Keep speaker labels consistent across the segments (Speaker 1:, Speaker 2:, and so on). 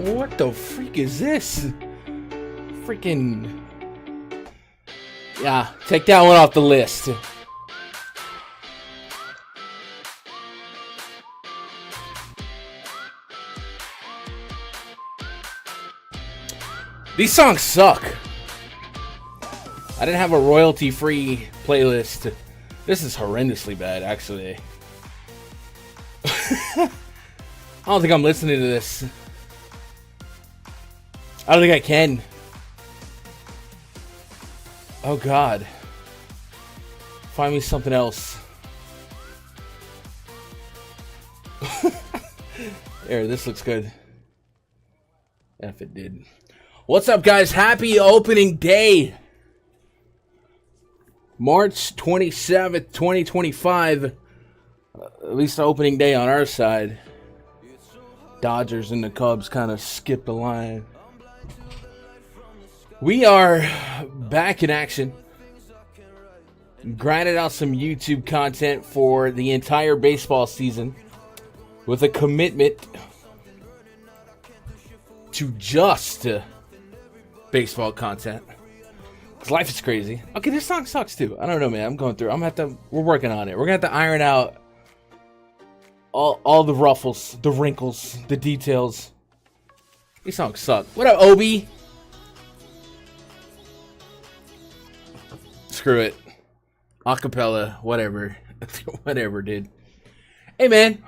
Speaker 1: What the freak is this? Freaking... Yeah, take that one off the list. These songs suck. I didn't have a royalty-free playlist. This is horrendously bad, actually. I don't think I'm listening to this. I don't think I can. Oh, God. Find me something else. There, this looks good. If it did. What's up, guys? Happy opening day. March 27th, 2025. At least the opening day on our side. Dodgers and the Cubs kind of skipped the line. We are back in action. Grinded out some YouTube content for the entire baseball season with a commitment to just baseball content. Because life is crazy. Okay, this song sucks too. I don't know, man. I'm going through. We're working on it. We're going to have to iron out all the ruffles, the wrinkles, the details. These songs suck. What up, Obi? Screw it. Acapella, whatever. Whatever, dude. Hey, man.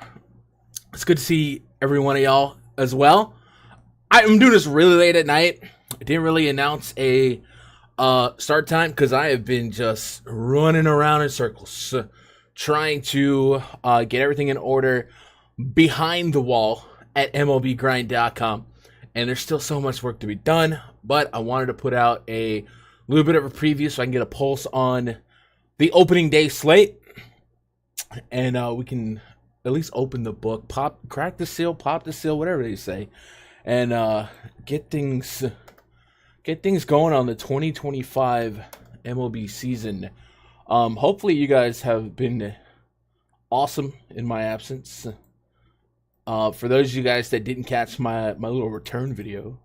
Speaker 1: It's good to see every one of y'all as well. I'm doing this really late at night. I didn't really announce a start time because I have been just running around in circles trying to get everything in order behind the wall at MLBgrind.com. And there's still so much work to be done, but I wanted to put out a little bit of a preview so I can get a pulse on the opening day slate. And we can at least open the book, crack the seal, pop the seal, whatever they say, and get things going on the 2025 MLB season. Hopefully you guys have been awesome in my absence. For those of you guys that didn't catch my little return video,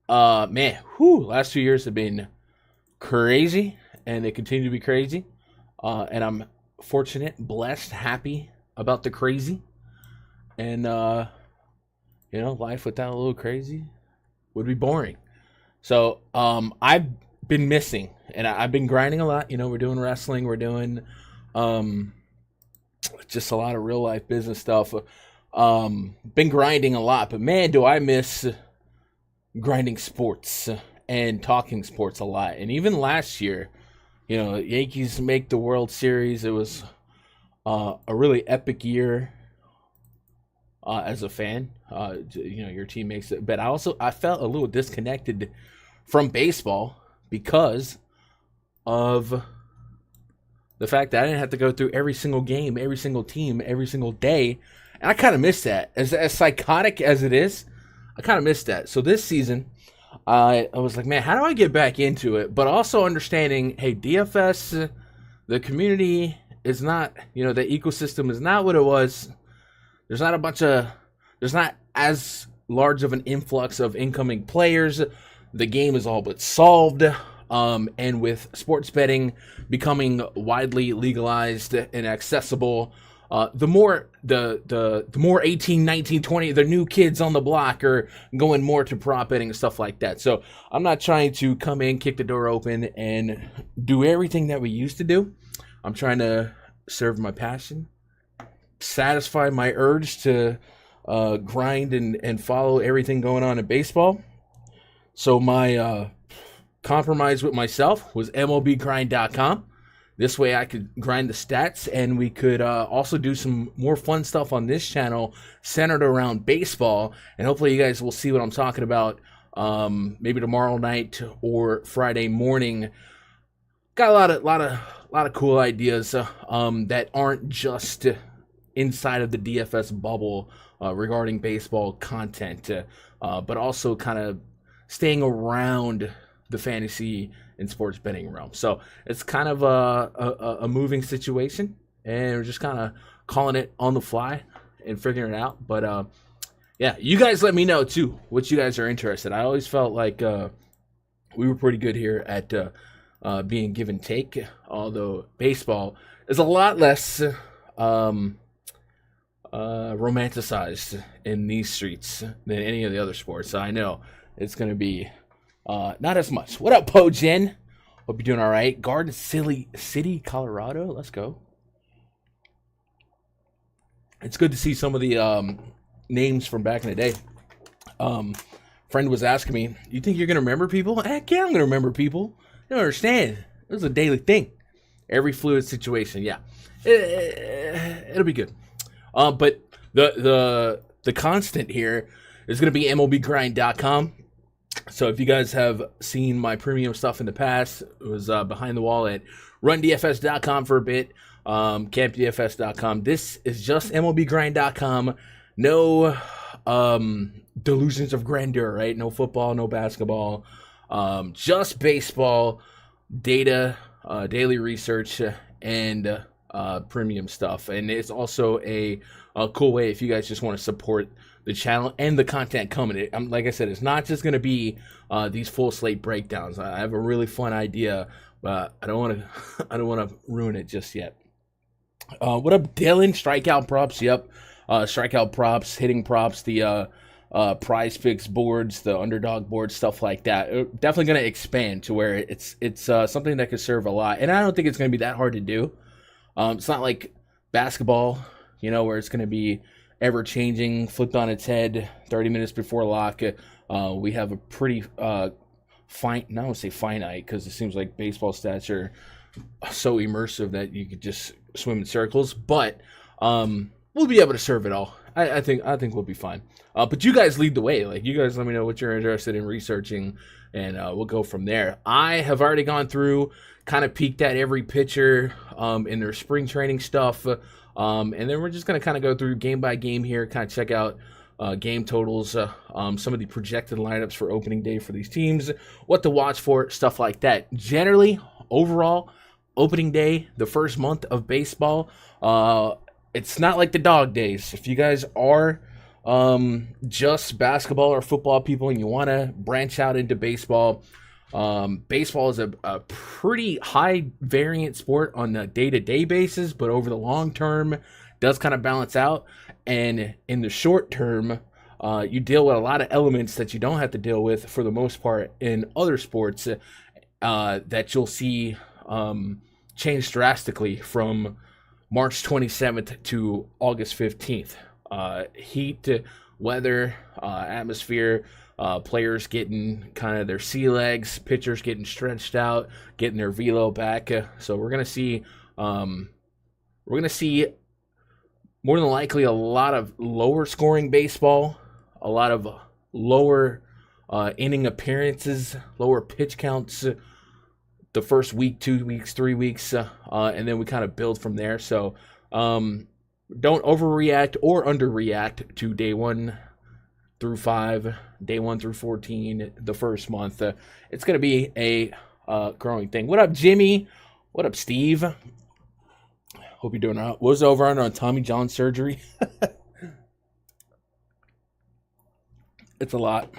Speaker 1: man, last 2 years have been crazy, and they continue to be crazy. And I'm fortunate, blessed, happy about the crazy. And life without a little crazy would be boring. So I've been missing, and I've been grinding a lot. We're doing wrestling, we're doing just a lot of real life business stuff. Been grinding a lot, but man, do I miss grinding sports and talking sports a lot. And even last year, Yankees make the World Series. It was a really epic year as a fan. Your team makes it, but I felt a little disconnected from baseball because of the fact that I didn't have to go through every single game, every single team, every single day. And I kind of miss that. As psychotic as it is, I kind of miss that. So this season, I was like, man, how do I get back into it? But also understanding, hey, DFS, the community is not, the ecosystem is not what it was. There's not as large of an influx of incoming players. The game is all but solved. And with sports betting becoming widely legalized and accessible, the more 18, 19, 20, the new kids on the block are going more to prop betting and stuff like that. So I'm not trying to come in, kick the door open, and do everything that we used to do. I'm trying to serve my passion, satisfy my urge to grind and follow everything going on in baseball. So my compromise with myself was MLBgrind.com. This way I could grind the stats, and we could also do some more fun stuff on this channel centered around baseball. And hopefully you guys will see what I'm talking about maybe tomorrow night or Friday morning. Got a lot of cool ideas that aren't just inside of the DFS bubble regarding baseball content, but also kind of staying around the fantasy and sports betting realm. So it's kind of a moving situation, and we're just kind of calling it on the fly and figuring it out. But Yeah, you guys let me know too what you guys are interested. I always felt like we were pretty good here at being give and take, although baseball is a lot less romanticized in these streets than any of the other sports. So I know it's going to be not as much. What up, Po Jen? Hope you're doing all right. Garden City, Colorado. Let's go. It's good to see some of the names from back in the day. Friend was asking me, "You think you're going to remember people?" Heck yeah, I'm going to remember people. You don't understand. It was a daily thing. Every fluid situation, yeah. It'll be good. But the constant here is going to be MLBgrind.com. So if you guys have seen my premium stuff in the past, it was behind the wall at rundfs.com for a bit, campdfs.com. This is just MLBgrind.com. No delusions of grandeur, right? No football, no basketball, just baseball, data, daily research, and premium stuff. And it's also a cool way if you guys just want to support the channel and the content coming. Like I said, it's not just going to be these full slate breakdowns. I have a really fun idea, but I don't want to ruin it just yet. What up, Dylan? Strikeout props. Yep. Strikeout props, hitting props, the PrizePicks boards, the Underdog boards, stuff like that. Definitely going to expand to where it's something that could serve a lot. And I don't think it's going to be that hard to do. It's not like basketball, where it's going to be ever-changing, flipped on its head 30 minutes before lock. We have a pretty I don't want to say finite, because it seems like baseball stats are so immersive that you could just swim in circles. But we'll be able to serve it all. I think we'll be fine. But you guys lead the way. Like, you guys let me know what you're interested in researching, and we'll go from there. I have already gone through, kind of peeked at every pitcher in their spring training stuff. And then we're just going to kind of go through game by game here, kind of check out game totals, some of the projected lineups for opening day for these teams, what to watch for, stuff like that. Generally, overall, opening day, the first month of baseball, it's not like the dog days. If you guys are just basketball or football people and you want to branch out into baseball, baseball is a pretty high variant sport on a day-to-day basis, but over the long term does kind of balance out. And in the short term, you deal with a lot of elements that you don't have to deal with for the most part in other sports that you'll see change drastically from March 27th to August 15th. Heat, weather, atmosphere, players getting kind of their sea legs, pitchers getting stretched out, getting their velo back. So we're gonna see more than likely a lot of lower scoring baseball, a lot of lower inning appearances, lower pitch counts the first week, 2 weeks, 3 weeks, and then we kind of build from there. So don't overreact or underreact to day 1 through 5, day 1 through 14, the first month. It's going to be a growing thing. What up, Jimmy? What up, Steve? Hope you're doing all right. Was over on Tommy John surgery. It's a lot.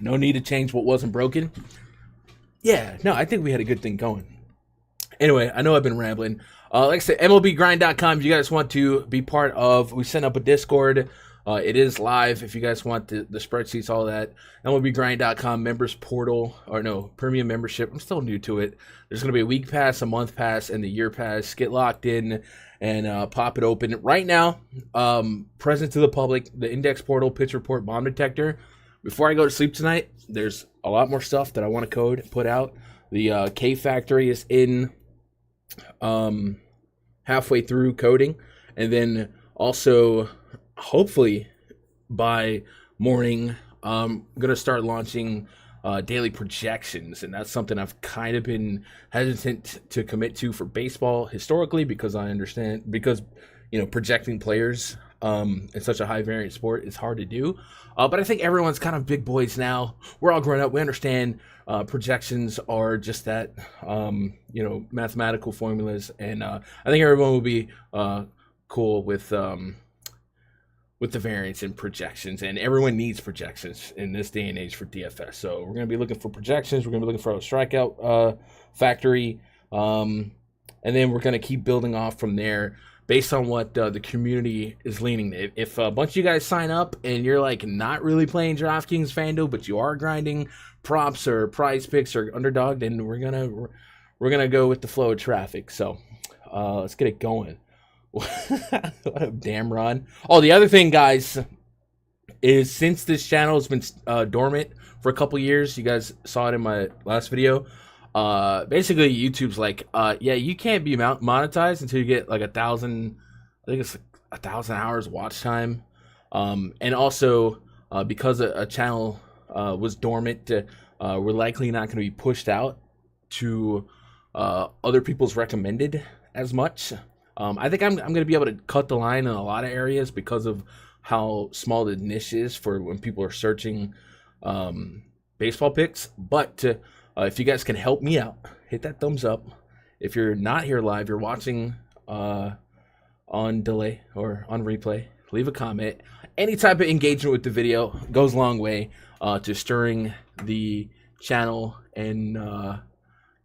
Speaker 1: No need to change what wasn't broken. Yeah, no, I think we had a good thing going. Anyway, I know I've been rambling. Like I said, MLBgrind.com, if you guys want to be part of, we sent up a Discord. It is live if you guys want the spreadsheets, all that. MLBgrind.com members portal, or no, premium membership. I'm still new to it. There's going to be a week pass, a month pass, and the year pass. Get locked in and pop it open. Right now, present to the public, the index portal, pitch report, bomb detector. Before I go to sleep tonight, there's a lot more stuff that I want to code, put out. The K Factory is in halfway through coding. And then also, hopefully, by morning, I'm going to start launching daily projections. And that's something I've kind of been hesitant to commit to for baseball historically, because I understand, because, projecting players in such a high variant sport is hard to do. But I think everyone's kind of big boys now. We're all grown up. We understand projections are just that, mathematical formulas. And I think everyone will be cool with with the variance and projections, and everyone needs projections in this day and age for DFS. So we're going to be looking for projections. We're going to be looking for a strikeout factory, and then we're going to keep building off from there based on what the community is leaning. If a bunch of you guys sign up and you're like not really playing DraftKings, Fanduel, but you are grinding props or PrizePicks or Underdog, then we're gonna go with the flow of traffic. So let's get it going. What a damn run. Oh, the other thing, guys, is since this channel has been dormant for a couple years, you guys saw it in my last video, basically YouTube's like, yeah, you can't be monetized until you get like 1,000, I think it's like 1,000 hours watch time. And also, because a channel was dormant, we're likely not going to be pushed out to other people's recommended as much. I think I'm going to be able to cut the line in a lot of areas because of how small the niche is for when people are searching baseball picks. But if you guys can help me out, hit that thumbs up. If you're not here live, you're watching on delay or on replay, leave a comment. Any type of engagement with the video goes a long way to stirring the channel and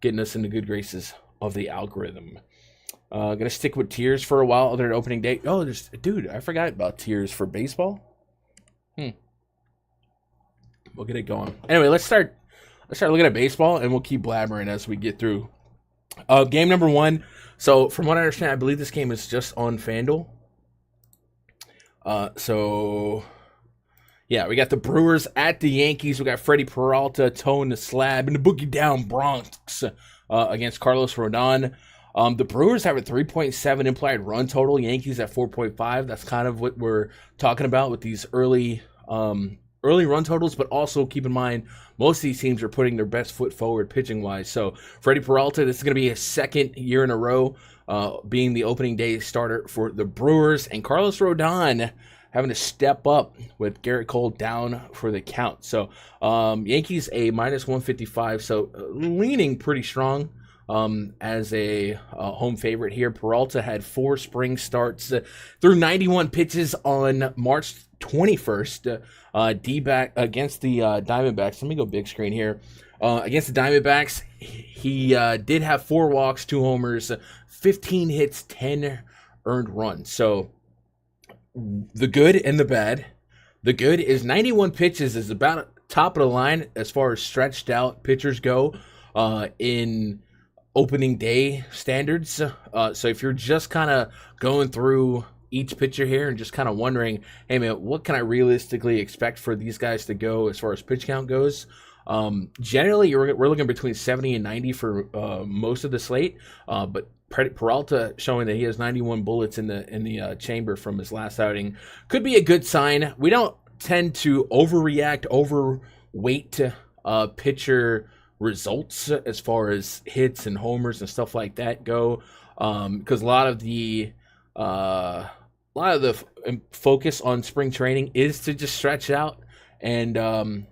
Speaker 1: getting us in the good graces of the algorithm. Gonna stick with tiers for a while other than opening day. Oh, dude, I forgot about tiers for baseball. We'll get it going. Anyway, let's start looking at baseball, and we'll keep blabbering as we get through. Game number 1. So from what I understand, I believe this game is just on Fanduel. So yeah, we got the Brewers at the Yankees. We got Freddie Peralta towing the slab in the boogie down Bronx against Carlos Rodon. The Brewers have a 3.7 implied run total. Yankees at 4.5. That's kind of what we're talking about with these early run totals. But also keep in mind, most of these teams are putting their best foot forward pitching wise. So Freddie Peralta, this is going to be his second year in a row being the opening day starter for the Brewers, and Carlos Rodon having to step up with Garrett Cole down for the count. So Yankees a -155. So leaning pretty strong. As a home favorite here. Peralta had 4 spring starts, threw 91 pitches on March 21st, D-back against the Diamondbacks. Let me go big screen here. Against the Diamondbacks, he did have 4 walks, 2 homers, 15 hits, 10 earned runs. So the good and the bad. The good is 91 pitches is about top of the line as far as stretched out pitchers go in opening day standards. So if you're just kind of going through each pitcher here and just kind of wondering, hey man, what can I realistically expect for these guys to go as far as pitch count goes? Generally, we're looking between 70 and 90 for most of the slate. But Peralta showing that he has 91 bullets in the chamber from his last outing could be a good sign. We don't tend to overreact, overweight pitcher results as far as hits and homers and stuff like that go, because a lot of the focus on spring training is to just stretch out and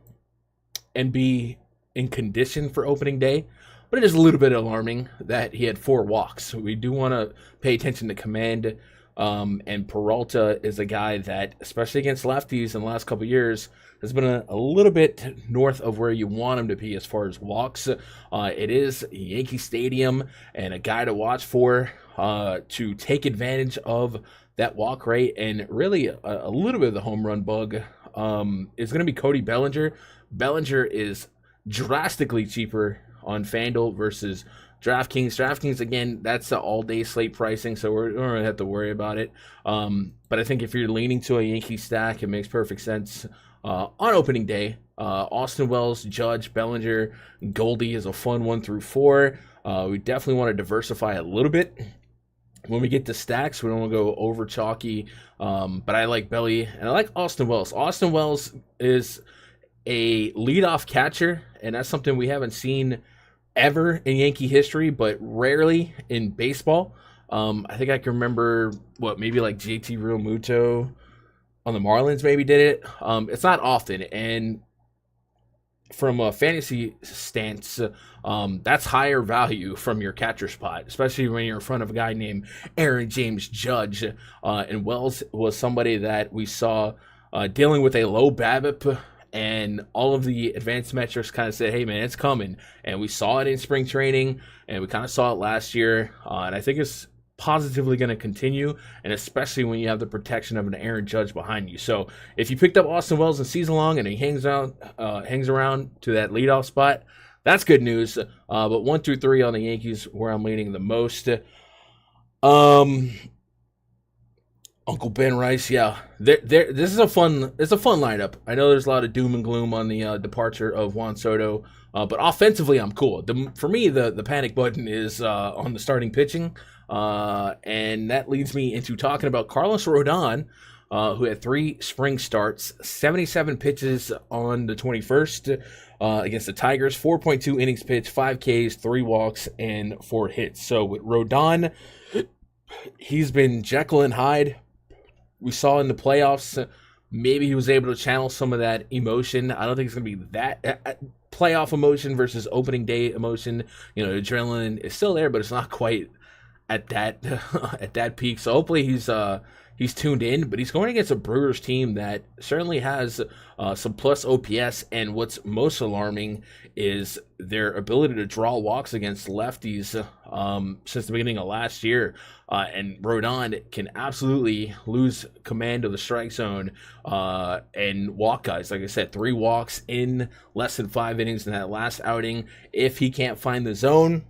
Speaker 1: be in condition for opening day. But it is a little bit alarming that he had 4 walks. So we do want to pay attention to command, and Peralta is a guy that, especially against lefties in the last couple of years, has been a little bit north of where you want him to be as far as walks. It is Yankee Stadium, and a guy to watch for to take advantage of that walk rate and really a little bit of the home run bug is going to be Cody Bellinger. Bellinger is drastically cheaper on Fanduel versus DraftKings. DraftKings, again, that's the all-day slate pricing, so we don't really have to worry about it. But I think if you're leaning to a Yankee stack, it makes perfect sense. On opening day, Austin Wells, Judge, Bellinger, Goldie is a fun 1 through 4. We definitely want to diversify a little bit. When we get to stacks, we don't want to go over chalky. But I like Belly, and I like Austin Wells. Austin Wells is a leadoff catcher, and that's something we haven't seen ever in Yankee history, but rarely in baseball. I think I can remember, maybe like JT Realmuto on the Marlins maybe did it. It's not often, and from a fantasy stance, that's higher value from your catcher spot, especially when you're in front of a guy named Aaron James Judge. And Wells was somebody that we saw dealing with a low BABIP, and all of the advanced metrics kind of said, hey, man, it's coming. And we saw it in spring training, and we kind of saw it last year. And I think it's positively going to continue, and especially when you have the protection of an Aaron Judge behind you. So if you picked up Austin Wells in season long and he hangs around to that leadoff spot, that's good news. But 1 through 3 on the Yankees, where I'm leaning the most. Uncle Ben Rice, yeah. This is a fun lineup. I know there's a lot of doom and gloom on the departure of Juan Soto, but offensively, I'm cool. For me, the panic button is on the starting pitching. And that leads me into talking about Carlos Rodon, who had 3 spring starts, 77 pitches on the 21st against the Tigers, 4.2 innings pitched, 5 Ks, 3 walks, and 4 hits. So with Rodon, he's been Jekyll and Hyde. We saw in the playoffs, maybe he was able to channel some of that emotion. I don't think it's going to be that playoff emotion versus opening day emotion. You know, adrenaline is still there, but it's not quite at that peak. So hopefully he's tuned in, but he's going against a Brewers team that certainly has some plus OPS, and what's most alarming is their ability to draw walks against lefties since the beginning of last year. And Rodon can absolutely lose command of the strike zone and walk guys. Like I said, 3 walks in less than 5 innings in that last outing. If he can't find the zone,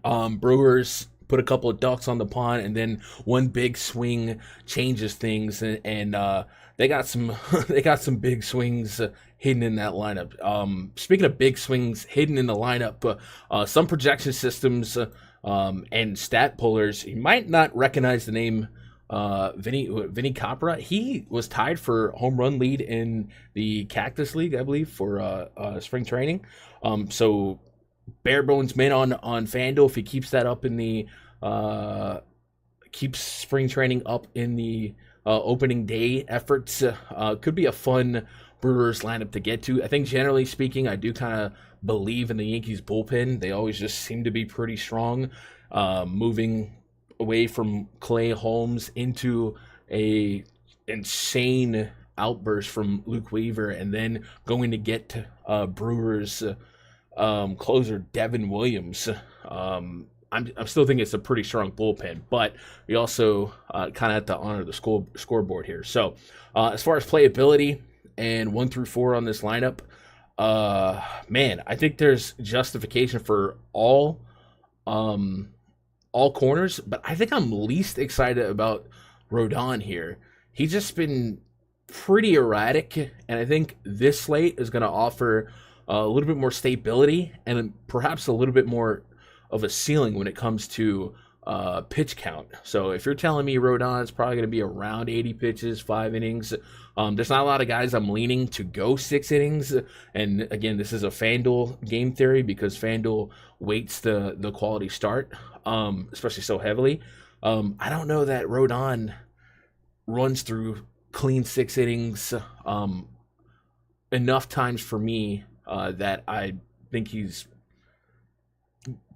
Speaker 1: Brewers put a couple of ducks on the pond, and then one big swing changes things, and they got some big swings hidden in that lineup. Speaking of big swings hidden in the lineup, some projection systems and stat pullers, you might not recognize the name Vinny Capra. He was tied for home run lead in the Cactus League, I believe, for spring training. So bare bones min on Fanduel if he keeps that up in the keeps spring training up in the opening day efforts. Could be a fun Brewers lineup to get to. I think generally speaking, I do kind of believe in the Yankees bullpen. They always just seem to be pretty strong, moving away from Clay Holmes into a insane outburst from Luke Weaver, and then going to get Brewers closer Devin Williams. I'm still thinking it's a pretty strong bullpen, but we also kind of have to honor the scoreboard here. So as far as playability and 1 through 4 on this lineup, man, I think there's justification for all corners, but I think I'm least excited about Rodon here. He's just been pretty erratic, and I think this slate is going to offer a little bit more stability and perhaps a little bit more of a ceiling when it comes to pitch count. So if you're telling me Rodon's probably going to be around 80 pitches, 5 innings, there's not a lot of guys I'm leaning to go 6 innings. And again, this is a FanDuel game theory because FanDuel weights the quality start, especially so heavily. I don't know that Rodon runs through clean 6 innings enough times for me that I think he's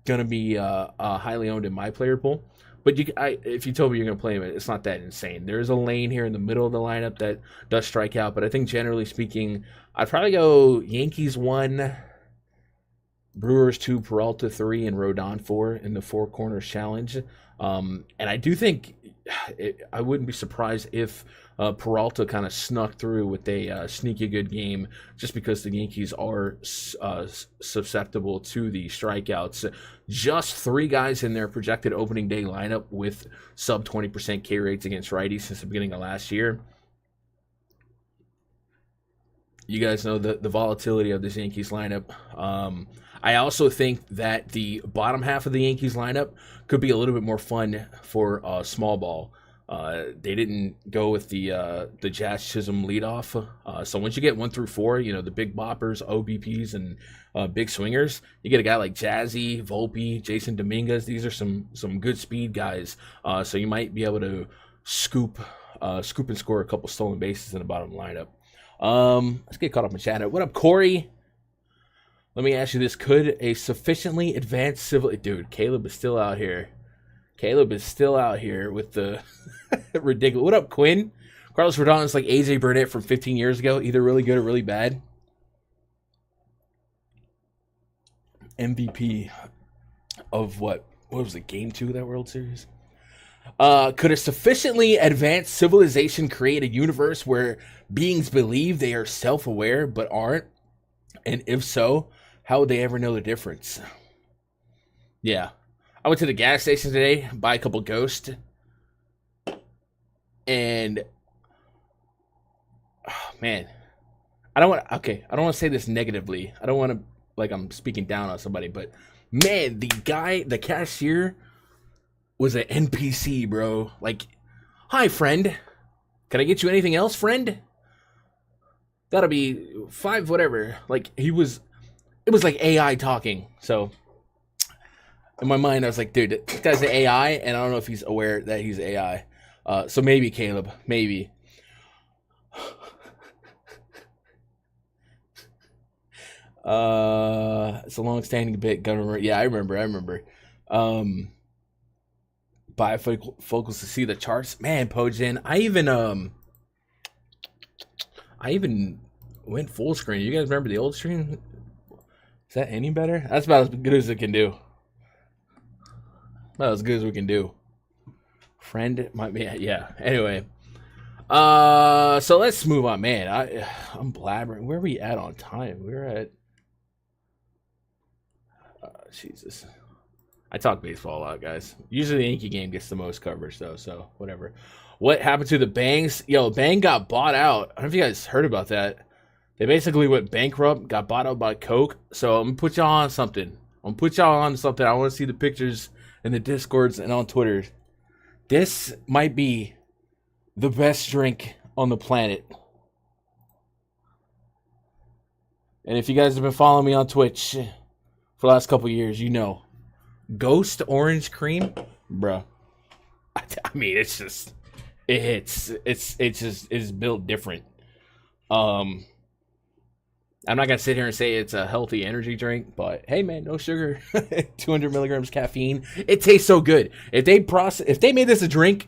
Speaker 1: going to be highly owned in my player pool. But if you told me you're going to play him, it's not that insane. There's a lane here in the middle of the lineup that does strike out, but I think generally speaking, I'd probably go Yankees 1, Brewers 2, Peralta 3, and Rodon 4 in the 4 corners challenge. And I do think I wouldn't be surprised if Peralta kind of snuck through with a sneaky good game, just because the Yankees are susceptible to the strikeouts. Just 3 guys in their projected opening day lineup with sub 20% K rates against righties since the beginning of last year. You guys know the volatility of this Yankees lineup. I also think that the bottom half of the Yankees lineup could be a little bit more fun for small ball. They didn't go with the Jazz Chisholm leadoff. So once you get 1 through 4, you know, the big boppers, OBPs, and big swingers, you get a guy like Jazzy, Volpe, Jason Dominguez. These are some good speed guys. So you might be able to scoop and score a couple stolen bases in the bottom lineup. Let's get caught up in chat. What up, Corey? Let me ask you this. Could a sufficiently advanced civil... Dude, Caleb is still out here. Caleb is still out here with the ridiculous... What up, Quinn? Carlos Rodon is like AJ Burnett from 15 years ago. Either really good or really bad. MVP of what? What was it? Game 2 of that World Series? Could a sufficiently advanced civilization create a universe where beings believe they are self-aware but aren't? And if so, how would they ever know the difference? Yeah. I went to the gas station today, buy a couple Ghost. And, oh, man. I don't want to say this negatively. I don't want to, like I'm speaking down on somebody. But, man, the cashier was an NPC, bro. Like, hi, friend. Can I get you anything else, friend? That'll be 5 whatever. Like, it was like AI talking. So, in my mind, I was like, dude, this guy's an AI, and I don't know if he's aware that he's AI. So maybe, Caleb. Maybe. It's a long-standing bit. Yeah, I remember. Bifocals to see the charts. Man, Pojin, I even went full screen. You guys remember the old screen? Is that any better? That's about as good as it can do. About as good as we can do. Friend might be, yeah. Anyway, so let's move on, man. I'm blabbering. Where are we at on time? We're at. Jesus. I talk baseball a lot, guys. Usually the Yankee game gets the most coverage, though, so whatever. What happened to the Bangs? Yo, Bang got bought out. I don't know if you guys heard about that. They basically went bankrupt, got bought out by Coke. So I'm going to put y'all on something. I want to see the pictures in the Discords and on Twitter. This might be the best drink on the planet. And if you guys have been following me on Twitch for the last couple of years, you know. Ghost Orange Cream, bro. I mean, it's just, it hits. It's built different. I'm not gonna sit here and say it's a healthy energy drink, but hey, man, no sugar, 200 milligrams caffeine. It tastes so good. If they made this a drink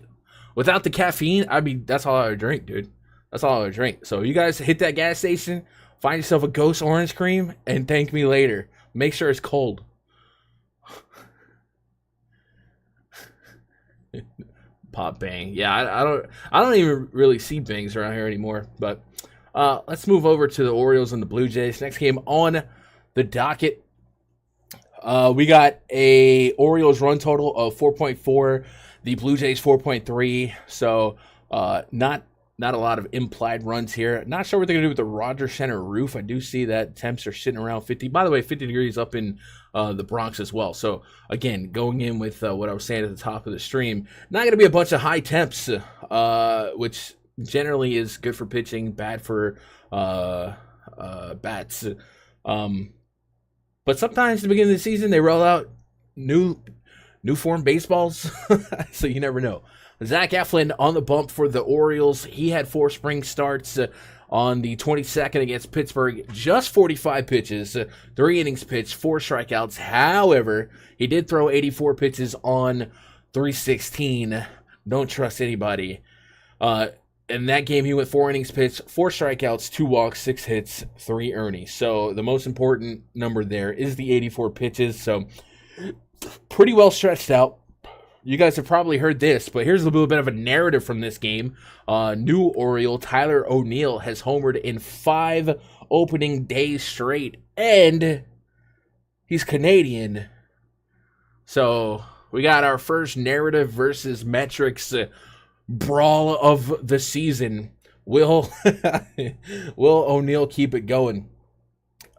Speaker 1: without the caffeine, that's all I would drink, dude. That's all I would drink. So you guys hit that gas station, find yourself a Ghost Orange Cream, and thank me later. Make sure it's cold. Pop Bang. Yeah, I don't even really see Bangs around here anymore. But let's move over to the Orioles and the Blue Jays. Next game on the docket. We got a Orioles run total of 4.4. The Blue Jays 4.3. So not a lot of implied runs here. Not sure what they're going to do with the Rogers Center roof. I do see that temps are sitting around 50. By the way, 50 degrees up in the Bronx as well. So, again, going in with what I was saying at the top of the stream, not going to be a bunch of high temps, which generally is good for pitching, bad for bats. But sometimes at the beginning of the season, they roll out new form baseballs, so you never know. Zach Eflin on the bump for the Orioles. He had 4 spring starts on the 22nd against Pittsburgh. Just 45 pitches, 3 innings pitched, 4 strikeouts. However, he did throw 84 pitches on 316. Don't trust anybody. In that game, he went 4 innings pitched, 4 strikeouts, 2 walks, 6 hits, 3 earnings. So the most important number there is the 84 pitches. So pretty well stretched out. You guys have probably heard this, but here's a little bit of a narrative from this game. New Oriole Tyler O'Neill has homered in 5 opening days straight, and he's Canadian. So we got our first narrative versus metrics brawl of the season. Will O'Neill keep it going?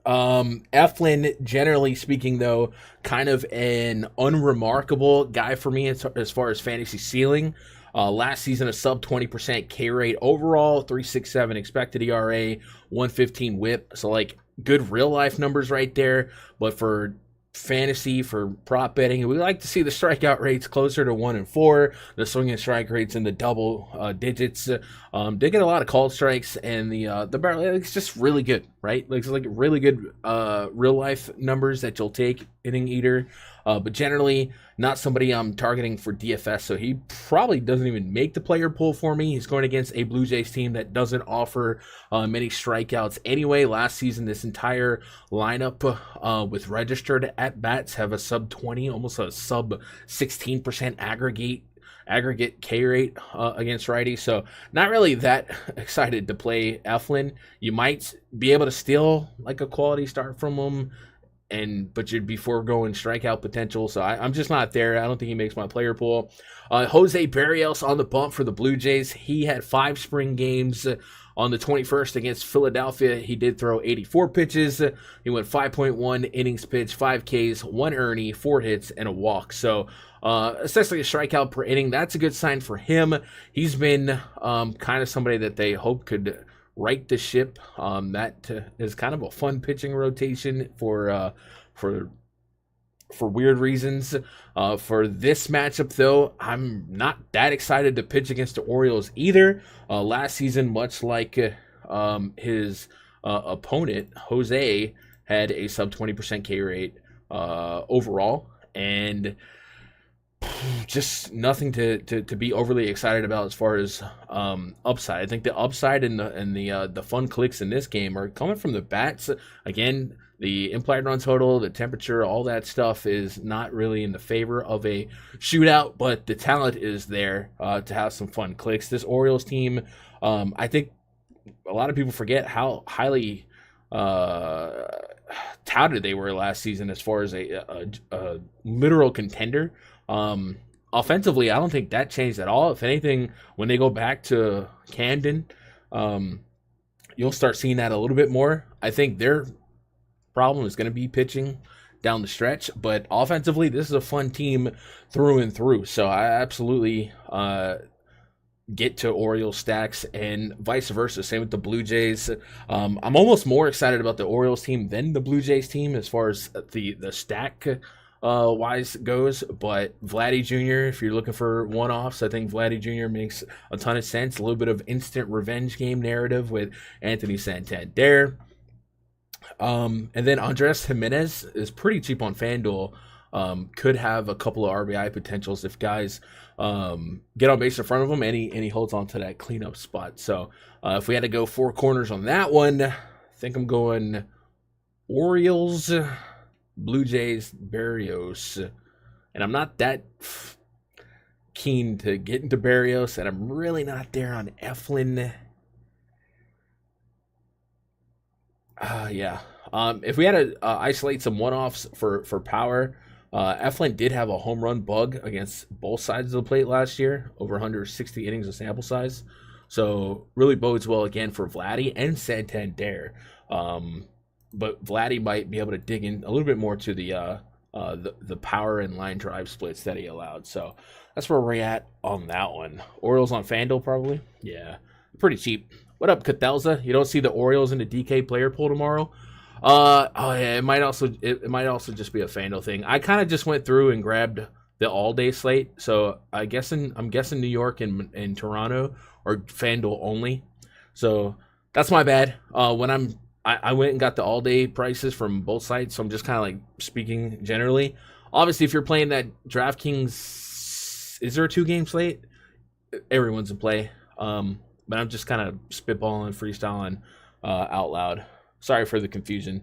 Speaker 1: Eflin, generally speaking, though, kind of an unremarkable guy for me as far as fantasy ceiling. Last season, a sub 20% K rate overall, 3.67 expected ERA, 115 WHIP. So, like, good real life numbers right there. But for fantasy for prop betting. We like to see the strikeout rates closer to 1 and 4, the swing and strike rates in the double digits. They get a lot of called strikes, and the barrel, it's just really good, right? Like, it's like really good real life numbers that you'll take inning eater. But generally, not somebody I'm targeting for DFS, so he probably doesn't even make the player pool for me. He's going against a Blue Jays team that doesn't offer many strikeouts anyway. Last season, this entire lineup with registered at-bats have a sub-20, almost a sub-16% aggregate K rate against righties, so not really that excited to play Eflin. You might be able to steal like a quality start from him, but you'd be foregoing strikeout potential, so I'm just not there. I don't think he makes my player pool. Jose Barrios on the bump for the Blue Jays. He had 5 spring games. On the 21st against Philadelphia, he did throw 84 pitches. He went 5.1 innings pitched, 5 Ks, 1 earney, 4 hits, and a walk. So essentially a strikeout per inning. That's a good sign for him. He's been kind of somebody that they hope could right the ship. That is kind of a fun pitching rotation for weird reasons. For this matchup, though, I'm not that excited to pitch against the Orioles either. Last season, much like his opponent, Jose had a sub-20% K rate overall, and just nothing to be overly excited about as far as upside. I think the upside and the fun clicks in this game are coming from the bats. Again, the implied run total, the temperature, all that stuff is not really in the favor of a shootout, but the talent is there to have some fun clicks. This Orioles team, I think a lot of people forget how highly touted they were last season as far as a literal contender. Offensively, I don't think that changed at all. If anything, when they go back to Camden, you'll start seeing that a little bit more. I think their problem is going to be pitching down the stretch, but offensively, this is a fun team through and through. So I absolutely get to Orioles stacks and vice versa. Same with the Blue Jays. I'm almost more excited about the Orioles team than the Blue Jays team as far as the stack wise goes, but Vladdy Jr., if you're looking for one-offs, I think Vladdy Jr. makes a ton of sense. A little bit of instant revenge game narrative with Anthony Santander. And then Andres Jimenez is pretty cheap on Fanduel. Could have a couple of RBI potentials if guys get on base in front of him, and he holds on to that cleanup spot. So if we had to go 4 corners on that one, I think I'm going Orioles, Blue Jays, Barrios. And I'm not that keen to get into Barrios, and I'm really not there on Eflin. Yeah. If we had to isolate some one-offs for power, Eflin did have a home run bug against both sides of the plate last year, over 160 innings of sample size. So really bodes well again for Vladdy and Santander. But Vladdy might be able to dig in a little bit more to the power and line drive splits that he allowed. So that's where we're at on that one. Orioles on FanDuel probably? Yeah, pretty cheap. What up, Cathelza? You don't see the Orioles in the DK player pool tomorrow? Oh yeah, it might also just be a FanDuel thing. I kind of just went through and grabbed the all-day slate. So I'm guessing New York and Toronto are FanDuel only. So that's my bad. I went and got the all-day prices from both sites, so I'm just kind of like speaking generally. Obviously, if you're playing that DraftKings, is there a 2-game slate? Everyone's in play. But I'm just kind of spitballing, freestyling out loud. Sorry for the confusion.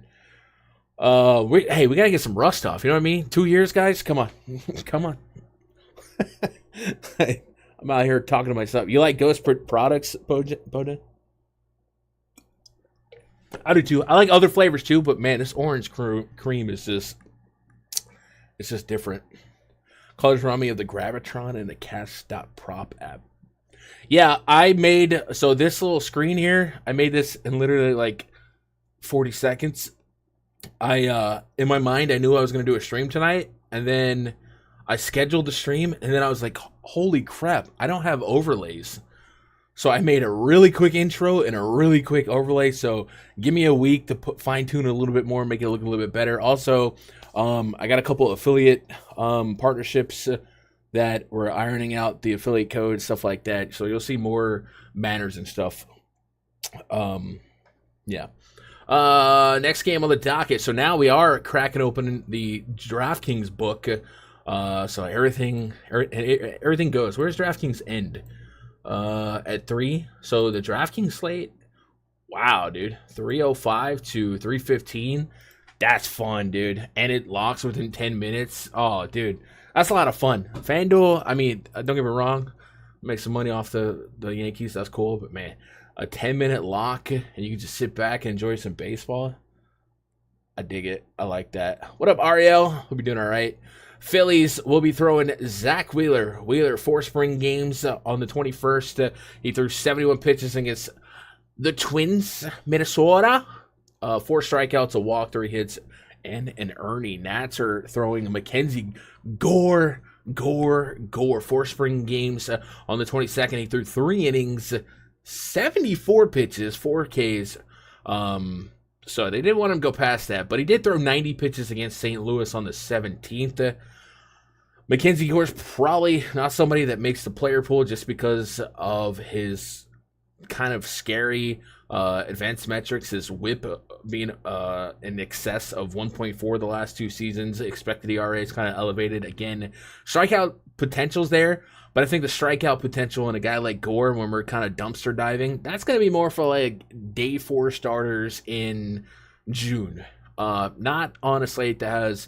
Speaker 1: We gotta get some rust off. You know what I mean? 2 years, guys. Come on, come on. I'm out here talking to myself. You like Ghost products, Boda? I do too. I like other flavors too, but man, this orange cream is just different. Colors remind me of the Gravitron and the Cast.prop app. Yeah, so this little screen here, I made this in literally like 40 seconds. In my mind, I knew I was going to do a stream tonight, and then I scheduled the stream, and then I was like, holy crap, I don't have overlays. So I made a really quick intro and a really quick overlay. So give me a week to fine tune it a little bit more, make it look a little bit better. Also, I got a couple affiliate partnerships that we're ironing out the affiliate code, stuff like that. So you'll see more banners and stuff. Yeah. Next game on the docket. So now we are cracking open the DraftKings book. So everything goes. Where's DraftKings end? At 3. So the DraftKings slate. Wow, dude. 305 to 315. That's fun, dude. And it locks within 10 minutes. Oh, dude. That's a lot of fun. FanDuel, I mean, don't get me wrong. Make some money off the Yankees. That's cool. But, man, a 10-minute lock and you can just sit back and enjoy some baseball. I dig it. I like that. What up, Ariel? We'll be doing all right. Phillies will be throwing Zach Wheeler. Wheeler, 4 spring games on the 21st. He threw 71 pitches against the Twins, Minnesota. 4 strikeouts, a walk, 3 hits, and an earning. Nats are throwing Mackenzie Gore. 4 spring games on the 22nd. He threw 3 innings, 74 pitches, 4 Ks. So they didn't want him to go past that, but he did throw 90 pitches against St. Louis on the 17th. Mackenzie Gore's probably not somebody that makes the player pool just because of his kind of scary advanced metrics, his whip being in excess of 1.4 the last 2 seasons. Expected ERA is kind of elevated. Again, strikeout potential's there, but I think the strikeout potential in a guy like Gore, when we're kind of dumpster diving, that's going to be more for like day 4 starters in June. Not on a slate that has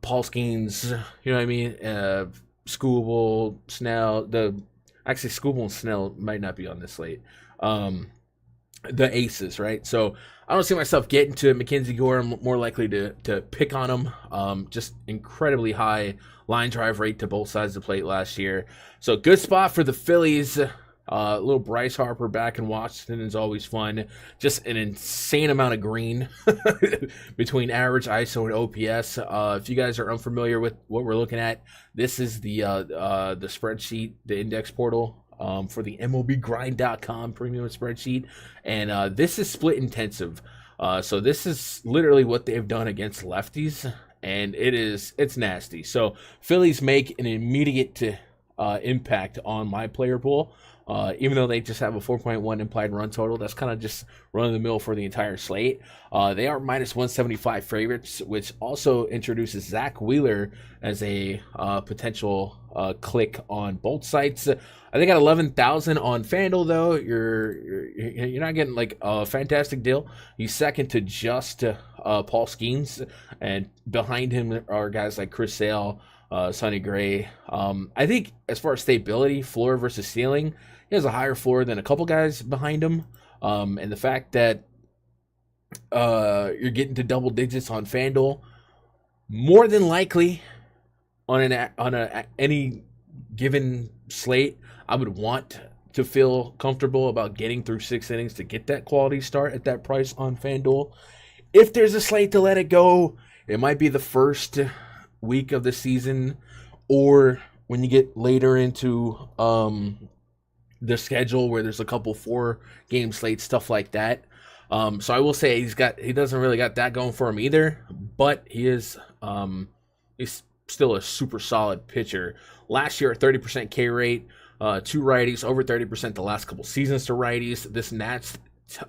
Speaker 1: Paul Skeens, you know what I mean? Skubal, Snell. Actually, Skubal and Snell might not be on this slate. The aces, right? So I don't see myself getting to Mackenzie Gore. I'm more likely to pick on him. Just incredibly high line drive rate to both sides of the plate last year. So good spot for the Phillies. Little Bryce Harper back in Washington is always fun. Just an insane amount of green between average, ISO, and OPS. If you guys are unfamiliar with what we're looking at, this is the spreadsheet, the index portal for the MLBgrind.com premium spreadsheet. And this is split intensive. So this is literally what they've done against lefties, and it's nasty. So Phillies make an immediate impact on my player pool. Even though they just have a 4.1 implied run total, that's kind of just run-of-the-mill for the entire slate. They are minus 175 favorites, which also introduces Zach Wheeler as a potential click on both sites. I think at 11,000 on FanDuel, though, you're not getting like a fantastic deal. He's second to just Paul Skeens, and behind him are guys like Chris Sale, Sonny Gray. I think as far as stability, floor versus ceiling, he has a higher floor than a couple guys behind him. And the fact that you're getting to double digits on FanDuel, more than likely on any given slate, I would want to feel comfortable about getting through 6 innings to get that quality start at that price on FanDuel. If there's a slate to let it go, it might be the first week of the season, or when you get later into the schedule where there's a couple 4-game slates, stuff like that. So I will say he doesn't really got that going for him either, but he's still a super solid pitcher. Last year, a 30% K rate, 2 righties, over 30% the last couple seasons to righties. This Nats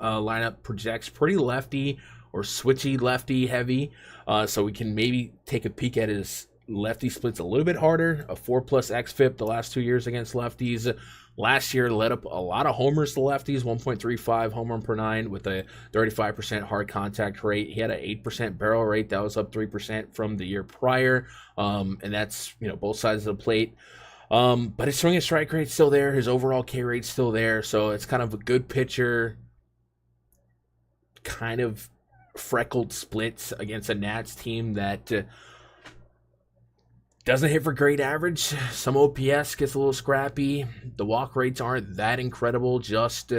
Speaker 1: lineup projects pretty lefty or switchy lefty heavy. So we can maybe take a peek at his lefty splits a little bit harder. A 4+ xFIP the last 2 years against lefties. Last year led up a lot of homers to lefties, 1.35 home run per 9 with a 35% hard contact rate. He had an 8% barrel rate. That was up 3% from the year prior. And that's, both sides of the plate. But his swing and strike rate's still there. His overall K rate's still there. So it's kind of a good pitcher, kind of freckled splits against a Nats team that doesn't hit for great average. Some OPS gets a little scrappy. The walk rates aren't that incredible. Just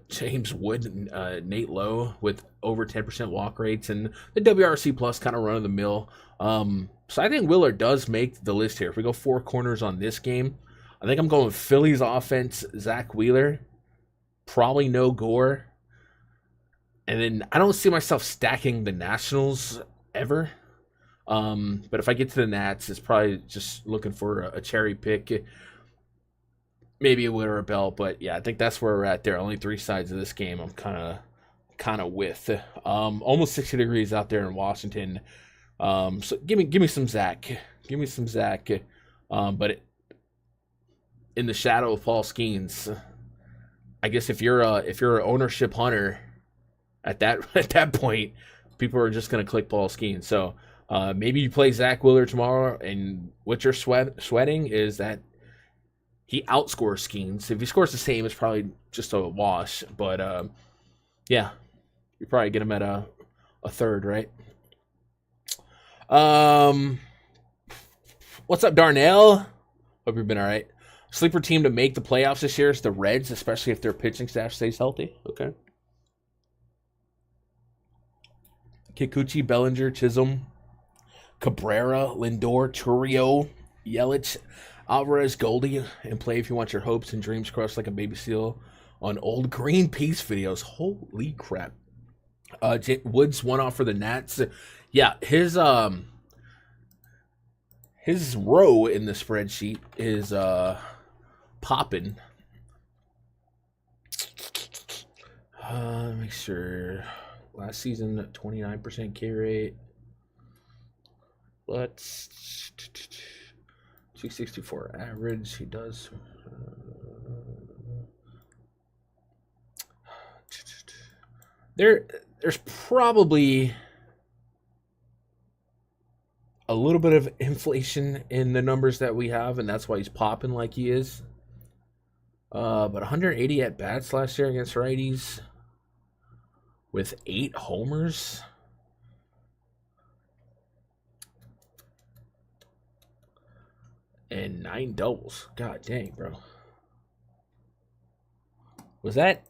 Speaker 1: James Wood and Nate Lowe with over 10% walk rates, and the WRC plus kind of run-of-the-mill. So I think Wheeler does make the list here. If we go 4 corners on this game, I think I'm going Phillies offense, Zach Wheeler, probably no Gore. And then I don't see myself stacking the Nationals ever. But if I get to the Nats, it's probably just looking for a cherry pick, maybe a win or a bell. But yeah, I think that's where we're at there. Only 3 sides of this game I'm kind of with. Almost 60 degrees out there in Washington. So give me some Zach. Give me some Zach. In the shadow of Paul Skeens, I guess if you're an ownership hunter at that point, people are just gonna click Paul Skeens. So maybe you play Zach Wheeler tomorrow, and what you're sweating is that he outscores Skeens. If he scores the same, it's probably just a wash. But yeah, you probably get him at a third, right? What's up, Darnell? Hope you've been all right. Sleeper team to make the playoffs this year is the Reds, especially if their pitching staff stays healthy. Okay. Kikuchi, Bellinger, Chisholm, Cabrera, Lindor, Churio, Yelich, Alvarez, Goldie, and play if you want your hopes and dreams crushed like a baby seal on old Greenpeace videos. Holy crap. Woods one off for the Nats. Yeah, his row in the spreadsheet is popping. Make sure. Last season, 29% K rate. Let's 264 average. He does. There's probably a little bit of inflation in the numbers that we have, and that's why he's popping like he is. But 180 at bats last year against righties with 8 homers. And 9 doubles. God dang, bro. Was that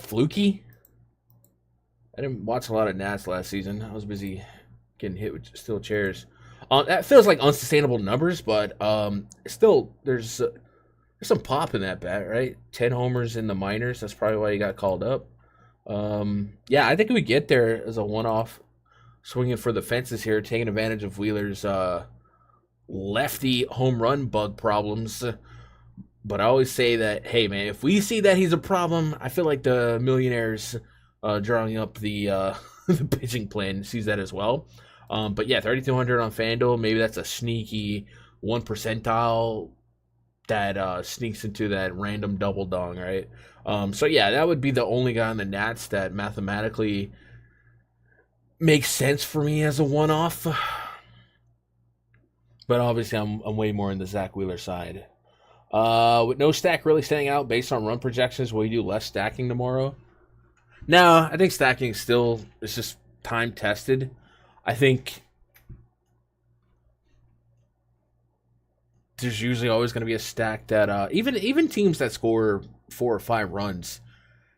Speaker 1: fluky? I didn't watch a lot of Nats last season. I was busy getting hit with steel chairs. That feels like unsustainable numbers, but still, there's some pop in that bat, right? 10 homers in the minors. That's probably why he got called up. Yeah, I think we get there as a one-off, swinging for the fences here, taking advantage of Wheeler's lefty home run bug problems. But I always say that, hey, man, if we see that he's a problem, I feel like the millionaires drawing up the the pitching plan sees that as well. But yeah, 3,200 on FanDuel. Maybe that's a sneaky 1 percentile that sneaks into that random double dong, right? So yeah, that would be the only guy on the Nats that mathematically makes sense for me as a one-off. But obviously, I'm way more in the Zach Wheeler side. With no stack really standing out based on run projections, will you do less stacking tomorrow? No, I think stacking still is just time tested. I think there's usually always going to be a stack that even teams that score 4 or 5 runs,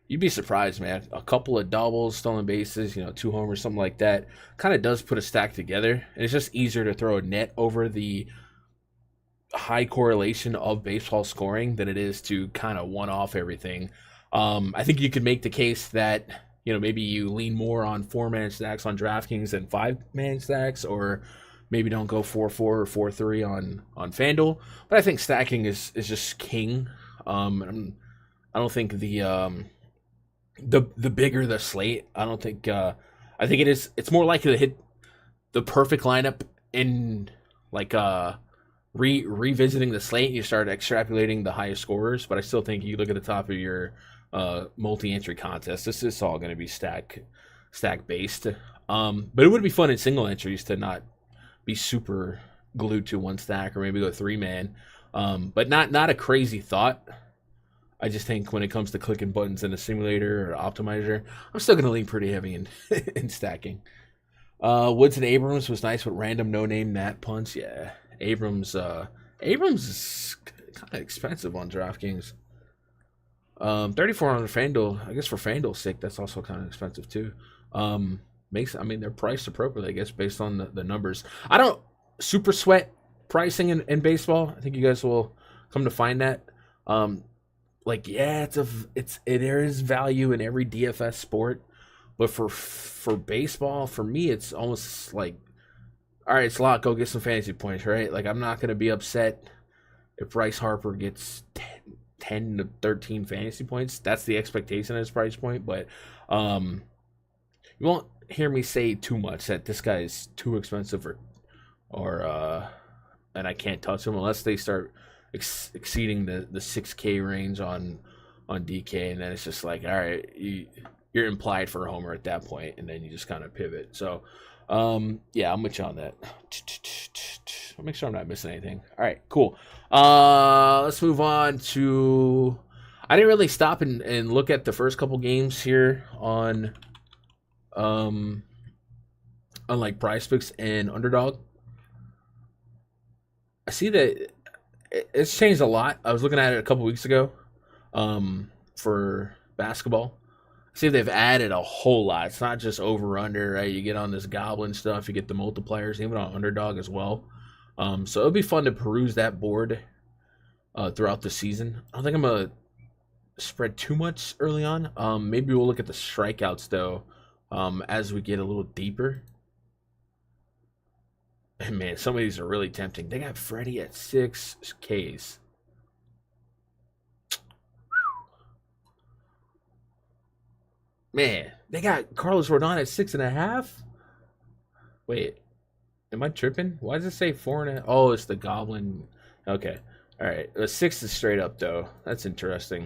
Speaker 1: you'd be surprised, man. A couple of doubles, stolen bases, 2 homers, something like that, kind of does put a stack together. And it's just easier to throw a net over the high correlation of baseball scoring than it is to kind of one-off everything. I think you could make the case that maybe you lean more on 4-man stacks on DraftKings than 5-man stacks, or maybe don't go 4-4 or 4-3 on FanDuel. But I think stacking is just king. I don't think the bigger the slate, I don't think I think it's more likely to hit the perfect lineup in like revisiting the slate. You start extrapolating the highest scorers, but I still think you look at the top of your multi-entry contest. This is all going to be stack based. But it would be fun in single entries to not be super glued to one stack, or maybe go 3-man. But not a crazy thought. I just think when it comes to clicking buttons in a simulator or optimizer, I'm still going to lean pretty heavy in stacking. Woods and Abrams was nice with random no-name Nat punts. Yeah, Abrams is kind of expensive on DraftKings. 34 on FanDuel. I guess for FanDuel's sake, that's also kind of expensive too. They're priced appropriately, I guess, based on the numbers. I don't super sweat pricing in baseball. I think you guys will come to find that. There is value in every DFS sport, But for baseball, for me, it's almost like, all right, it's a lot. Go get some fantasy points, right? Like, I'm not going to be upset if Bryce Harper gets 10 to 13 fantasy points. That's the expectation at his price point. But you won't hear me say too much that this guy is too expensive or and I can't touch him unless they start exceeding the 6K range on DK, and then it's just like, all right, you're implied for a homer at that point, and then you just kind of pivot. So, yeah, I'm with you on that. I'll make sure I'm not missing anything. All right, cool. Let's move on to. I didn't really stop and look at the first couple games here on like PrizePicks and Underdog. I see that it's changed a lot. I was looking at it a couple weeks ago for basketball. See if they've added a whole lot. It's not just over under, right? You get on this goblin stuff, you get the multipliers, even on Underdog as well. So it'll be fun to peruse that board throughout the season. I don't think I'm gonna spread too much early on. Maybe we'll look at the strikeouts though as we get a little deeper. And man, some of these are really tempting. They got Freddie at 6 Ks. Man, they got Carlos Rodon at 6.5. Wait, am I tripping? Why does it say 4.5? Oh, it's the Goblin. Okay, all right. The 6 is straight up though. That's interesting.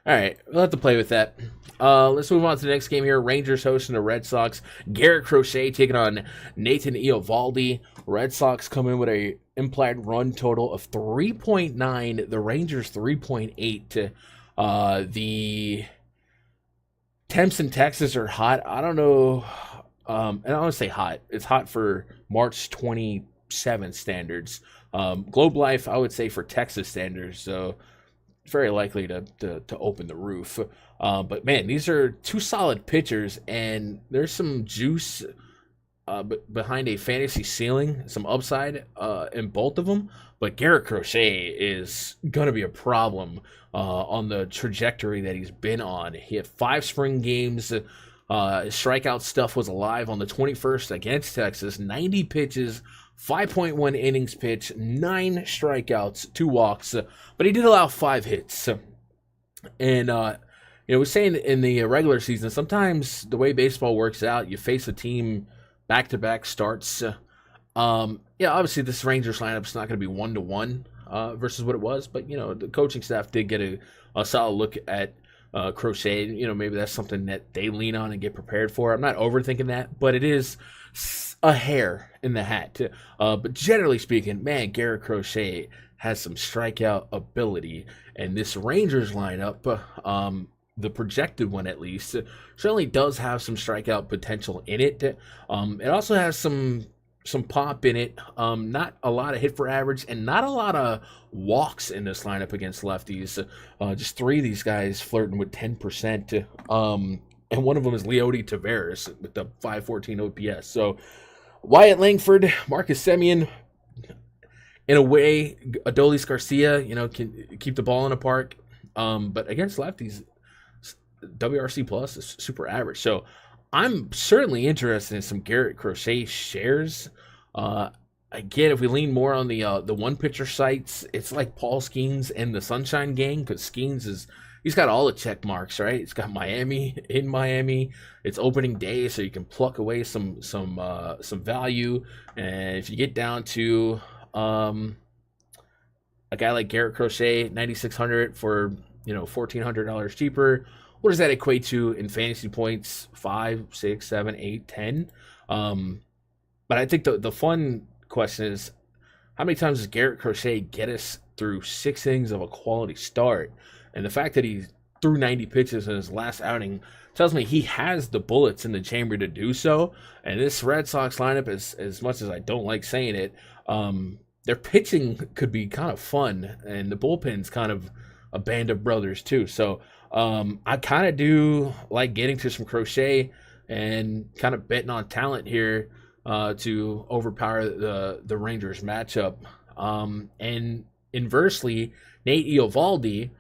Speaker 1: All right, we'll have to play with that. Let's move on to the next game here. Rangers hosting the Red Sox. Garrett Crochet taking on Nathan Eovaldi. Red Sox come in with a implied run total of 3.9. The Rangers 3.8. The temps in Texas are hot. I don't know. And I want to say hot. It's hot for March 27 standards. Globe Life, I would say for Texas standards. So very likely to open the roof. But man, these are two solid pitchers, and there's some juice behind a fantasy ceiling, some upside in both of them. But Garrett Crochet is going to be a problem on the trajectory that he's been on. He had 5 spring games. His strikeout stuff was alive on the 21st against Texas. 90 pitches, 5.1 innings pitched, 9 strikeouts, 2 walks, but he did allow 5 hits. And, we're saying in the regular season, sometimes the way baseball works out, you face a team back-to-back starts. Obviously this Rangers lineup is not going to be 1-to-1 versus what it was, but, the coaching staff did get a solid look at Crochet. Maybe that's something that they lean on and get prepared for. I'm not overthinking that, but it is a hair in the hat. But generally speaking, man, Garrett Crochet has some strikeout ability, and this Rangers lineup, the projected one at least, certainly does have some strikeout potential in it. It also has some pop in it. Not a lot of hit for average and not a lot of walks in this lineup against lefties. Just 3 of these guys flirting with 10%. And one of them is Leody Taveras with the 514 OPS. So Wyatt Langford, Marcus Semien, in a way, Adolis Garcia, can keep the ball in the park. But against lefties, WRC plus is super average. So I'm certainly interested in some Garrett Crochet shares. Again, if we lean more on the one pitcher sites, it's like Paul Skeens and the Sunshine Gang, because Skeens he's got all the check marks, right? It's got Miami in Miami. It's opening day, so you can pluck away some value. And if you get down to a guy like Garrett Crochet, 9,600 for $1,400 cheaper, what does that equate to in fantasy points? 5, 6, 7, 8, 10. But I think the fun question is, how many times does Garrett Crochet get us through 6 innings of a quality start? And the fact that he threw 90 pitches in his last outing tells me he has the bullets in the chamber to do so. And this Red Sox lineup, as much as I don't like saying it, their pitching could be kind of fun, and the bullpen's kind of a band of brothers too. So I kind of do like getting to some Crochet and kind of betting on talent here to overpower the Rangers matchup. And inversely, Nate Eovaldi,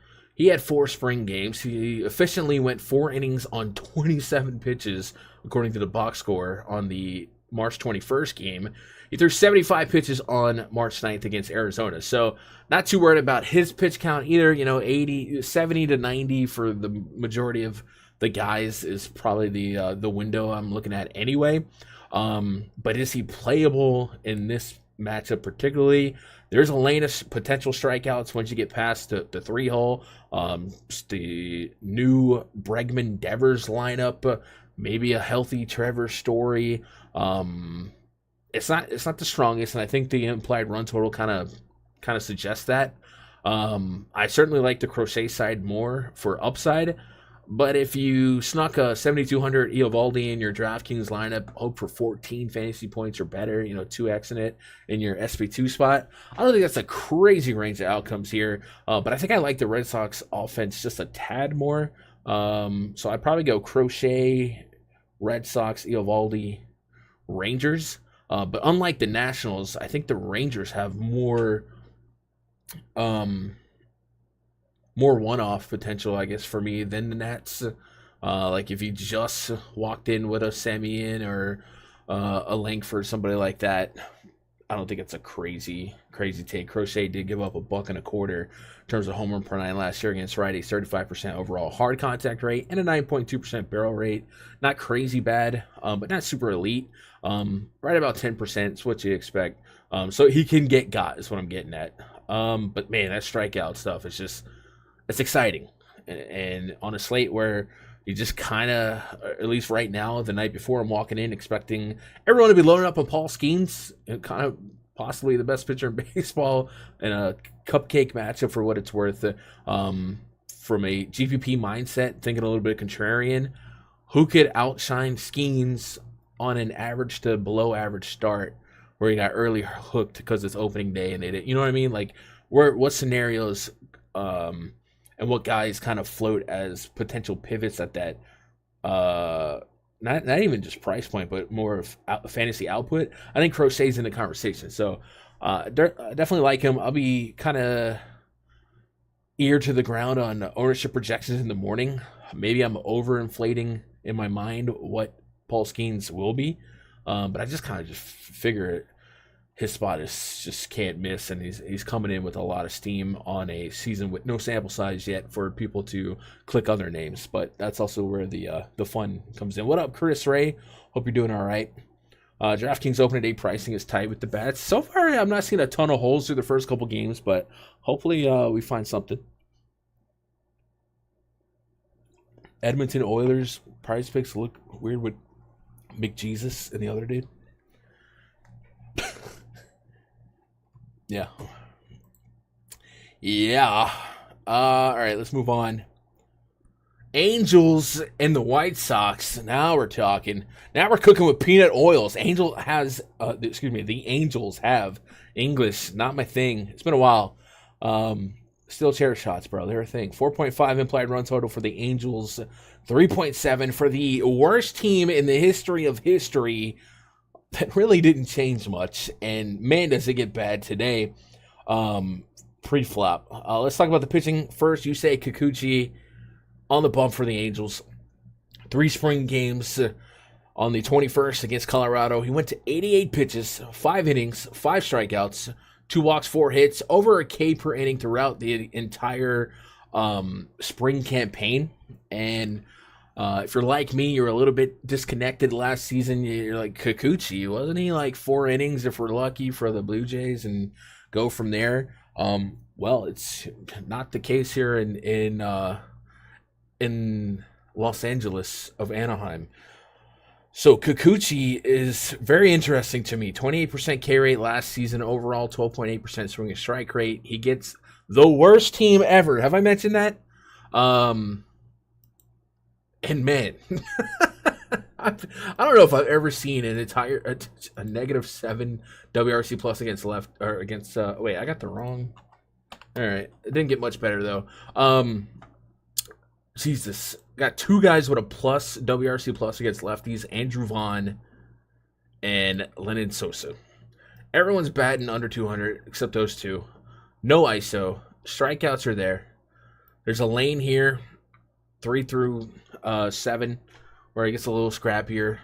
Speaker 1: He had 4 spring games. He efficiently went 4 innings on 27 pitches, according to the box score on the March 21st game. He threw 75 pitches on March 9th against Arizona. So not too worried about his pitch count either. 70 to 90 for the majority of the guys is probably the window I'm looking at anyway. But is he playable in this matchup particularly? There's a lane of potential strikeouts once you get past the 3-hole. The new Bregman Devers lineup, maybe a healthy Trevor Story. It's not the strongest, and I think the implied run total kind of suggests that. I certainly like the Crochet side more for upside. But if you snuck a 7,200 Eovaldi in your DraftKings lineup, hope for 14 fantasy points or better, 2x in it in your SP2 spot, I don't think that's a crazy range of outcomes here. But I think I like the Red Sox offense just a tad more. So I'd probably go Crochet, Red Sox, Eovaldi, Rangers. But unlike the Nationals, I think the Rangers have more one-off potential, I guess, for me than the Nats. Like if you just walked in with a Semien or a Langford, somebody like that, I don't think it's a crazy take. Crochet did give up $1.25 in terms of home run per 9 last year against righties, 35% overall hard contact rate, and a 9.2% barrel rate. Not crazy bad, but not super elite. Right about 10% is what you expect. So he can get got is what I'm getting at. But man, that strikeout stuff is just, it's exciting. And on a slate where you just kind of, at least right now, the night before, I'm walking in expecting everyone to be loading up on Paul Skeens, kind of possibly the best pitcher in baseball, in a cupcake matchup for what it's worth. From a GPP mindset, thinking a little bit contrarian, who could outshine Skeens on an average to below average start where he got early hooked because it's opening day and they did, you know what I mean? Like, what scenarios and what guys kind of float as potential pivots at that, not even just price point, but more of fantasy output. I think Crochet's in the conversation. So definitely like him. I'll be kind of ear to the ground on ownership projections in the morning. Maybe I'm overinflating in my mind what Paul Skeens will be. But I just kind of just figure his spot is just can't miss, and he's coming in with a lot of steam on a season with no sample size yet for people to click other names. But that's also where the fun comes in. What up, Chris Ray? Hope you're doing all right. DraftKings opening day pricing is tight with the bets. So far, I'm not seeing a ton of holes through the first couple games, but hopefully we find something. Edmonton Oilers PrizePicks look weird with McJesus and the other dude. Yeah. All right, let's move on. Angels and the White Sox. Now we're talking. Now we're cooking with peanut oils. The Angels have English. Not my thing. It's been a while. Still chair shots, bro. They're a thing. 4.5 implied run total for the Angels. 3.7 for the worst team in the history of history. That really didn't change much, and man, does it get bad today. Pre-flop. Let's talk about the pitching first. You say Kikuchi on the bump for the Angels. 3 spring games on the 21st against Colorado. He went to 88 pitches, 5 innings, 5 strikeouts, 2 walks, 4 hits, over a K per inning throughout the entire spring campaign. And if you're like me, you're a little bit disconnected last season. You're like, Kikuchi, wasn't he like 4 innings if we're lucky for the Blue Jays and go from there? Well, it's not the case here in Los Angeles of Anaheim. So Kikuchi is very interesting to me. 28% K rate last season overall, 12.8% swing and strike rate. He gets the worst team ever. Have I mentioned that? And man, I don't know if I've ever seen an entire a -7 WRC plus against left or against. Wait, I got the wrong. All right, it didn't get much better though. Jesus, got 2 guys with a plus WRC plus against lefties: Andrew Vaughn and Lennon Sosa. Everyone's batting under 200 except those 2. No ISO. Strikeouts are there. There's a lane here, 3 through 7, where it gets a little scrappier.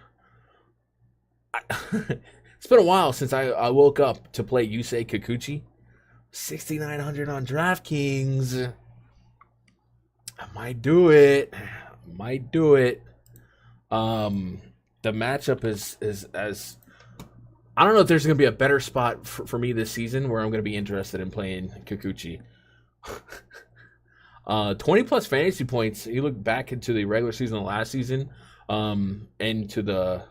Speaker 1: It's been a while since I woke up to play Yusei Kikuchi. 6,900 on DraftKings. I might do it. The matchup is as I don't know if there's going to be a better spot for me this season where I'm going to be interested in playing Kikuchi. 20 plus fantasy points. You look back into the regular season of last season, and to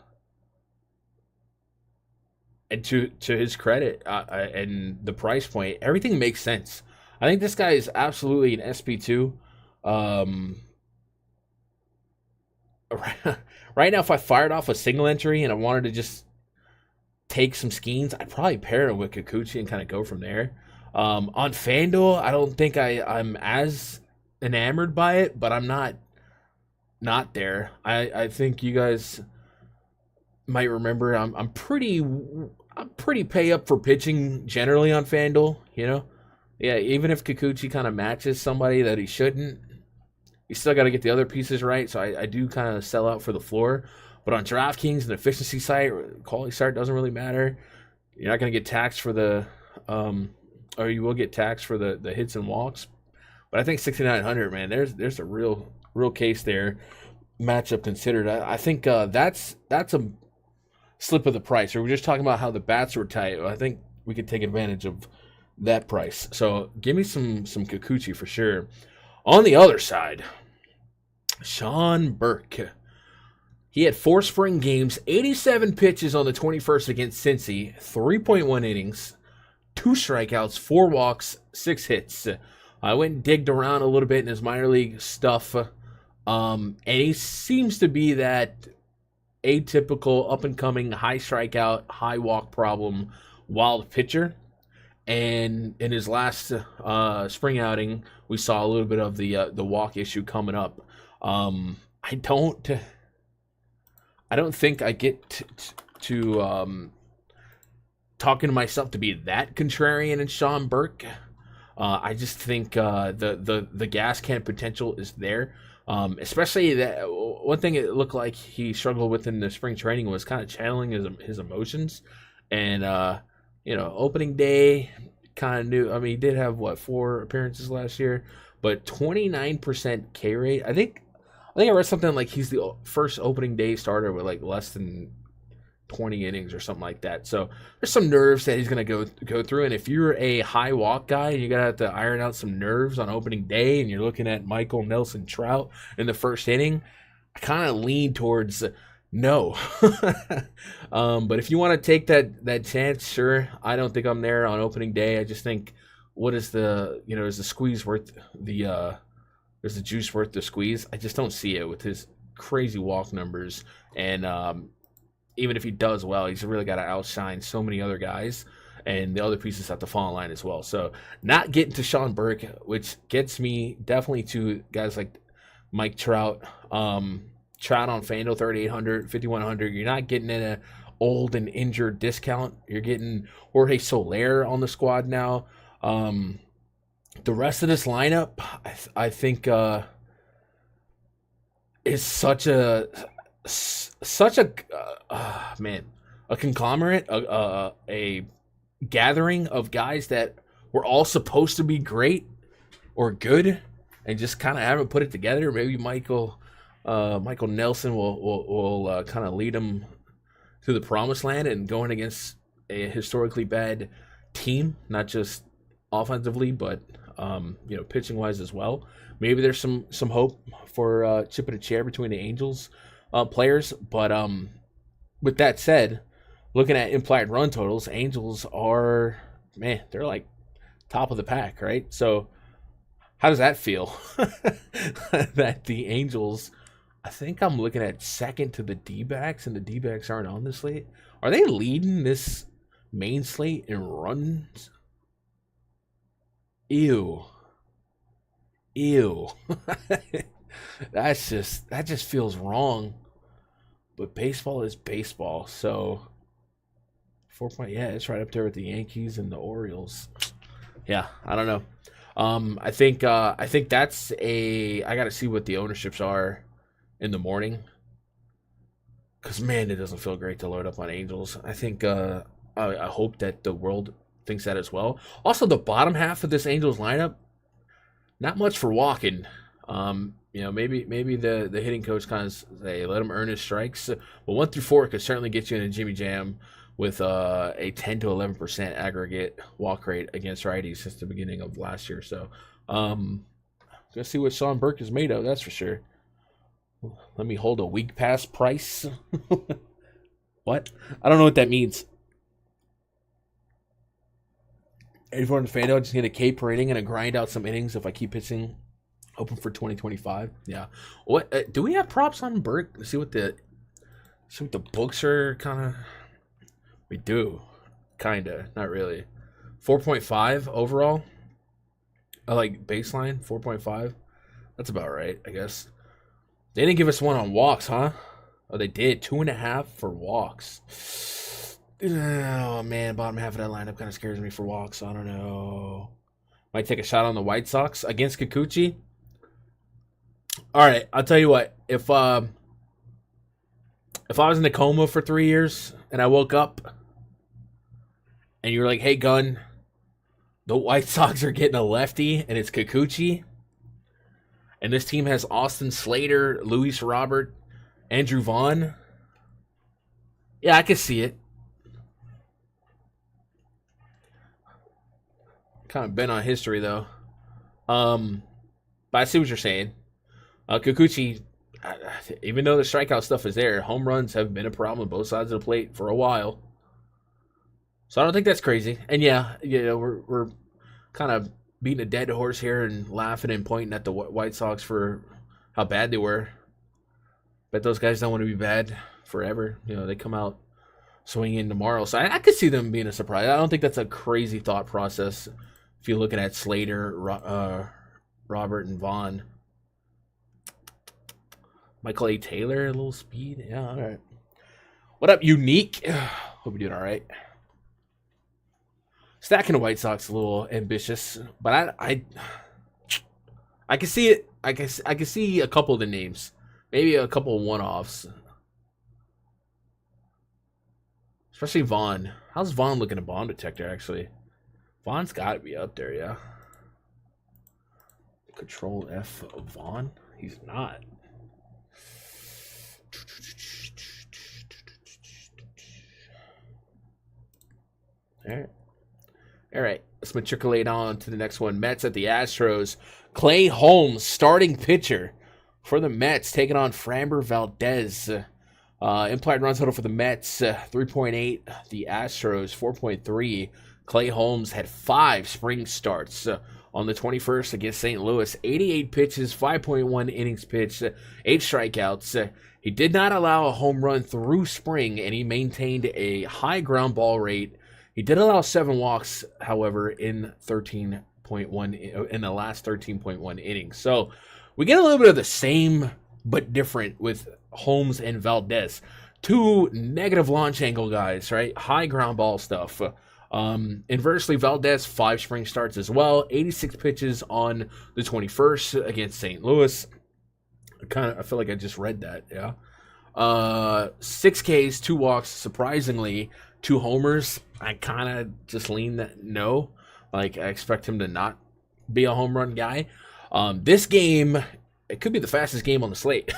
Speaker 1: his credit, and the price point, everything makes sense. I think this guy is absolutely an SP2. Right now, if I fired off a single entry and I wanted to just take some schemes, I'd probably pair him with Kikuchi and kind of go from there. On FanDuel, I don't think I'm as enamored by it, but I'm not there. I think you guys might remember I'm pretty pay up for pitching generally on FanDuel, you know? Yeah, even if Kikuchi kind of matches somebody that he shouldn't, you still got to get the other pieces right, so I do kind of sell out for the floor. But on DraftKings, an efficiency site, quality site doesn't really matter. You're not going to get taxed for the or you will get taxed for the hits and walks. But I think 6,900, man, there's a real case there, matchup considered. I think that's a slip of the price. Or we're just talking about how the bats were tight. I think we could take advantage of that price. So give me some Kikuchi for sure. On the other side, Sean Burke. He had 4 spring games, 87 pitches on the 21st against Cincy, 3.1 innings, 2 strikeouts, 4 walks, 6 hits. I went and digged around a little bit in his minor league stuff, and he seems to be that atypical, up-and-coming, high strikeout, high walk problem wild pitcher. And in his last spring outing, we saw a little bit of the walk issue coming up. I don't think I get to talking to myself to be that contrarian in Sean Burke. I just think the gas can potential is there. Especially that one thing it looked like he struggled with in the spring training was kind of channeling his emotions. And opening day kind of new. I mean, he did have 4 appearances last year, but 29% K rate. I think I read something like he's the first opening day starter with like less than 20 innings or something like that. So there's some nerves that he's going to go through. And if you're a high walk guy and you're going to have to iron out some nerves on opening day and you're looking at Michael Nelson Trout in the first inning, I kind of lean towards no. But if you want to take that chance, sure. I don't think I'm there on opening day. I just think, what is is the squeeze worth is the juice worth the squeeze? I just don't see it with his crazy walk numbers. And even if he does well, he's really got to outshine so many other guys, and the other pieces have to fall in line as well. So not getting to Sean Burke, which gets me definitely to guys like Mike Trout. Trout on FanDuel, 3,800, 5,100. You're not getting in an old and injured discount. You're getting Jorge Soler on the squad now. The rest of this lineup, I think, is such a conglomerate, a gathering of guys that were all supposed to be great or good, and just kind of haven't put it together. Maybe Michael Nelson will kind of lead them to the promised land and going against a historically bad team, not just offensively, but pitching wise as well. Maybe there's some hope for chipping a chair between the Angels players. But with that said, looking at implied run totals, Angels are, they're like top of the pack, right? So how does that feel? That the Angels, I think I'm looking at second to the D-backs, and the D-backs aren't on this slate. Are they leading this main slate in runs? Ew. That just feels wrong. But baseball is baseball, so 4 point, it's right up there with the Yankees and the Orioles. Yeah, I don't know. I think that's a. I got to see what the ownerships are in the morning, because man, it doesn't feel great to load up on Angels. I think I hope that the world thinks that as well. Also, the bottom half of this Angels lineup, not much for walking. Maybe the hitting coach kind of say let him earn his strikes. But 1 through 4 could certainly get you in a Jimmy Jam with a 10 to 11% aggregate walk rate against righties since the beginning of last year. So, gonna see what Sean Burke is made of. That's for sure. Let me hold a week pass price. What? I don't know what that means. Everyone in Fanduel just get a K per inning and a grind out some innings if I keep pitching. Hoping for 2025. Yeah. What do we have props on Burke? See what the books are kind of. We do, kinda, not really. 4.5 overall. I like baseline 4.5. That's about right, I guess. They didn't give us one on walks, huh? Oh, they did 2.5 for walks. Oh man, bottom half of that lineup kind of scares me for walks. I don't know. Might take a shot on the White Sox against Kikuchi. All right, I'll tell you what. If I was in a coma for 3 years and I woke up and you were like, "Hey, Gun, the White Sox are getting a lefty and it's Kikuchi, and this team has Austin Slater, Luis Robert, Andrew Vaughn," yeah, I could see it. Kind of been on history though. But I see what you're saying. Kikuchi, even though the strikeout stuff is there, home runs have been a problem on both sides of the plate for a while. So I don't think that's crazy. And yeah, we're kind of beating a dead horse here and laughing and pointing at the White Sox for how bad they were. Bet those guys don't want to be bad forever. They come out swinging tomorrow. So I could see them being a surprise. I don't think that's a crazy thought process if you're looking at Slater, Robert, and Vaughn. Michael A. Taylor, a little speed. Yeah, all right. What up, Unique? Hope you're doing all right. Stacking the White Sox a little ambitious, but I can see it. I can see a couple of the names, maybe a couple of one-offs, especially Vaughn. How's Vaughn looking at Bomb Detector? Actually, Vaughn's got to be up there. Yeah. Control F of Vaughn. He's not. All right. Let's matriculate on to the next one. Mets at the Astros. Clay Holmes, starting pitcher for the Mets, taking on Framber Valdez. Implied run total for the Mets, 3.8. The Astros, 4.3. Clay Holmes had 5 spring starts on the 21st against St. Louis. 88 pitches, 5.1 innings pitched, 8 strikeouts. He did not allow a home run through spring, and he maintained a high ground ball rate. He did allow 7 walks, however, in the last 13.1 innings. So we get a little bit of the same but different with Holmes and Valdez. 2 negative launch angle guys, right? High ground ball stuff. Inversely, Valdez, 5 spring starts as well. 86 pitches on the 21st against St. Louis. I feel like I just read that, yeah. 6 Ks, 2 walks, surprisingly, 2 homers. I kind of just lean that no. Like, I expect him to not be a home run guy. This game, it could be the fastest game on the slate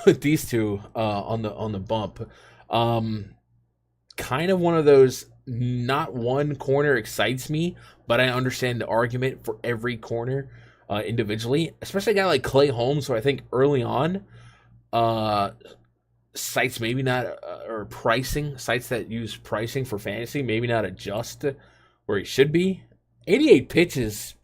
Speaker 1: with these two on the bump. Kind of one of those, not one corner excites me, but I understand the argument for every corner individually, especially a guy like Clay Holmes, who I think early on sites maybe not, or pricing, sites that use pricing for fantasy, maybe not adjust where he should be. 88 pitches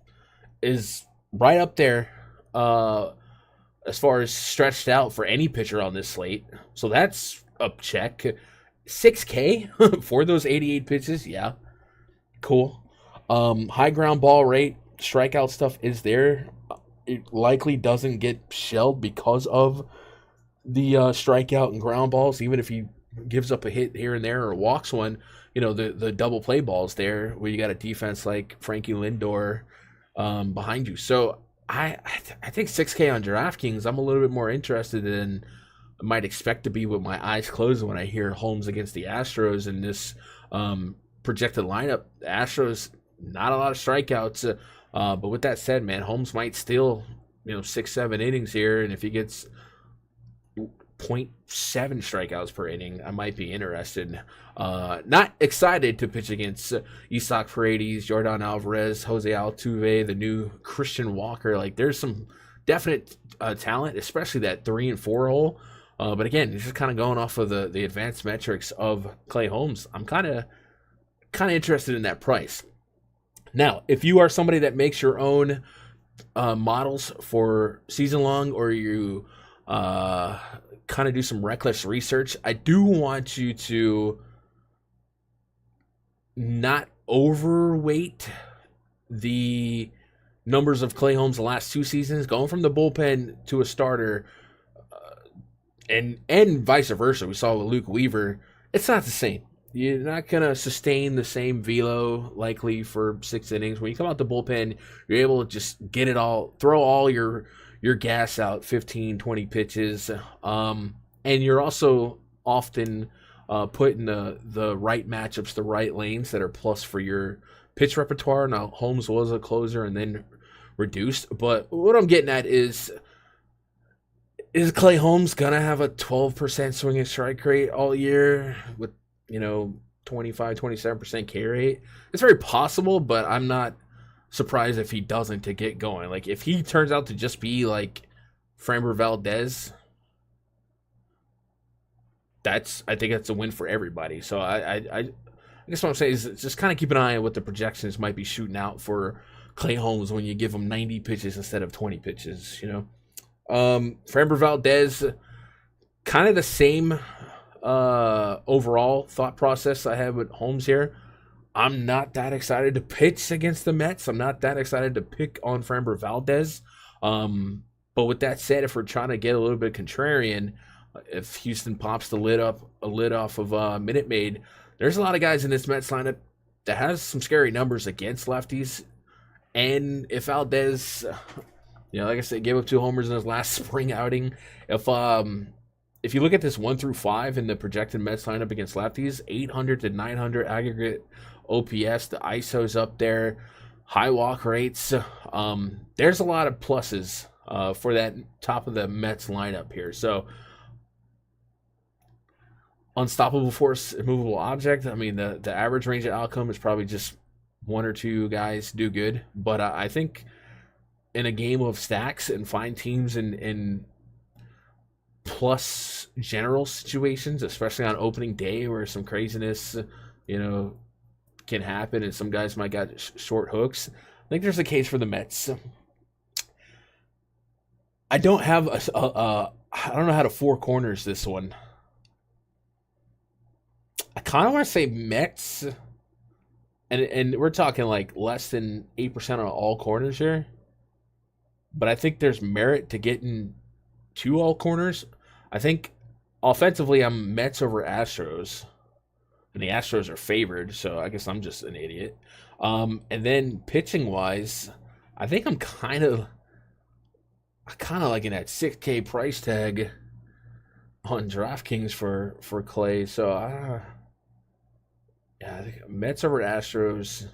Speaker 1: is right up there as far as stretched out for any pitcher on this slate. So that's a check. 6K for those 88 pitches. Yeah. Cool. High ground ball rate, strikeout stuff is there. It likely doesn't get shelled because of the strikeout and ground balls, even if he gives up a hit here and there or walks one. The double play balls there where you got a defense like Frankie Lindor behind you. So I think 6K on DraftKings, I'm a little bit more interested in. I might expect to be with my eyes closed when I hear Holmes against the Astros in this projected lineup. The Astros, not a lot of strikeouts. But with that said, man, Holmes might steal, 6-7 innings here. And if he gets 0.7 strikeouts per inning, I might be interested. Not excited to pitch against Isaac Paredes, Jordan Alvarez, Jose Altuve, the new Christian Walker. Like, there's some definite talent, especially that 3 and 4 hole. But again, this is kind of going off of the advanced metrics of Clay Holmes. I'm kind of interested in that price. Now, if you are somebody that makes your own models for season long, or you kind of do some reckless research, I do want you to not overweight the numbers of Clay Holmes the last 2 seasons, going from the bullpen to a starter, and vice versa. We saw with Luke Weaver, it's not the same. You're not going to sustain the same velo likely for 6 innings. When you come out the bullpen, you're able to just get it all, throw all your gas out, 15, 20 pitches. And you're also often put in the right matchups, the right lanes that are plus for your pitch repertoire. Now, Holmes was a closer and then reduced. But what I'm getting at is Clay Holmes going to have a 12% swing and strike rate all year with 25, 27% K rate? It's very possible, but I'm not surprised if he doesn't to get going. Like, if he turns out to just be like Framber Valdez, I think that's a win for everybody. So I guess what I'm saying is just kind of keep an eye on what the projections might be shooting out for Clay Holmes when you give him 90 pitches instead of 20 pitches, Framber Valdez, kind of the same overall thought process I have with Holmes here. I'm not that excited to pitch against the Mets. I'm not that excited to pick on Framber Valdez. But with that said, if we're trying to get a little bit contrarian, if Houston pops the lid off of Minute Maid, there's a lot of guys in this Mets lineup that has some scary numbers against lefties. And if Valdez, like I said, gave up 2 homers in his last spring outing, if you look at this 1 through 5 in the projected Mets lineup against lefties, 800 to 900 aggregate OPS, the ISO's up there, high walk rates. There's a lot of pluses for that top of the Mets lineup here. So, unstoppable force, immovable object. I mean, the average range of outcome is probably just 1 or 2 guys do good. But I think in a game of stacks and find teams in plus general situations, especially on opening day where some craziness, can happen and some guys might got short hooks, I think there's a case for the Mets. I don't have I don't know how to 4 corners this one. I kind of want to say Mets, and we're talking like less than 8% on all corners here. But I think there's merit to getting 2 all corners. I think offensively I'm Mets over Astros. And the Astros are favored, so I guess I'm just an idiot. And then pitching wise, I think I'm kind of liking that 6K price tag on DraftKings for Clay. So I think Mets over Astros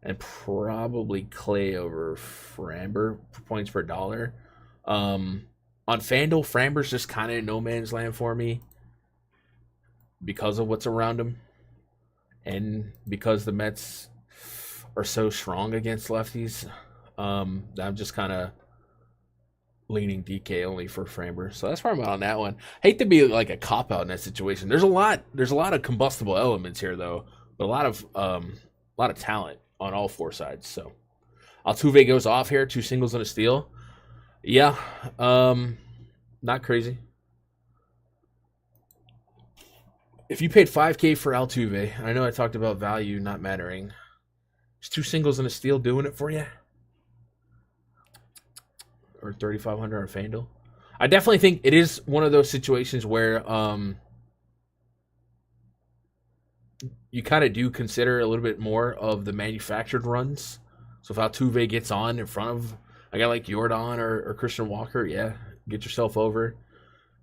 Speaker 1: and probably Clay over Framber for points per dollar. On FanDuel, Framber's just kind of in no man's land for me because of what's around him and because the Mets are so strong against lefties. I'm just kind of leaning DK only for Framber. So that's where I'm at on that one. Hate to be like a cop-out in that situation. There's a lot of combustible elements here, though, but a lot of talent on all 4 sides. So Altuve goes off here, 2 singles and a steal. Yeah, not crazy. If you paid $5K for Altuve, I know I talked about value not mattering. Is 2 singles and a steal doing it for you? Or $3,500 on FanDuel? I definitely think it is one of those situations where you kind of do consider a little bit more of the manufactured runs So if Altuve gets on in front of a guy like Jordan or Christian Walker, yeah, get yourself over.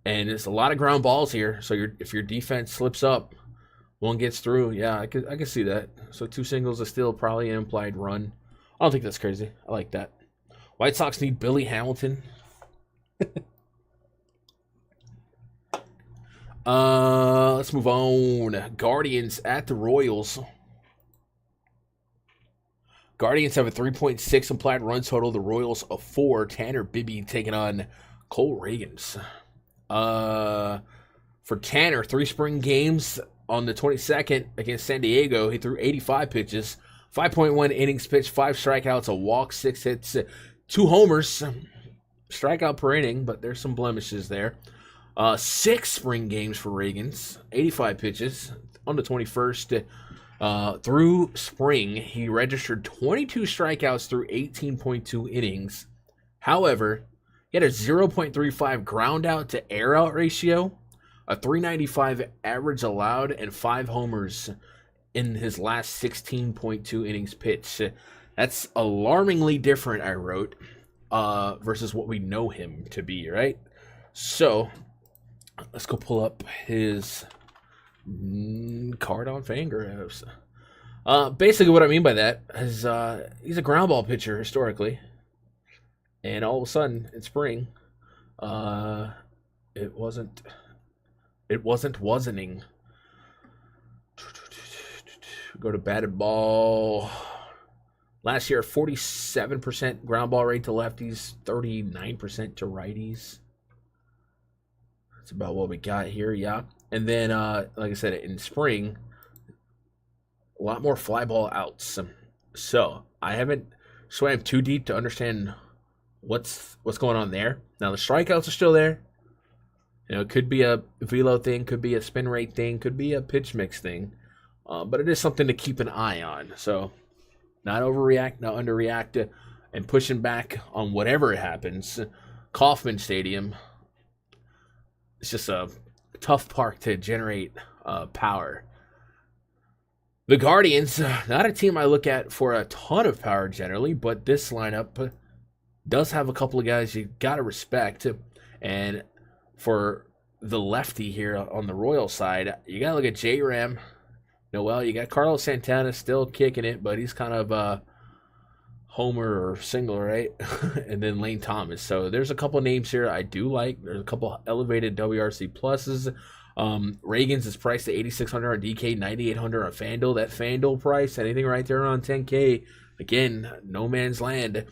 Speaker 1: And it's a lot of ground balls here. So if your defense slips up, one gets through, yeah, I could see that. So 2 singles is still probably an implied run. I don't think that's crazy. I like that. White Sox need Billy Hamilton. Let's move on. Guardians at the Royals. Guardians have a 3.6 implied run total. The Royals a 4. Tanner Bibby taking on Cole Ragans. For Tanner, 3 spring games on the 22nd against San Diego. He threw 85 pitches, 5.1 innings pitched, 5 strikeouts, a walk, 6 hits, 2 homers. Strikeout per inning, but there's some blemishes there. 6 spring games for Ragans, 85 pitches on the 21st. Through spring, he registered 22 strikeouts through 18.2 innings. However, he had a 0.35 ground out to air out ratio, a 395 average allowed, and 5 homers in his last 16.2 innings pitched. That's alarmingly different, I wrote, versus what we know him to be, right? So, let's go pull up his card on Fangraphs. Basically what I mean by that is he's a ground ball pitcher historically. And all of a sudden, in spring, it wasn't wasoning. Go to batted ball. Last year, 47% ground ball rate to lefties, 39% to righties. That's about what we got here, yeah. And then, like I said, in spring, a lot more fly ball outs. So I haven't swam too deep to understand what's going on there. Now the strikeouts are still there. You know, it could be a velo thing, could be a spin rate thing, could be a pitch mix thing. But it is something to keep an eye on. So not overreact, not underreact, and pushing back on whatever happens. Kauffman Stadium, it's just a tough park to generate power. The Guardians, not a team I look at for a ton of power generally, but this lineup does have a couple of guys you got to respect. And for the lefty here on the Royal side, you got to look at J-Ram. Noel, you got Carlos Santana still kicking it, but he's kind of a homer or single, right? And then Lane Thomas. So there's a couple names here I do like. There's a couple elevated WRC pluses. Reagan's is priced at 8,600 on DK, 9,800 on Fanduel. That Fanduel price, anything right there on 10K. Again, no man's land.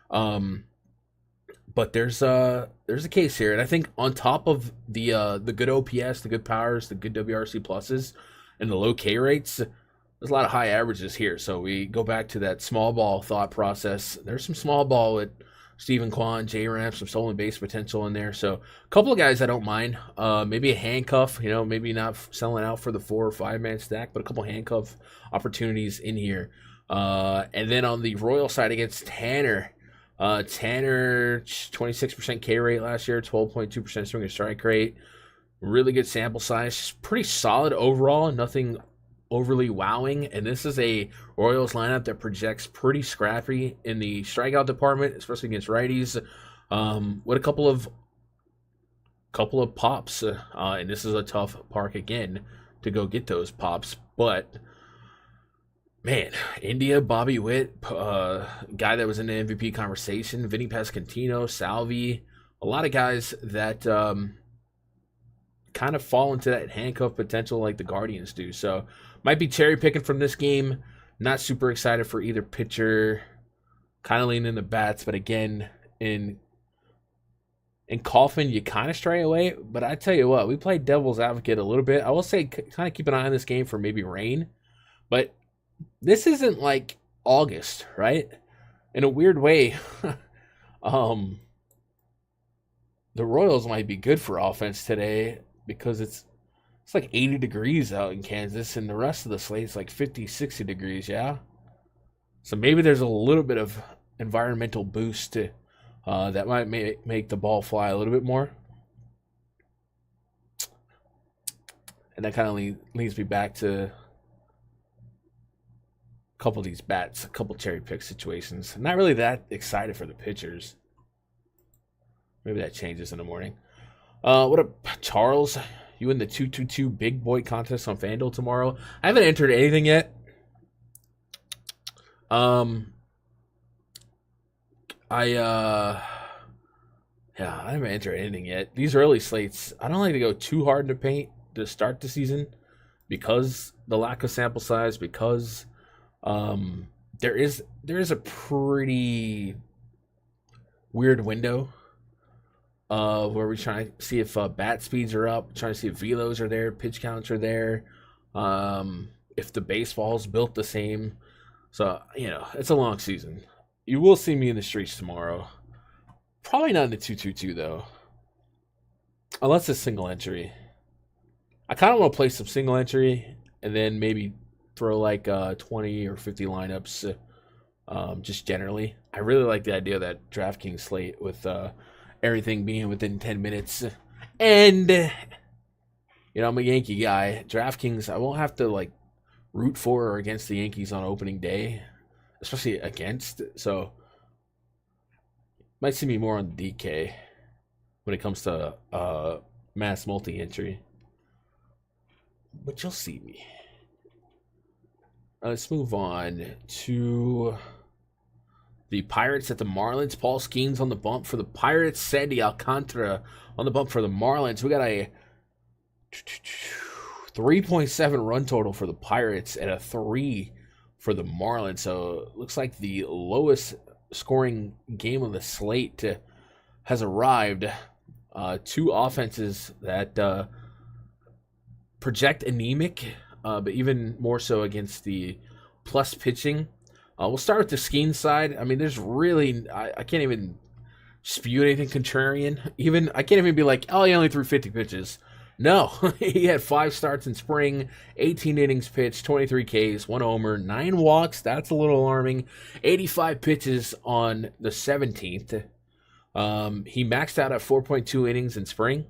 Speaker 1: But there's a case here, and I think on top of the good OPS, the good powers, the good WRC pluses, and the low K rates, there's a lot of high averages here. So we go back to that small ball thought process. There's some small ball with Stephen Kwan, J-Ram, some stolen base potential in there. So a couple of guys I don't mind. Maybe a handcuff, maybe not selling out for the 4 or 5 man stack, but a couple handcuff opportunities in here. And then on the Royal side against Tanner, Tanner, 26% K rate last year, 12.2% swing and strike rate. Really good sample size. Pretty solid overall. Nothing overly wowing. And this is a Royals lineup that projects pretty scrappy in the strikeout department, especially against righties. With a couple of pops. And this is a tough park again to go get those pops. But man, India, Bobby Witt, guy that was in the MVP conversation, Vinny Pasquantino, Salvi, a lot of guys that kind of fall into that handcuff potential like the Guardians do. So might be cherry picking from this game. Not super excited for either pitcher. Kind of leaning the bats, but again, in Kauffman, you kind of stray away. But I tell you what, we played devil's advocate a little bit. I will say kind of keep an eye on this game for maybe rain. But this isn't like August, right? In a weird way, the Royals might be good for offense today because it's like 80 degrees out in Kansas, and the rest of the slate's like 50, 60 degrees, yeah? So maybe there's a little bit of environmental boost that might make the ball fly a little bit more. And that kind of leads me back to a couple of these bats, a couple cherry pick situations. I'm not really that excited for the pitchers. Maybe that changes in the morning. What up, Charles? You in the 222 big boy contest on Fanduel tomorrow? I haven't entered anything yet. I haven't entered anything yet. These early slates, I don't like to go too hard in the paint to start the season because the lack of sample size, because there is a pretty weird window where we're trying to see if bat speeds are up, trying to see if velos are there, pitch counts are there, if the baseball's built the same. So, it's a long season. You will see me in the streets tomorrow. Probably not in the 222 though. Unless it's single entry. I kind of want to play some single entry and then maybe throw like 20 or 50 lineups just generally. I really like the idea of that DraftKings slate with everything being within 10 minutes. And, I'm a Yankee guy. DraftKings, I won't have to like root for or against the Yankees on opening day, especially against. So, might see me more on DK when it comes to mass multi-entry. But you'll see me. Let's move on to the Pirates at the Marlins. Paul Skeens on the bump for the Pirates. Sandy Alcantara on the bump for the Marlins. We got a 3.7 run total for the Pirates and a 3 for the Marlins. So it looks like the lowest scoring game of the slate has arrived. Two offenses that project anemic, but even more so against the plus pitching. We'll start with the Skeen side. I mean, there's really I can't even spew anything contrarian. I can't even be like, oh, he only threw 50 pitches. No, he had 5 starts in spring, 18 innings pitched, 23 Ks, 1 homer, 9 walks. That's a little alarming. 85 pitches on the 17th. He maxed out at 4.2 innings in spring.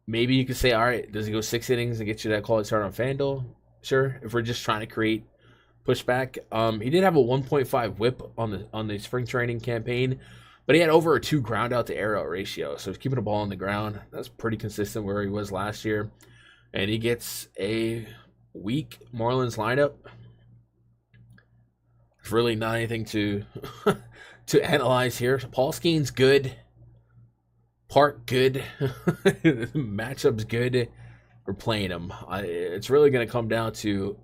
Speaker 1: Maybe you could say, all right, does he go 6 innings and get you that quality start on Fanduel? Sure, if we're just trying to create pushback. He did have a 1.5 whip on the spring training campaign, but he had over a 2 ground out to air out ratio. So he's keeping the ball on the ground. That's pretty consistent where he was last year. And he gets a weak Marlins lineup. There's really not anything to to analyze here. Paul Skeen's good. Park good. Matchup's good. We're playing him. It's really going to come down to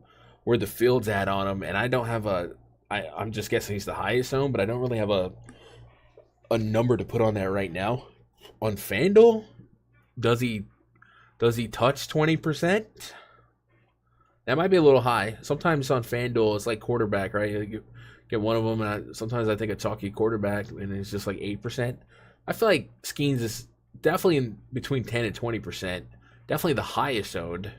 Speaker 1: where the field's at on him. And I don't have I'm just guessing he's the highest owned, but I don't really have a number to put on that right now. On Fanduel, does he touch 20%? That might be a little high. Sometimes on Fanduel, it's like quarterback, right? You get one of them, and sometimes I think a chalky quarterback, and it's just like 8%. I feel like Skeens is definitely in between 10 and 20%. Definitely the highest owned.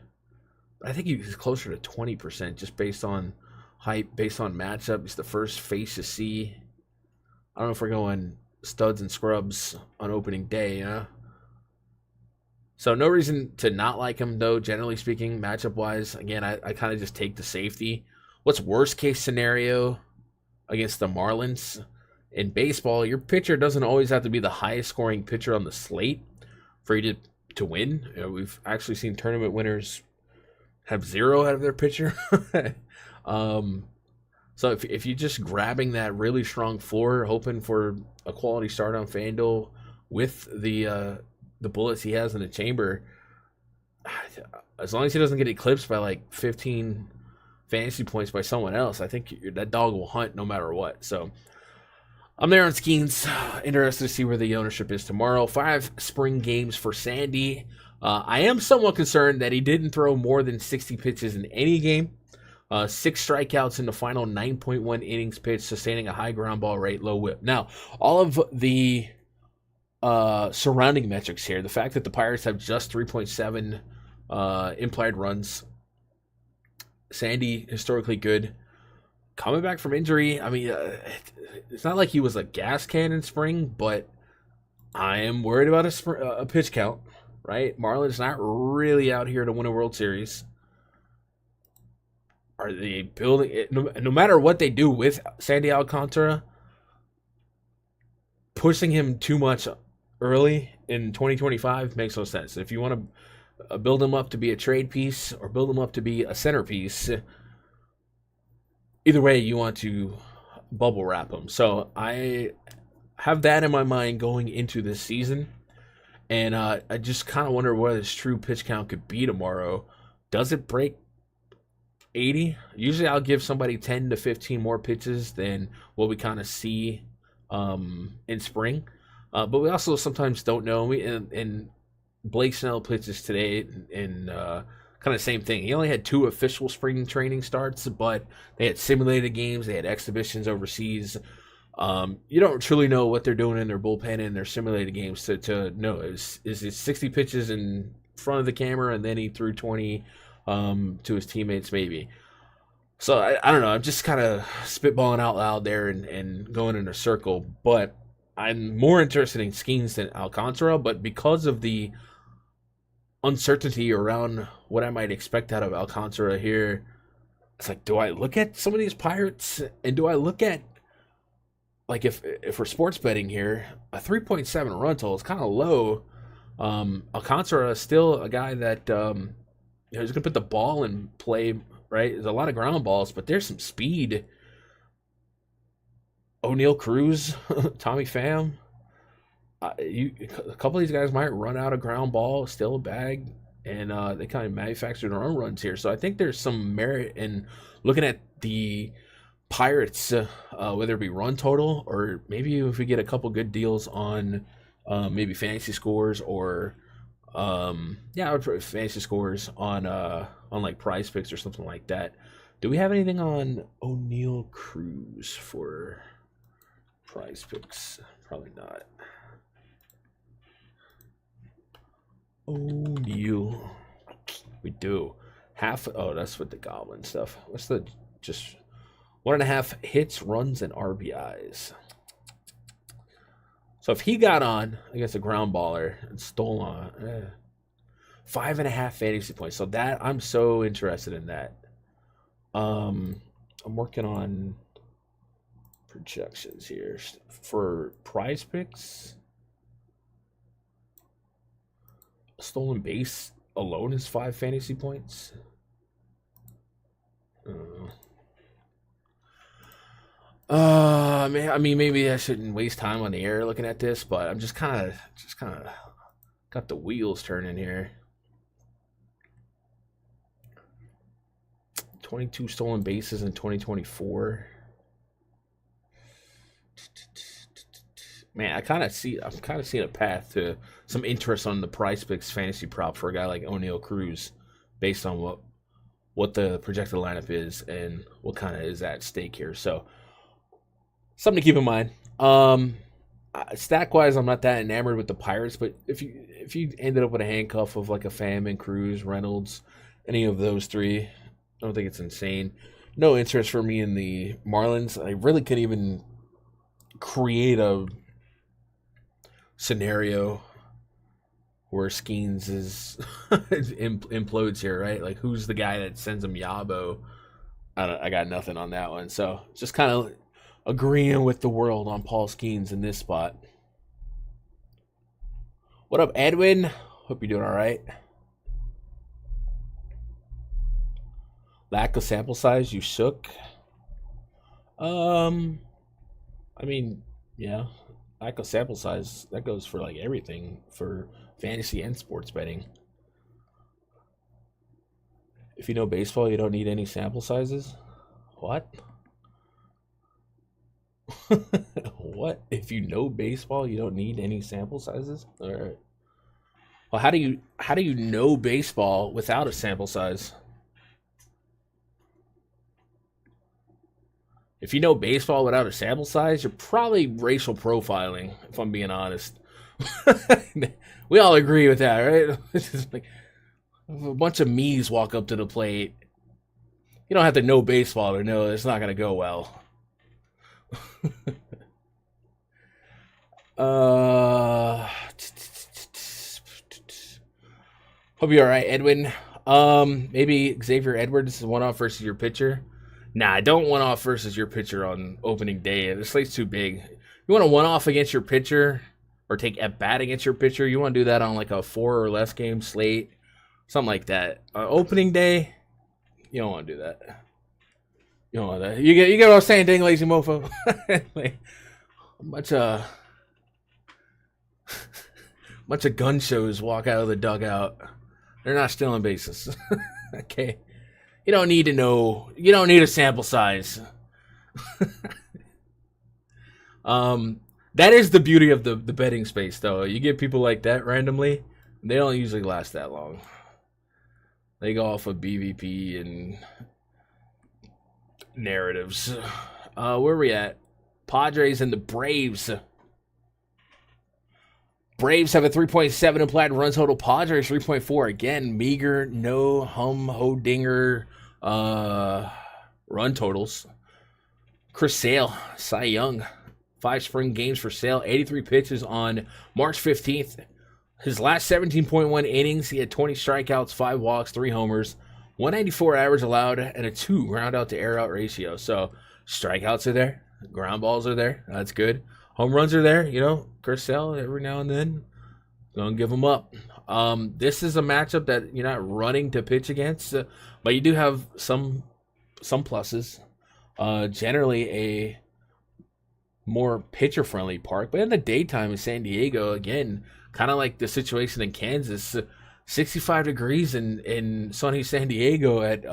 Speaker 1: But I think he's closer to 20% just based on hype, based on matchup. He's the first face to see. I don't know if we're going studs and scrubs on opening day, So no reason to not like him, though, generally speaking, matchup-wise. Again, I kind of just take the safety. What's worst-case scenario against the Marlins? In baseball, your pitcher doesn't always have to be the highest-scoring pitcher on the slate for you to win. We've actually seen tournament winners have 0 out of their pitcher. So if you're just grabbing that really strong floor, hoping for a quality start on Fanduel with the bullets he has in the chamber, as long as he doesn't get eclipsed by like 15 fantasy points by someone else, I think that dog will hunt no matter what. So I'm there on Skeens. Interested to see where the ownership is tomorrow. 5 spring games for Sandy. I am somewhat concerned that he didn't throw more than 60 pitches in any game. 6 strikeouts in the final 9.1 innings pitched, sustaining a high ground ball rate, low whip. Now, all of the surrounding metrics here, the fact that the Pirates have just 3.7 implied runs, Sandy historically good, coming back from injury. I mean, it's not like he was a gas can in spring, but I am worried about a pitch count, right? Marlins not really out here to win a World Series. are they building it? No matter what they do with Sandy Alcantara, pushing him too much early in 2025 makes no sense. If you want to build him up to be a trade piece or build him up to be a centerpiece, either way, you want to bubble wrap him. So I have that in my mind going into this season. And I just kind of wonder what his true pitch count could be tomorrow. Does it break 80? Usually I'll give somebody 10 to 15 more pitches than what we kind of see in spring. But we also sometimes don't know. And Blake Snell pitches today and kind of same thing. He only had 2 official spring training starts, but they had simulated games. They had exhibitions overseas. You don't truly know what they're doing in their bullpen and their simulated games to know is it 60 pitches in front of the camera and then he threw 20 to his teammates maybe. So I don't know. I'm just kind of spitballing out loud there and going in a circle. But I'm more interested in Skeens than Alcantara. But because of the uncertainty around what I might expect out of Alcantara here, it's like, do I look at some of these Pirates and do I look at, like, if we're sports betting here, a 3.7 run total is kind of low. Alcantara is still a guy that he's going to put the ball in play, right? There's a lot of ground balls, but there's some speed. O'Neal Cruz, Tommy Pham. A couple of these guys might run out of ground ball, still a bag, and they kind of manufacture their own runs here. So I think there's some merit in looking at the Pirates, whether it be run total or maybe if we get a couple good deals on maybe fantasy scores or I would put fantasy scores on like PrizePicks or something like that. Do we have anything on O'Neal Cruz for PrizePicks? Probably not. O'Neal, we do half. Oh, that's with the Goblin stuff. What's the just 1.5 hits, runs, and RBIs. So if he got on against a ground baller and stole on 5.5 fantasy points. So that I'm so interested in that. I'm working on projections here for PrizePicks. A stolen base alone is 5 fantasy points. I mean, maybe I shouldn't waste time on the air looking at this, but I'm just kind of got the wheels turning here. 22 stolen bases in 2024. Man, I'm kind of seeing a path to some interest on the PrizePicks fantasy prop for a guy like O'Neal Cruz, based on what the projected lineup is and what kind of is at stake here. So something to keep in mind. Stack wise, I'm not that enamored with the Pirates, but if you ended up with a handcuff of like a Pham and Cruz, Reynolds, any of those 3, I don't think it's insane. No interest for me in the Marlins. I really couldn't even create a scenario where Skeens is implodes here, right? Like, who's the guy that sends him Yabo? I got nothing on that one. So just kind of agreeing with the world on Paul Skeens in this spot. What up, Edwin? Hope you're doing all right. Lack of sample size, you shook. I mean, yeah, lack of sample size, that goes for like everything for fantasy and sports betting. If you know baseball, you don't need any sample sizes? What? What? If you know baseball, you don't need any sample sizes? All right. Well, how do you know baseball without a sample size? If you know baseball without a sample size, you're probably racial profiling, if I'm being honest. We all agree with that, right? It's just like if a bunch of me's walk up to the plate. You don't have to know baseball to know it's not going to go well. Hope you're all right, Edwin. Maybe Xavier Edwards is one-off versus your pitcher. Nah, don't one-off versus your pitcher on opening day. The slate's too big. You want to one-off against your pitcher or take at bat against your pitcher. You want to do that on like a 4 or less game slate, something like that. Opening day, you don't want to do that. You don't want that. You get what I'm saying, dang lazy mofo. Like, bunch of gun shows walk out of the dugout. They're not stealing bases. Okay. You don't need to know. You don't need a sample size. That is the beauty of the betting space, though. You get people like that randomly, they don't usually last that long. They go off of BVP and narratives. Where are we at? Padres and the Braves. Braves have a 3.7 implied run total. Padres 3.4. Again, meager, no dinger run totals. Chris Sale, Cy Young, 5 spring games for Sale, 83 pitches on March 15th. His last 17.1 innings, he had 20 strikeouts, 5 walks, 3 homers, 194 average allowed, and a 2 ground out to air out ratio. So strikeouts are there, ground balls are there. That's good. Home runs are there. You know, Chris Sale every now and then, don't give them up. This is a matchup that you're not running to pitch against, but you do have some pluses. Generally a more pitcher-friendly park, but in the daytime in San Diego, again, kind of like the situation in Kansas, 65 degrees in sunny San Diego at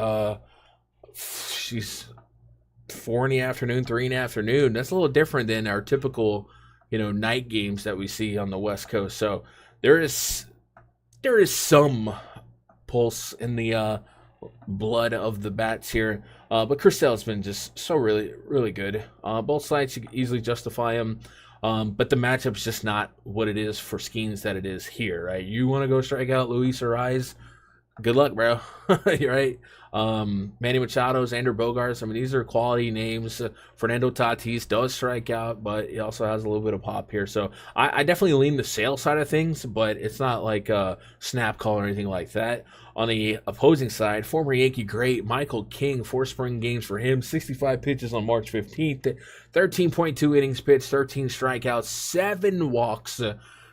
Speaker 1: 4 in the afternoon, 3 in the afternoon. That's a little different than our typical, night games that we see on the West Coast. So there is some pulse in the blood of the bats here. But Chris Sale's been just so really, really good. Both sides, you can easily justify him. But the matchup's just not what it is for Skeens that it is here, right? You want to go strike out Luis Ariz? Good luck, bro. You're right. Manny Machado, Xander Bogaerts. I mean, these are quality names. Fernando Tatis does strike out, but he also has a little bit of pop here. So I definitely lean the Sale side of things, but it's not like a snap call or anything like that. On the opposing side, former Yankee great Michael King, 4 spring games for him, 65 pitches on March 15th, 13.2 innings pitched, 13 strikeouts, 7 walks,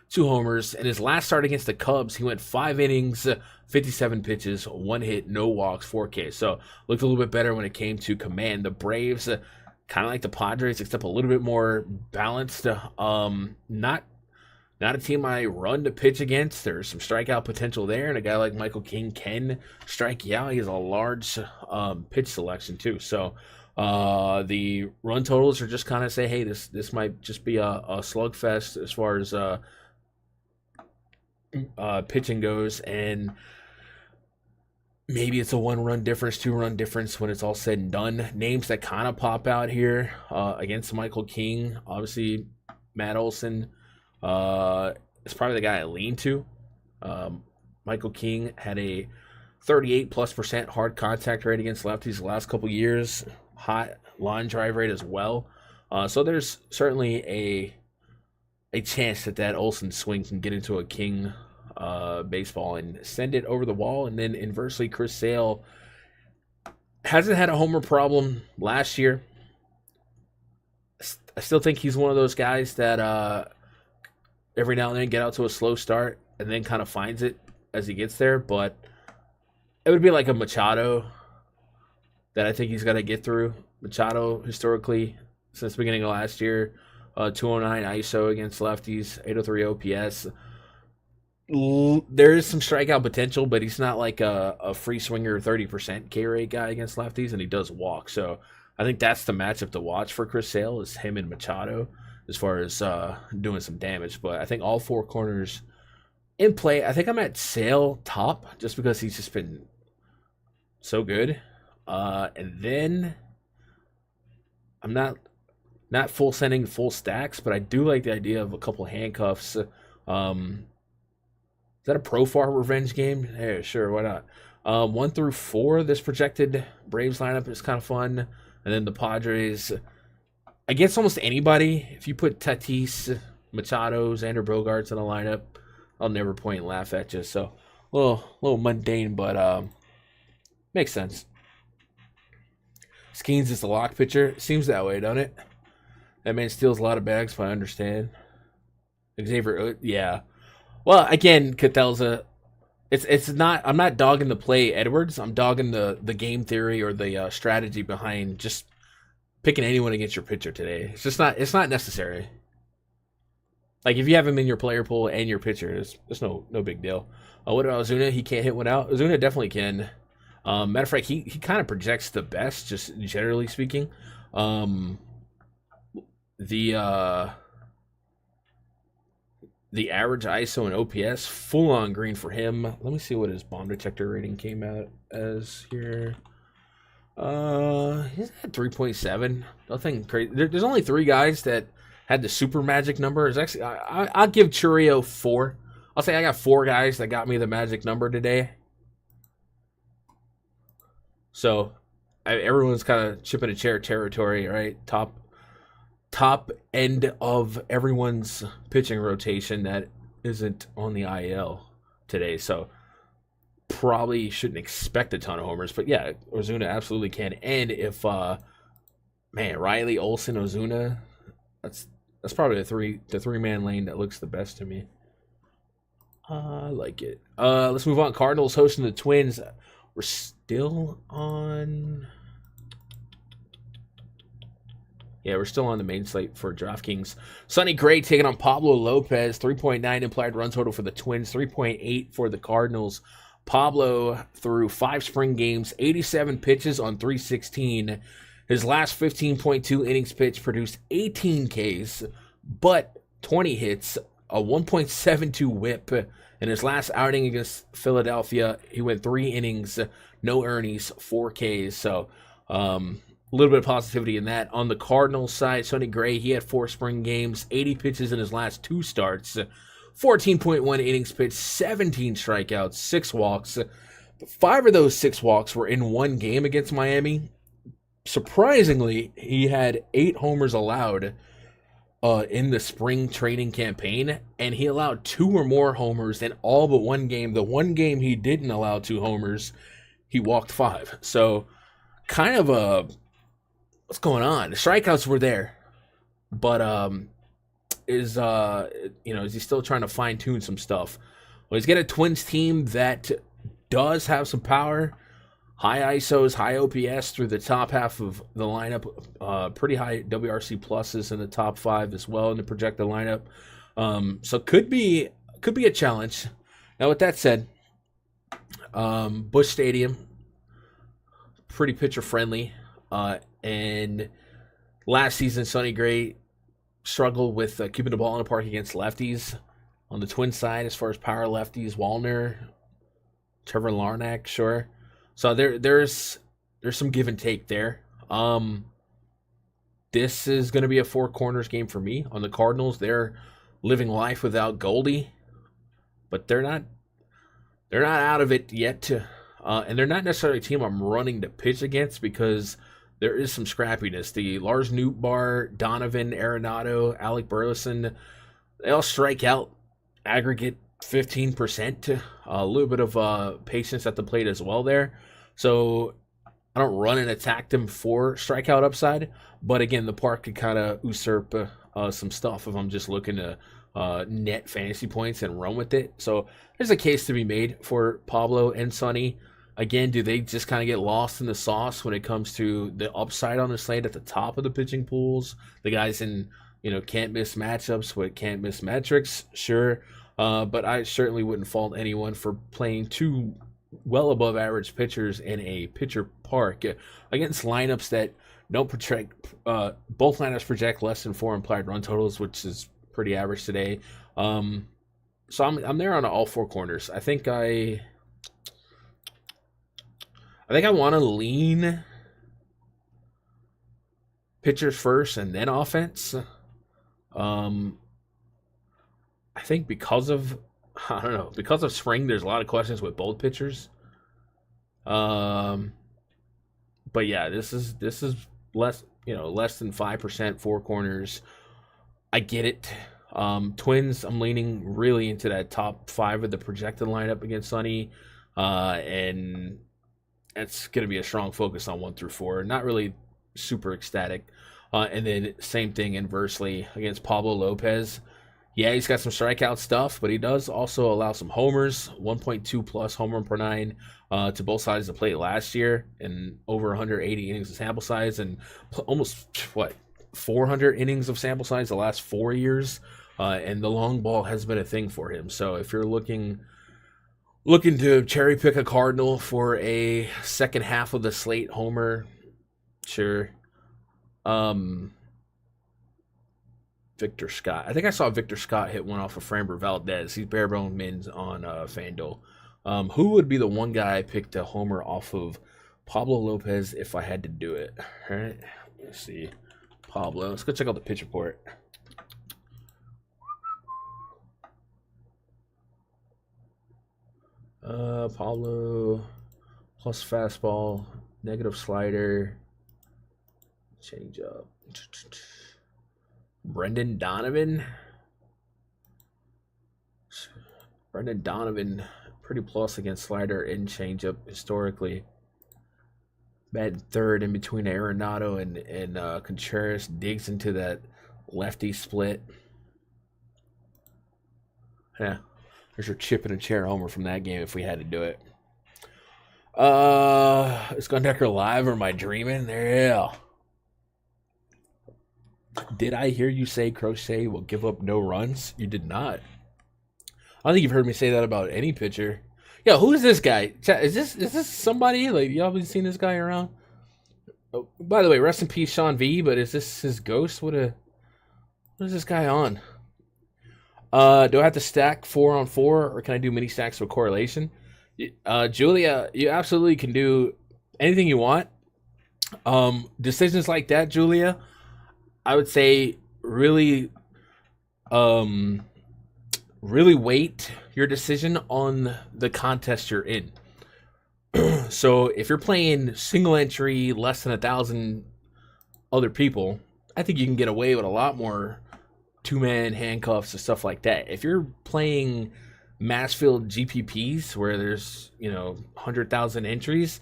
Speaker 1: 2 homers. In his last start against the Cubs, he went 5 innings, 57 pitches, 1 hit, no walks, 4 Ks. So looked a little bit better when it came to command. The Braves, kind of like the Padres, except a little bit more balanced. Not a team I run to pitch against. There's some strikeout potential there, and a guy like Michael King can strike you out. He has a large pitch selection too. So the run totals are just kind of say, hey, this might just be a slugfest as far as pitching goes, and maybe it's a 1-run difference, 2-run difference when it's all said and done. Names that kind of pop out here against Michael King, obviously Matt Olson. It's probably the guy I lean to. Michael King had a 38+% hard contact rate against lefties the last couple years. Hot line drive rate as well. So there's certainly a chance that Olsen swing can get into a King baseball and send it over the wall. And then inversely, Chris Sale hasn't had a homer problem last year. I still think he's one of those guys that every now and then get out to a slow start and then kind of finds it as he gets there. But it would be like a Machado that I think he's got to get through. Machado, historically, since the beginning of last year, 209 ISO against lefties, 803 OPS. There is some strikeout potential, but he's not like a free swinger 30% K rate guy against lefties, and he does walk. So I think that's the matchup to watch for Chris Sale, is him and Machado, as far as doing some damage. But I think all 4 corners in play. I think I'm at Sale top just because he's just been so good. And then I'm not full sending full stacks, but I do like the idea of a couple handcuffs. Is that a Profar revenge game? Yeah, sure, why not? 1 through 4, this projected Braves lineup is kind of fun. And then the Padres, against almost anybody, if you put Tatis, Machado, Xander Bogaerts in a lineup, I'll never point and laugh at you. So little mundane, but makes sense. Skeens is the lock pitcher. Seems that way, don't it? That man steals a lot of bags, but I understand. Xavier, yeah. Well, again, Catelza, it's not. I'm not dogging the play Edwards. I'm dogging the game theory or the strategy behind just picking anyone against your pitcher today. It's just not. It's not necessary. Like if you have him in your player pool and your pitcher, it's no big deal. What about Ozuna? He can't hit one out. Ozuna definitely can. Matter of fact, he kind of projects the best, just generally speaking. The average ISO and OPS, full on green for him. Let me see what his bomb detector rating came out as here. He's at 3.7. Nothing crazy. There's only 3 guys that had the super magic number. It's actually I'll give Churio 4. I'll say I got 4 guys that got me the magic number today. So everyone's kind of chipping a chair territory, right? Top end of everyone's pitching rotation that isn't on the IL today. So probably shouldn't expect a ton of homers. But yeah, Ozuna absolutely can. And if Riley, Olsen, Ozuna, that's probably the three-man lane that looks the best to me. I like it. Let's move on. Cardinals hosting the Twins. We're still on. Yeah, we're still on the main slate for DraftKings. Sonny Gray taking on Pablo Lopez. 3.9 implied run total for the Twins. 3.8 for the Cardinals. Pablo threw 5 spring games, 87 pitches on 316. His last 15.2 innings pitched produced 18 Ks, but 20 hits, a 1.72 whip. In his last outing against Philadelphia, he went 3 innings, no earnings, 4 Ks. So a little bit of positivity in that. On the Cardinals side, Sonny Gray, he had 4 spring games, 80 pitches in his last 2 starts, 14.1 innings pitched, 17 strikeouts, 6 walks. 5 of those 6 walks were in one game against Miami. Surprisingly, he had 8 homers allowed in the spring training campaign, and he allowed 2 or more homers in all but one game. The one game he didn't allow 2 homers, he walked 5. So kind of what's going on? The strikeouts were there, but is he still trying to fine tune some stuff? Well, he's got a Twins team that does have some power. High ISOs, high OPS through the top half of the lineup. Pretty high WRC pluses in the top 5 as well in the projected lineup. So could be a challenge. Now, with that said, Busch Stadium, pretty pitcher friendly. And last season, Sonny Gray struggled with keeping the ball in the park against lefties. On the Twins side, as far as power lefties, Wallner, Trevor Larnach, sure. So there's some give and take there. This is going to be a 4 corners game for me. On the Cardinals, they're living life without Goldie, but they're not out of it yet. And they're not necessarily a team I'm running to pitch against because there is some scrappiness. The Lars Nootbaar, Donovan Arenado, Alec Burleson, they all strike out aggregate 15%. A little bit of patience at the plate as well there. So I don't run and attack them for strikeout upside. But again, the park could kind of usurp some stuff if I'm just looking to net fantasy points and run with it. So there's a case to be made for Pablo and Sonny. Again, do they just kind of get lost in the sauce when it comes to the upside on the slate at the top of the pitching pools? The guys in, can't miss matchups with can't miss metrics, sure. But I certainly wouldn't fault anyone for playing 2 well above average pitchers in a pitcher park against lineups that don't project. Both lineups project less than 4 implied run totals, which is pretty average today. So I'm there on all 4 corners. I think I want to lean pitchers first and then offense. I think because of spring, there's a lot of questions with both pitchers. But yeah, this is less than 5%, 4 corners. I get it. Twins, I'm leaning really into that top 5 of the projected lineup against Sonny. And it's going to be a strong focus on 1 through 4. Not really super ecstatic. And then same thing inversely against Pablo Lopez. Yeah, he's got some strikeout stuff, but he does also allow some homers, 1.2 plus homer per 9 to both sides of the plate last year, and over 180 innings of sample size, and almost 400 innings of sample size the last 4 years. And the long ball has been a thing for him. So if you're looking to cherry pick a Cardinal for a second half of the slate homer, sure. Victor Scott. I think I saw Victor Scott hit one off of Framber Valdez. He's bare bone mins on FanDuel. Who would be the one guy I picked a homer off of Pablo Lopez if I had to do it? All right, let's see. Pablo. Let's go check out the pitch report. Pablo plus fastball, negative slider, change up. Brendan Donovan, pretty plus against slider and changeup historically. Bad third in between Arenado and Contreras, digs into that lefty split. Yeah, there's your chip in a chair homer from that game if we had to do it. Is Gundecker live or am I dreaming? Yeah. Did I hear you say Crochet will give up no runs? You did not. I don't think you've heard me say that about any pitcher. Yo, who is this guy? Is this somebody? Like, y'all been seeing this guy around? Oh, by the way, rest in peace, Sean V. But is this his ghost? What is this guy on? Do I have to stack 4 on 4, or can I do mini stacks with correlation? Julia, you absolutely can do anything you want. Decisions like that, Julia, I would say really weight your decision on the contest you're in. So if you're playing single entry, less than 1,000 other people, I think you can get away with a lot more 2-man handcuffs and stuff like that. If you're playing mass field GPPs where there's 100,000 entries,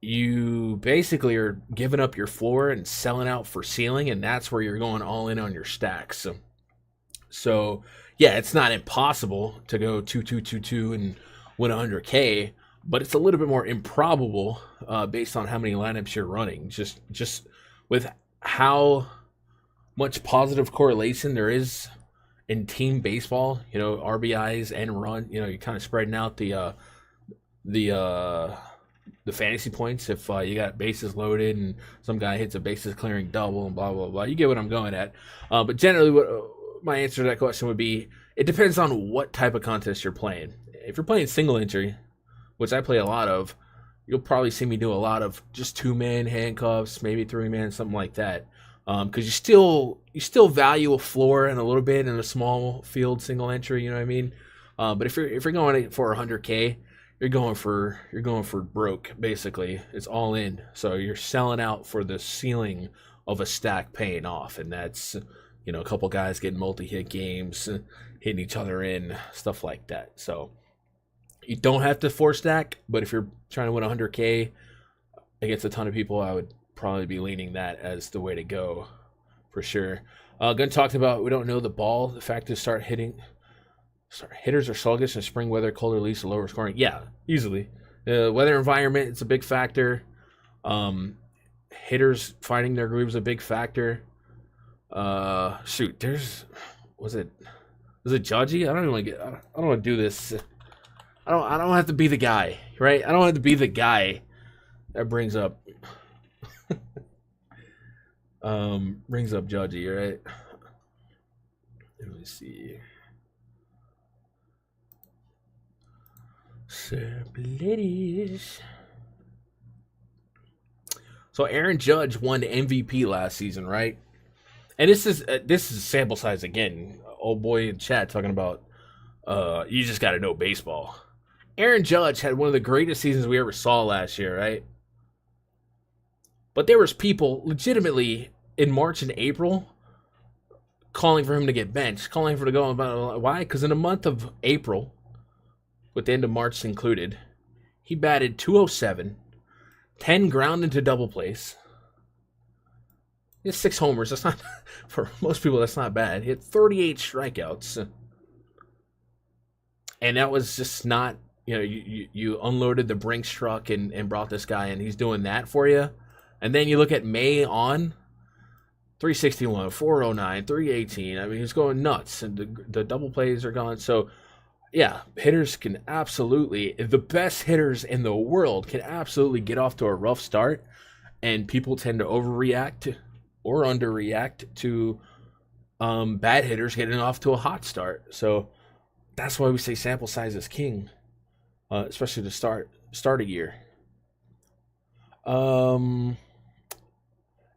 Speaker 1: you basically are giving up your floor and selling out for ceiling, and that's where you're going all in on your stacks. So yeah, it's not impossible to go 2-2-2-2 and win 100K, but it's a little bit more improbable based on how many lineups you're running. Just with how much positive correlation there is in team baseball, RBIs and run. You're kind of spreading out the fantasy points if you got bases loaded and some guy hits a bases clearing double and blah blah blah. You get what I'm going at. But generally, what my answer to that question would be, it depends on what type of contest you're playing. If you're playing single entry, which I play a lot of, you'll probably see me do a lot of just 2-man handcuffs, maybe 3-man, something like that. Because you still value a floor and a little bit in a small field single entry. You know what I mean? But if you're going for 100K, you're going for broke, basically. It's all in. So you're selling out for the ceiling of a stack paying off, and that's a couple guys getting multi-hit games, hitting each other in, stuff like that. So you don't have to 4-stack, but if you're trying to win 100K against a ton of people, I would probably be leaning that as the way to go for sure. Gunn talked about we don't know the ball. The fact is hitters are sluggish in spring weather, colder leads to lower scoring. Yeah, easily. The weather environment, it's a big factor. Hitters finding their grooves a big factor. Was it Judgy? I don't want to do this. I don't have to be the guy, right? I don't have to be the guy that brings up Judgy, right? Let me see. So Aaron Judge won MVP last season, right? And this is sample size again. Old boy in chat talking about you just got to know baseball. Aaron Judge had one of the greatest seasons we ever saw last year, right? But there was people legitimately in March and April calling for him to get benched, calling for him to go about why? Because in the month of April, with the end of March included, he batted .207, 10 ground into double plays. He had 6 homers. That's not, for most people, that's not bad. He had 38 strikeouts. And that was just not, you unloaded the Brinks truck and brought this guy in. He's doing that for you. And then you look at May on, 361, 409, 318. I mean, he's going nuts. And the double plays are gone. So, yeah, hitters can absolutely, the best hitters in the world can absolutely get off to a rough start. And people tend to overreact or underreact to bad hitters getting off to a hot start. So that's why we say sample size is king, especially to start a year.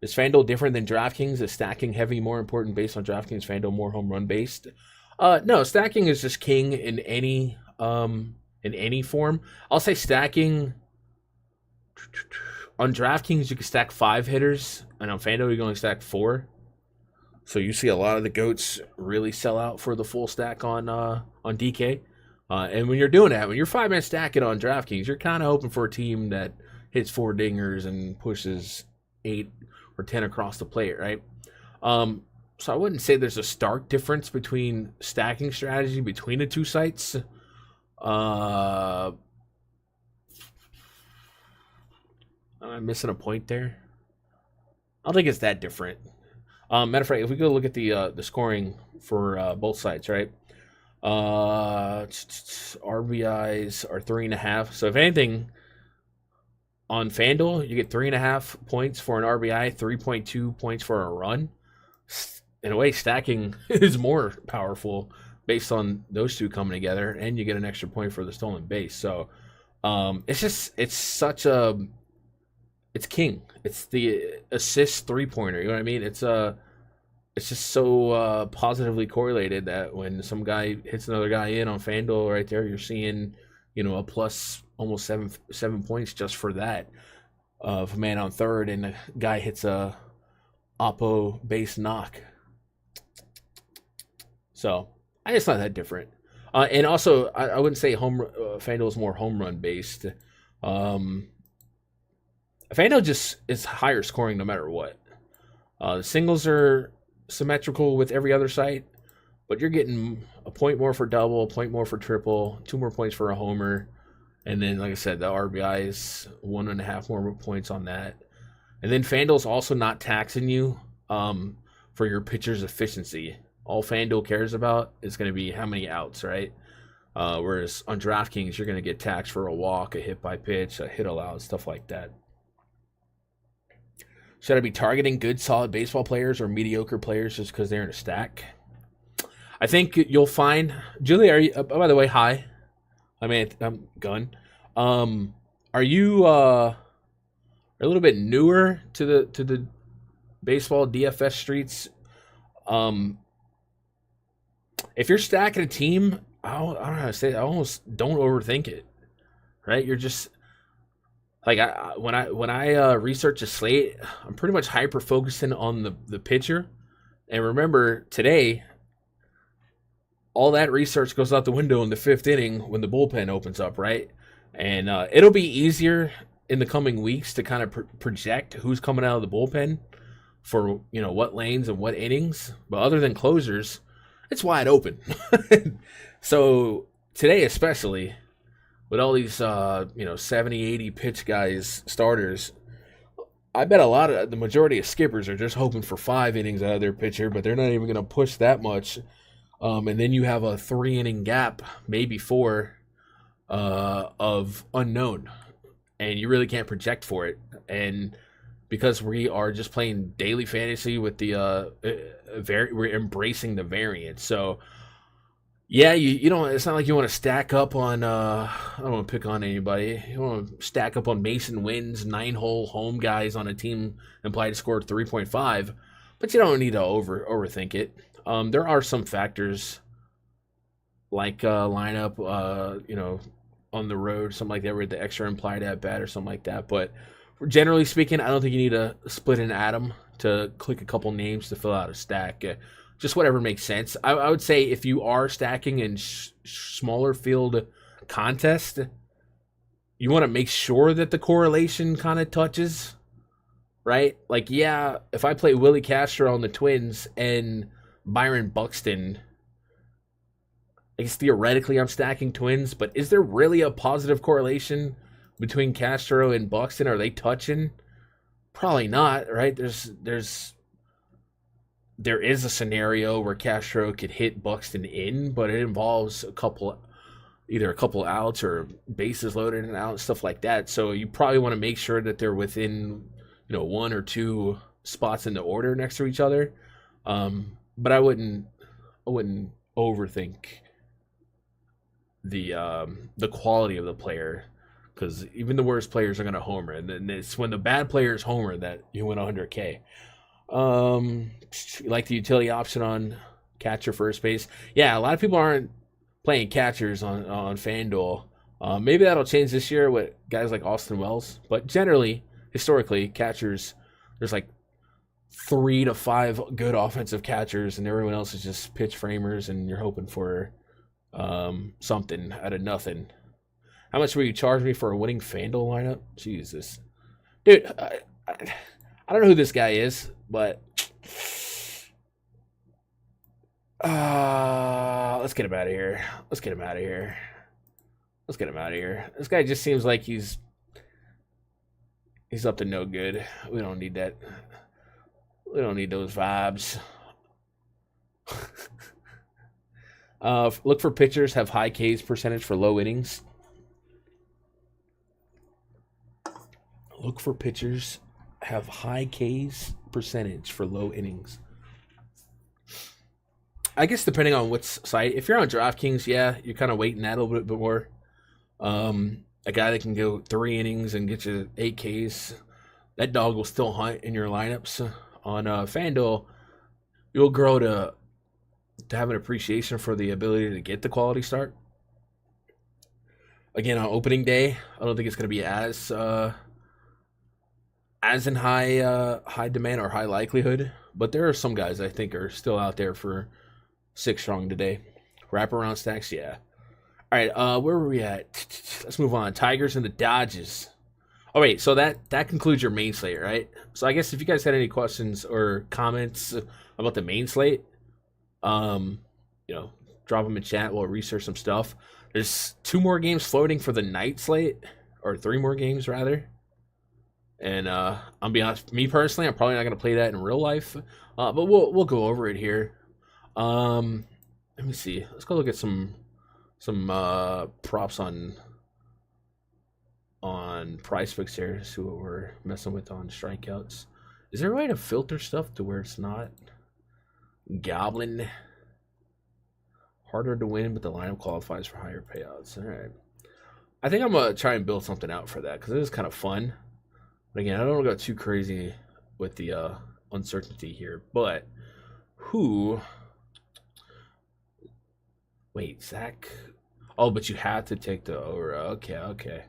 Speaker 1: Is Fanduel different than DraftKings? Is stacking heavy more important based on DraftKings? Fanduel more home run based? No, stacking is just king in any form. I'll say stacking on DraftKings you can stack 5 hitters, and on Fanduel you can only stack 4. So you see a lot of the goats really sell out for the full stack on DK. And when you're doing that, when you're 5-man stacking on DraftKings, you're kind of hoping for a team that hits 4 dingers and pushes 8 or 10 across the plate, right? So I wouldn't say there's a stark difference between stacking strategy between the two sites. Am I missing a point there? I don't think it's that different. Matter of fact, if we go look at the scoring for both sites, right? RBIs are 3.5. So if anything, on FanDuel, you get 3.5 points for an RBI, 3.2 points for a run. In a way, stacking is more powerful based on those two coming together, and you get an extra point for the stolen base. So it's king. It's the assist 3-pointer. You know what I mean? It's just so positively correlated that when some guy hits another guy in on FanDuel right there, you're seeing, a plus almost 7 points just for that. If a man on third and the guy hits a oppo base knock. So it's not that different. And also, I wouldn't say FanDuel is more home run based. FanDuel just is higher scoring no matter what. The singles are symmetrical with every other site, but you're getting a point more for double, a point more for triple, 2 more points for a homer, and then, like I said, the RBI is 1.5 more points on that. And then FanDuel's also not taxing you for your pitcher's efficiency. All FanDuel cares about is going to be how many outs, right? Whereas on DraftKings, you're going to get taxed for a walk, a hit by pitch, a hit allowed, stuff like that. Should I be targeting good, solid baseball players or mediocre players just because they're in a stack? I think you'll find, Julie. Are you? By the way, hi. I'm Gun. Are you a little bit newer to the baseball DFS streets? If you're stacking a team, I don't know how to say it. I almost don't overthink it, right? You're just like when I research a slate, I'm pretty much hyper focusing on the pitcher. And remember, today, all that research goes out the window in the 5th inning when the bullpen opens up, right? And it'll be easier in the coming weeks to kind of project who's coming out of the bullpen for what lanes and what innings. But other than closers, it's wide open. So today especially, with all these 70, 80 pitch guys, starters, I bet the majority of skippers are just hoping for 5 innings out of their pitcher, but they're not even going to push that much. And then you have a 3-inning gap, maybe 4, of unknown, and you really can't project for it. And because we are just playing daily fantasy with the we're embracing the variance. So yeah, you don't. It's not like you want to stack up on. I don't want to pick on anybody. You want to stack up on Mason Wynn's 9-hole home guys on a team implied to score 3.5, but you don't need to overthink it. There are some factors like lineup, on the road, something like that, where the extra implied at bat or something like that. But generally speaking, I don't think you need to split an atom to click a couple names to fill out a stack. just whatever makes sense. I would say if you are stacking in smaller field contest, you want to make sure that the correlation kind of touches, right? Like, yeah, if I play Willie Castro on the Twins and Byron Buxton, I guess theoretically I'm stacking Twins, but is there really a positive correlation between Castro and Buxton? Are they touching? Probably not, right? There is a scenario where Castro could hit Buxton in, but it involves either a couple outs or bases loaded and out, stuff like that. So you probably want to make sure that they're within, one or two spots in the order next to each other. But I wouldn't overthink the quality of the player, because even the worst players are going to homer, and then it's when the bad players homer that you win 100K. You like the utility option on catcher first base? Yeah, a lot of people aren't playing catchers on FanDuel. Maybe that'll change this year with guys like Austin Wells, but generally, historically, catchers, there's like 3 to 5 good offensive catchers, and everyone else is just pitch framers, and you're hoping for something out of nothing. How much will you charge me for a winning FanDuel lineup? Jesus, dude, I don't know who this guy is, but let's get him out of here. Let's get him out of here. This guy just seems like he's up to no good. We don't need that. We don't need those vibes. Look for pitchers have high Ks percentage for low innings. Look for pitchers have high Ks percentage for low innings. I guess depending on what site. If you're on DraftKings, yeah, you're kind of waiting that a little bit more. A guy that can go 3 innings and get you 8 Ks, that dog will still hunt in your lineups. On FanDuel, you'll grow to have an appreciation for the ability to get the quality start. Again, on opening day, I don't think it's going to be as in high demand or high likelihood, but there are some guys I think are still out there for 6 strong today. Wraparound stacks, yeah. All right, where were we at? Let's move on. Tigers and the Dodgers. Oh, wait, so that concludes your main slate, right? So I guess if you guys had any questions or comments about the main slate, drop them in chat. We'll research some stuff. There's 2 more games floating for the night slate, or 3 more games, rather. And I'll be honest, me personally, I'm probably not going to play that in real life, but we'll go over it here. Let me see. Let's go look at some props on PrizePicks here. See what we're messing with on strikeouts. Is there a way to filter stuff to where it's not gobbling? Harder to win, but the lineup qualifies for higher payouts. All right. I think I'm going to try and build something out for that because it is kind of fun. But again, I don't want to go too crazy with the uncertainty here. But who... Wait, Zach? Oh, but you have to take the over. Okay.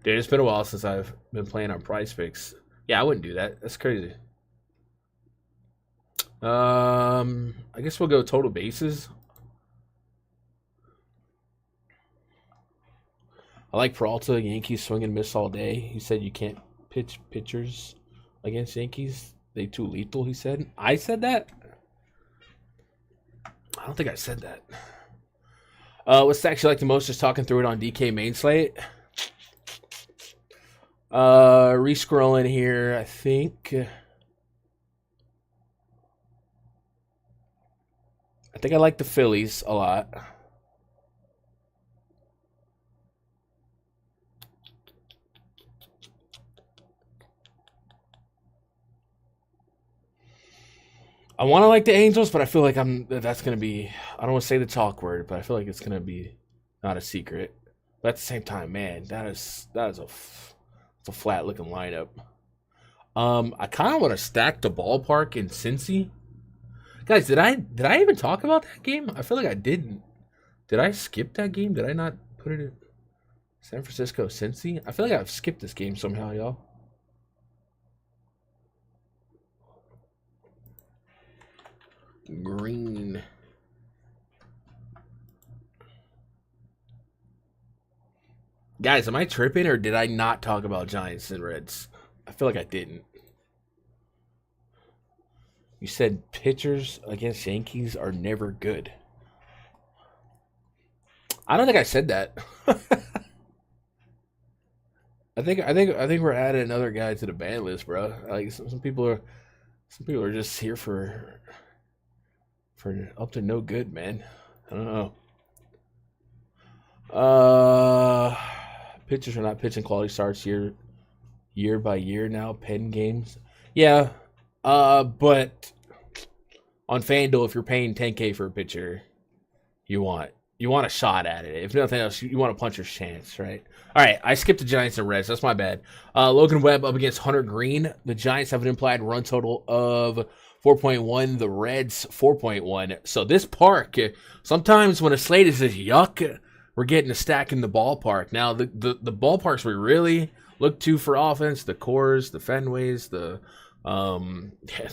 Speaker 1: Dude, it's been a while since I've been playing on PrizePicks. Yeah, I wouldn't do that. That's crazy. I guess we'll go total bases. I like Peralta. Yankees swing and miss all day. He said you can't pitch pitchers against Yankees. They too lethal, he said. I said that? I don't think I said that. What stacks you like the most? Just talking through it on DK main slate. Re-scrolling here, I think I like the Phillies a lot. I want to like the Angels, but I feel like that's going to be, I don't want to say the talk word, but I feel like it's going to be not a secret. But at the same time, man, that is a flat looking lineup. I kind of want to stack the ballpark in Cincy. Guys, did I even talk about that game? I feel like I didn't. Did I skip that game? Did I not put it in San Francisco, Cincy? I feel like I've skipped this game somehow, y'all. Green. Guys, am I tripping or did I not talk about Giants and Reds? I feel like I didn't. You said pitchers against Yankees are never good. I don't think I said that. I think we're adding another guy to the ban list, bro. Like some people are just here for up to no good, man. I don't know. Pitchers are not pitching quality starts year by year now. Pen games, yeah. But on Fanduel, if you're paying $10K for a pitcher, you want a shot at it. If nothing else, you want to punch your chance, right? All right, I skipped the Giants and Reds. That's my bad. Logan Webb up against Hunter Green. The Giants have an implied run total of 4.1. The Reds 4.1. So this park, sometimes when a slate is just yuck, we're getting a stack in the ballpark. Now the ballparks we really look to for offense, the Coors, the Fenways, the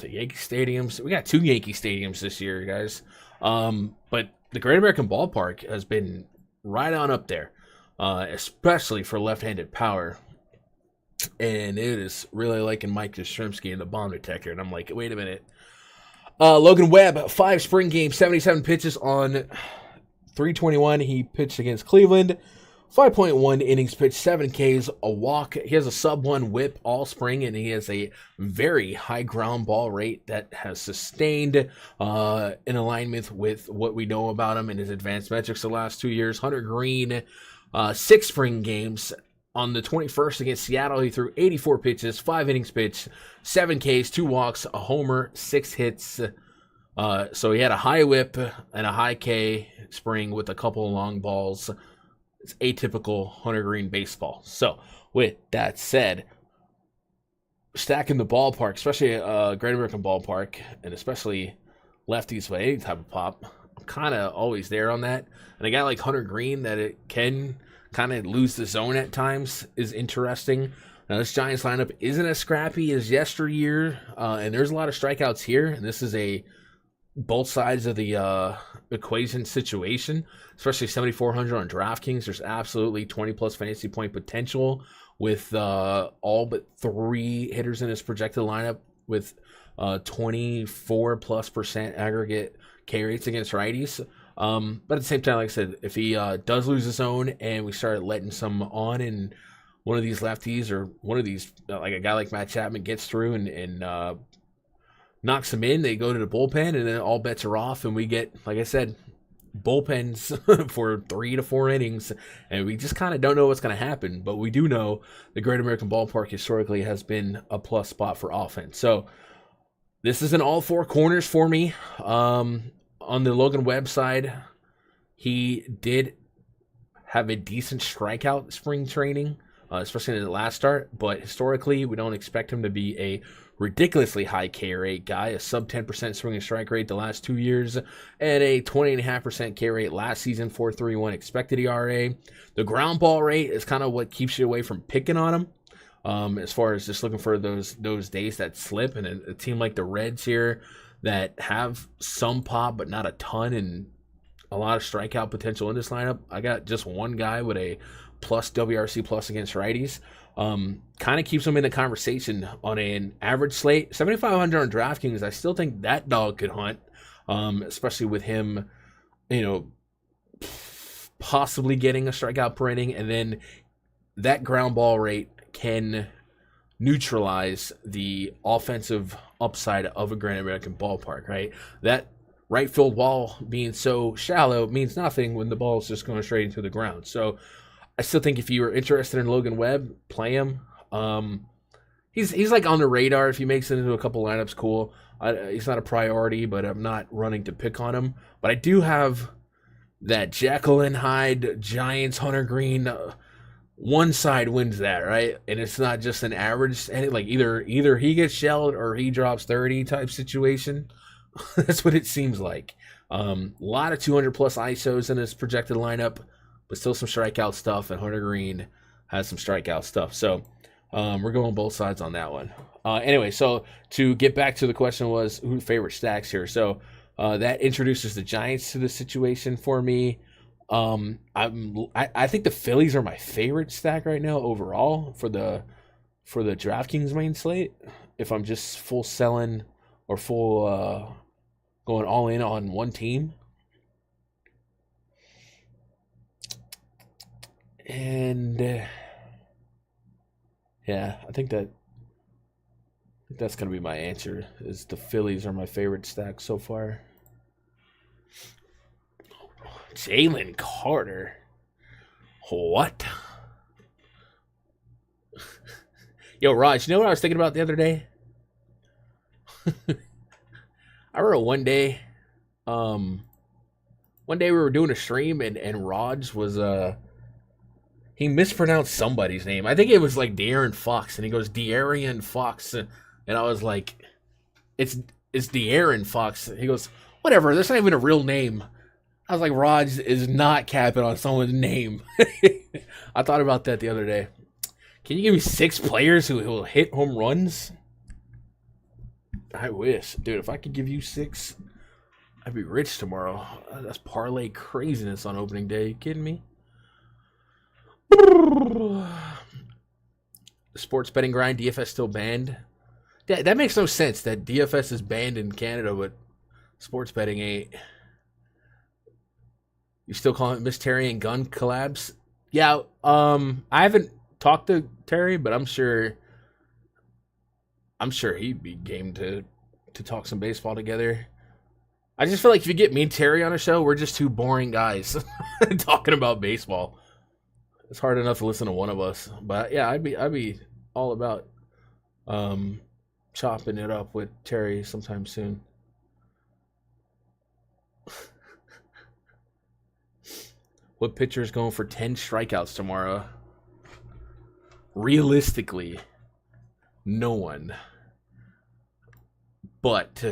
Speaker 1: Yankee stadiums. We got 2 Yankee stadiums this year, guys. But the Great American Ballpark has been right on up there, especially for left-handed power. And it is really liking Mike Yastrzemski in the bomb detector. And I'm like, wait a minute. Logan Webb, 5 spring games, 77 pitches on 321. He pitched against Cleveland. 5.1 innings pitched, 7 Ks, a walk. He has a sub-1 whip all spring, and he has a very high ground ball rate that has sustained in alignment with what we know about him in his advanced metrics the last 2 years. Hunter Green, 6 spring games. On the 21st against Seattle, he threw 84 pitches, 5 innings pitched, 7 Ks, 2 walks, a homer, 6 hits. So he had a high whip and a high K spring with a couple of long balls. It's atypical Hunter Green baseball. So, with that said, stacking the ballpark, especially Great American Ballpark, and especially lefties with any type of pop, I'm kind of always there on that. And a guy like Hunter Green, that it can kind of lose the zone at times, is interesting. Now, this Giants lineup isn't as scrappy as yesteryear, and there's a lot of strikeouts here, and this is a both sides of the equation situation, especially 7,400 on DraftKings. There's absolutely 20-plus fantasy point potential with all but 3 hitters in his projected lineup with 24+% aggregate K rates against righties. But at the same time, like I said, if he does lose his own and we start letting some on and one of these lefties or one of these, like a guy like Matt Chapman gets through and knocks them in, they go to the bullpen, and then all bets are off, and we get, like I said, bullpens for 3 to 4 innings, and we just kind of don't know what's going to happen, but we do know the Great American Ballpark historically has been a plus spot for offense. So this is in all 4 corners for me. On the Logan Webb side, he did have a decent strikeout spring training, especially in the last start, but historically we don't expect him to be a ridiculously high K rate guy, a sub 10% swing and strike rate the last 2 years, and a 20.5% K rate last season, 4.31 expected ERA. The ground ball rate is kind of what keeps you away from picking on him, as far as just looking for those days that slip. And a team like the Reds here that have some pop but not a ton and a lot of strikeout potential in this lineup. I got just one guy with a plus WRC plus against righties. Kind of keeps them in the conversation on an average slate. 7,500 on DraftKings, I still think that dog could hunt, especially with him, possibly getting a strikeout per inning, and then that ground ball rate can neutralize the offensive upside of a Great American Ballpark, right? That right field wall being so shallow means nothing when the ball is just going straight into the ground. So I still think if you are interested in Logan Webb, play him. He's like on the radar. If he makes it into a couple lineups, cool. He's not a priority, but I'm not running to pick on him. But I do have that Jekyll and Hyde Giants Hunter Green. One side wins that, right? And it's not just an average. And like either he gets shelled or he drops 30 type situation. That's what it seems like. A lot of 200 plus ISOs in his projected lineup, but still some strikeout stuff, and Hunter Green has some strikeout stuff. So we're going both sides on that one. Anyway, so to get back to the question was who favorite stacks here. So that introduces the Giants to the situation for me. I think the Phillies are my favorite stack right now overall for the DraftKings main slate. If I'm just full selling or full going all in on one team. And yeah, I think that's going to be my answer, is the Phillies are my favorite stack so far. Jalen Carter. What? Yo, Raj, you know what I was thinking about the other day? I remember one day we were doing a stream and Raj was he mispronounced somebody's name. I think it was like De'Aaron Fox, and he goes De'Aaron Fox, and I was like, it's De'Aaron Fox. He goes, whatever, that's not even a real name. I was like, Raj is not capping on someone's name. I thought about that the other day. Can you give me 6 players who will hit home runs? I wish. Dude, if I could give you 6, I'd be rich tomorrow. That's parlay craziness on opening day. You kidding me? Sports betting grind, DFS still banned. That makes no sense that DFS is banned in Canada, but sports betting ain't. You still calling it Miss Terry and Gun collabs? Yeah, I haven't talked to Terry, but I'm sure he'd be game to talk some baseball together. I just feel like if you get me and Terry on a show, we're just two boring guys talking about baseball. It's hard enough to listen to one of us, but yeah, I'd be all about chopping it up with Terry sometime soon. What pitcher is going for 10 strikeouts tomorrow? Realistically, no one. But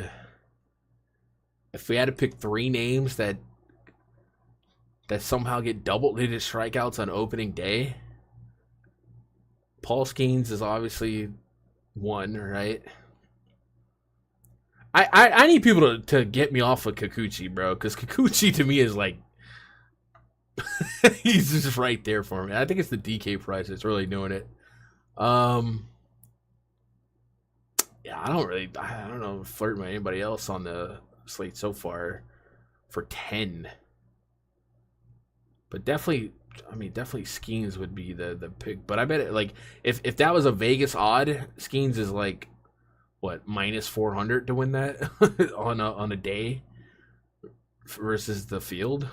Speaker 1: if we had to pick 3 names that somehow get double-digit strikeouts on opening day, Paul Skeens is obviously one, right? I need people to get me off of Kikuchi, bro, because Kikuchi to me is like he's just right there for me. I think it's the DK price that's really doing it. Yeah, I don't know, flirt with anybody else on the slate so far for 10. But definitely Skeens would be the pick. But I bet it, like if that was a Vegas odd, Skeens is like what, minus 400 to win that on a day versus the field.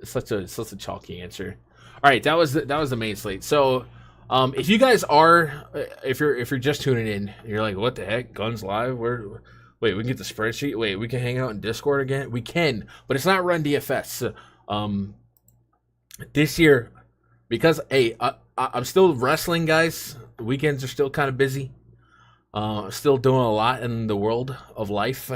Speaker 1: Such a chalky answer. All right, that was the main slate. So, if you guys are, if you're just tuning in, you're like, what the heck? Guns Live? Wait, we can get the spreadsheet. Wait, we can hang out in Discord again. We can, but it's not run DFS. This year, because I'm still wrestling, guys. The weekends are still kind of busy. Still doing a lot in the world of life.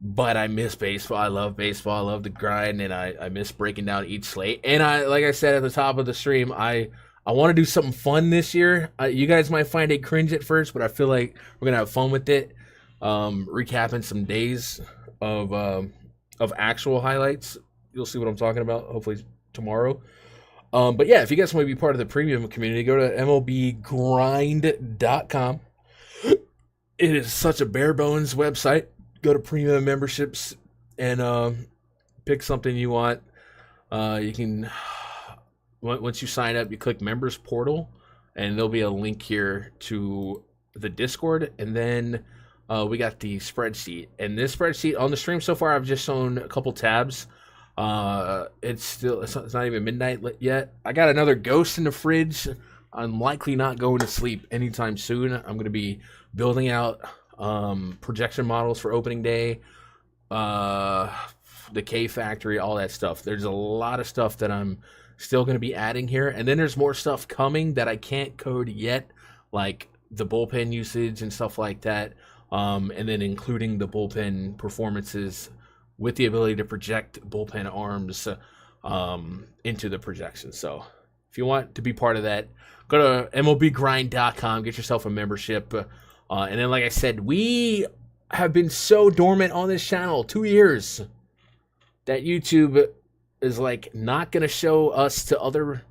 Speaker 1: But I miss baseball. I love baseball. I love the grind, and I miss breaking down each slate. And like I said at the top of the stream, I want to do something fun this year. You guys might find it cringe at first, but I feel like we're gonna have fun with it. Recapping some days of actual highlights. You'll see what I'm talking about hopefully tomorrow. But yeah, if you guys want to be part of the premium community, go to MLBgrind.com. It is such a bare bones website. Go to premium memberships and pick something you want. You can, once you sign up, you click members portal, and there'll be a link here to the Discord, and then we got the spreadsheet. And this spreadsheet on the stream so far, I've just shown a couple tabs. It's not even midnight yet. I got another ghost in the fridge. I'm likely not going to sleep anytime soon. I'm going to be building out projection models for opening day, the K factory, all that stuff. There's a lot of stuff that I'm still going to be adding here, and then there's more stuff coming that I can't code yet, like the bullpen usage and stuff like that, and then including the bullpen performances with the ability to project bullpen arms into the projection. So if you want to be part of that, go to MLBgrind.com, get yourself a membership. And then, like I said, we have been so dormant on this channel, 2 years, that YouTube is like not going to show us to other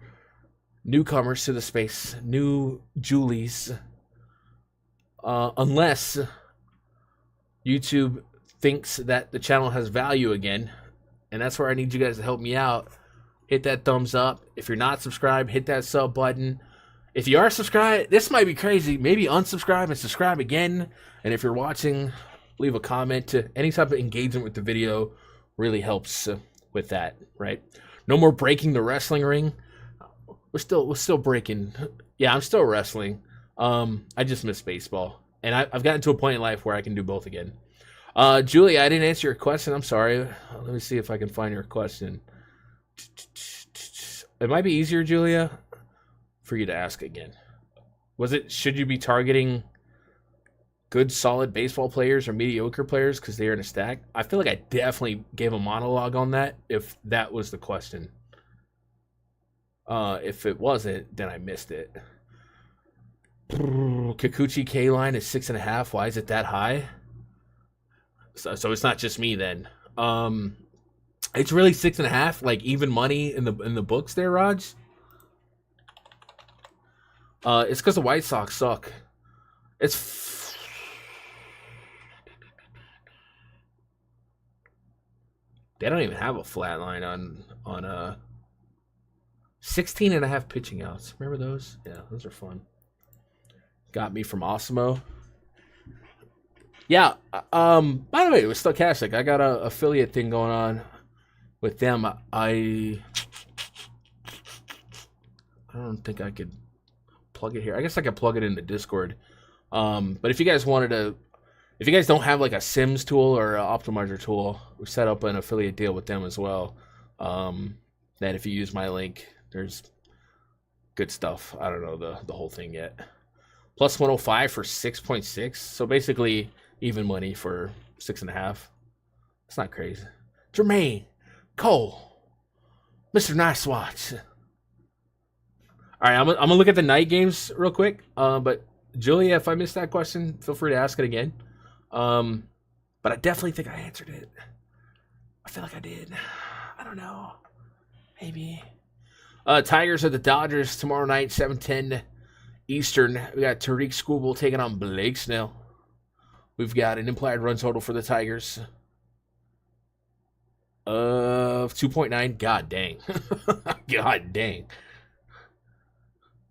Speaker 1: newcomers to the space, new Julies, unless YouTube thinks that the channel has value again. And that's where I need you guys to help me out. Hit that thumbs up. If you're not subscribed, hit that sub button. If you are subscribed, this might be crazy. Maybe unsubscribe and subscribe again. And if you're watching, leave a comment. Any type of engagement with the video really helps with that, right? No more breaking the wrestling ring. We're still breaking. Yeah, I'm still wrestling. I just miss baseball. And I've gotten to a point in life where I can do both again. Julie, I didn't answer your question. I'm sorry. Let me see if I can find your question. It might be easier, Julia, for you to ask again. Should you be targeting good, solid baseball players or mediocre players because they're in a stack? I feel like I definitely gave a monologue on that if that was the question. If it wasn't, then I missed it. Kikuchi K line is 6.5. Why is it that high? So it's not just me then. It's really 6.5, like even money in the books there, Raj. It's because the White Sox suck. They don't even have a flat line on 16.5 pitching outs. Remember those? Yeah, those are fun. Got me from Osmo. Yeah. By the way, it was Stochastic. I got a affiliate thing going on with them. I don't think I could plug it here. I guess I could plug it into Discord. But if you guys if you guys don't have like a Sims tool or an optimizer tool, we set up an affiliate deal with them as well. That if you use my link, there's good stuff. I don't know the whole thing yet. Plus 105 for 6.6. So basically even money for 6.5. It's not crazy. Jermaine, Cole, Mr. Nice Watch. All right, I'm gonna look at the night games real quick. But Julia, if I missed that question, feel free to ask it again. But I definitely think I answered it. I feel like I did. I don't know. Maybe. Tigers at the Dodgers tomorrow night, 7:10 Eastern. We got Tariq Skubal taking on Blake Snell. We've got an implied run total for the Tigers of 2.9. God dang. God dang.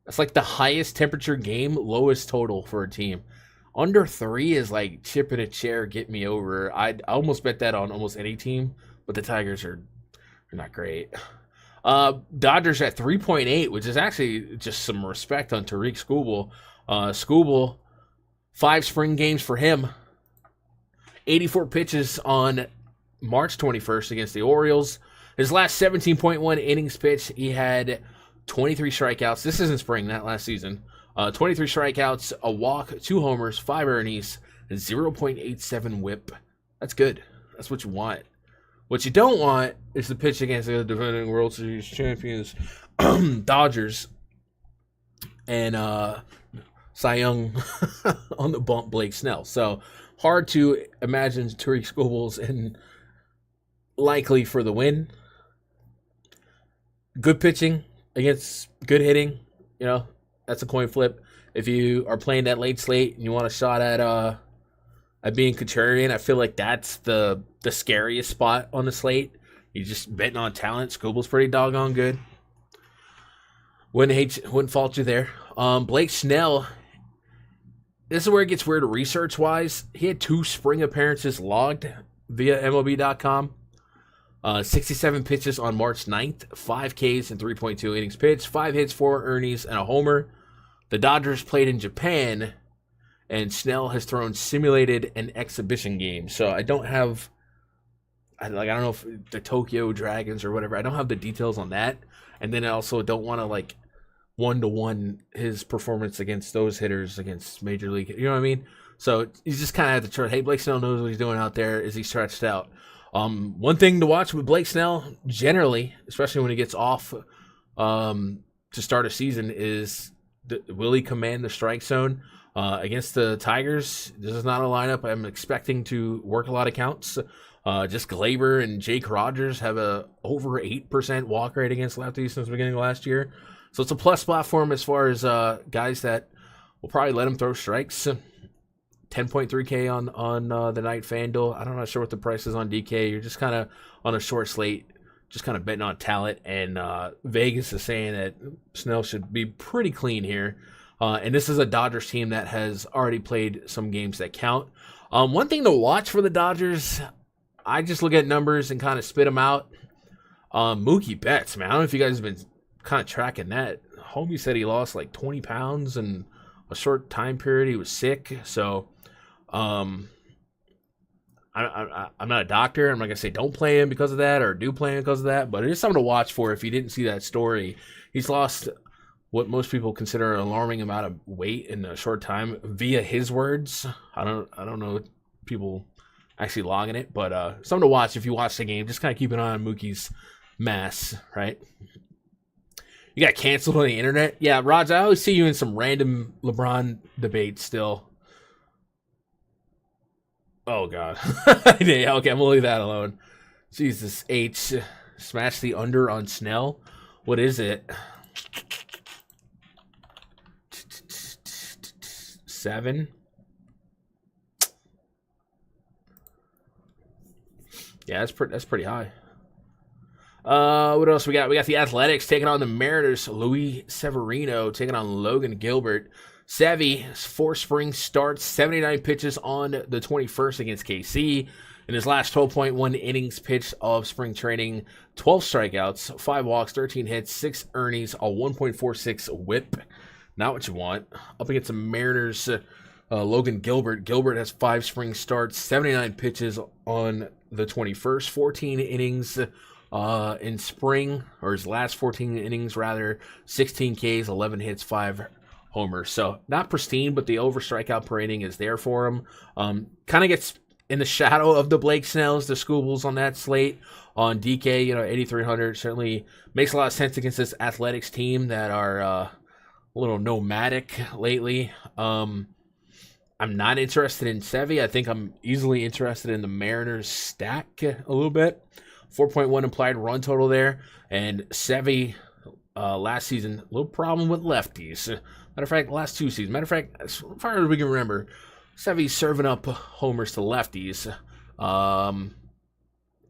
Speaker 1: That's like the highest temperature game, lowest total for a team. Under 3 is like chip in a chair, get me over. I almost bet that on almost any team, but the Tigers are not great. Dodgers at 3.8, which is actually just some respect on Tariq Skubal. Skubal, 5 spring games for him. 84 pitches on March 21st against the Orioles. His last 17.1 innings pitched, he had 23 strikeouts. This isn't spring, not last season. 23 strikeouts, a walk, 2 homers, 5 earnings, and 0.87 whip. That's good. That's what you want. What you don't want is the pitch against the defending World Series champions, Dodgers, and Cy Young on the bump, Blake Snell. So hard to imagine Tariq Skubal's in likely for the win. Good pitching against good hitting, that's a coin flip. If you are playing that late slate and you want a shot at being contrarian, I feel like that's the scariest spot on the slate. You're just betting on talent. Skubal's pretty doggone good. Wouldn't fault you there. Blake Snell, this is where it gets weird research-wise. He had 2 spring appearances logged via MLB.com. 67 pitches on March 9th, 5 Ks and 3.2 innings pitched, 5 hits, 4 earnings, and a homer. The Dodgers played in Japan, and Snell has thrown simulated and exhibition games. So I don't know if the Tokyo Dragons or whatever. I don't have the details on that. And then I also don't want to 1-to-1 his performance against those hitters against Major League. You know what I mean? So you just kind of have to try. Hey, Blake Snell knows what he's doing out there. Is he stretched out? One thing to watch with Blake Snell, generally, especially when he gets off to start a season, is will he command the strike zone? Against the Tigers, this is not a lineup I'm expecting to work a lot of counts. Just Glaber and Jake Rogers have a over 8% walk rate against lefties since the beginning of last year. So it's a plus platform as far as guys that will probably let him throw strikes. 10.3K on the night Fanduel. I'm not sure what the price is on DK. You're just kind of on a short slate, just kind of betting on talent. And Vegas is saying that Snell should be pretty clean here. And this is a Dodgers team that has already played some games that count. One thing to watch for the Dodgers, I just look at numbers and kind of spit them out. Mookie Betts, man. I don't know if you guys have been kind of tracking that. Homie said he lost like 20 pounds in a short time period. He was sick. So I'm not a doctor. I'm not going to say don't play him because of that or do play him because of that. But it is something to watch for if you didn't see that story. He's lost what most people consider an alarming amount of weight in a short time via his words. I don't know people actually logging it, but something to watch if you watch the game. Just kind of keep an eye on Mookie's mass, right? You got canceled on the internet? Yeah, Raj, I always see you in some random LeBron debates still. Oh, God. Yeah, okay, I'm going to leave that alone. Jesus, H. Smash the under on Snell. What is it? 7. Yeah, that's pretty high. What else we got? We got the Athletics taking on the Mariners. Luis Severino taking on Logan Gilbert. Sevy, 4 spring starts, 79 pitches on the 21st against KC. In his last 12.1 innings pitched of spring training, 12 strikeouts, 5 walks, 13 hits, 6 earnings, a 1.46 whip. Not what you want. Up against the Mariners, Logan Gilbert. Gilbert has 5 spring starts, 79 pitches on the 21st, 14 innings in spring, or his last 14 innings rather, 16 Ks, 11 hits, 5 homers. So not pristine, but the over strikeout per inning is there for him. Kind of gets in the shadow of the Blake Snells, the Scoobles on that slate. On DK, 8,300 certainly makes a lot of sense against this Athletics team that are a little nomadic lately. I'm not interested in Sevy. I think I'm easily interested in the Mariners stack a little bit. 4.1 implied run total there. And Sevy last season, a little problem with lefties. Matter of fact, last 2 seasons. Matter of fact, as far as we can remember, Sevy's serving up homers to lefties.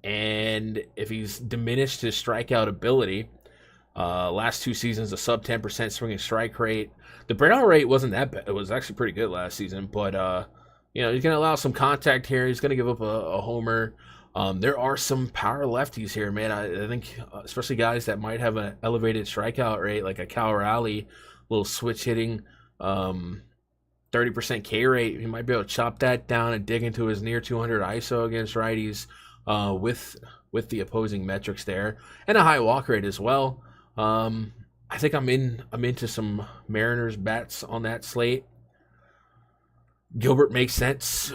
Speaker 1: And if he's diminished his strikeout ability, last 2 seasons, a sub 10% swinging strike rate. The burnout rate wasn't that bad. It was actually pretty good last season. But, he's going to allow some contact here. He's going to give up a homer. There are some power lefties here, man. I think especially guys that might have an elevated strikeout rate, like a Cal Raleigh, little switch hitting, 30% K rate. He might be able to chop that down and dig into his near 200 ISO against righties with the opposing metrics there, and a high walk rate as well. I think I'm into some Mariners bats on that slate. Gilbert makes sense.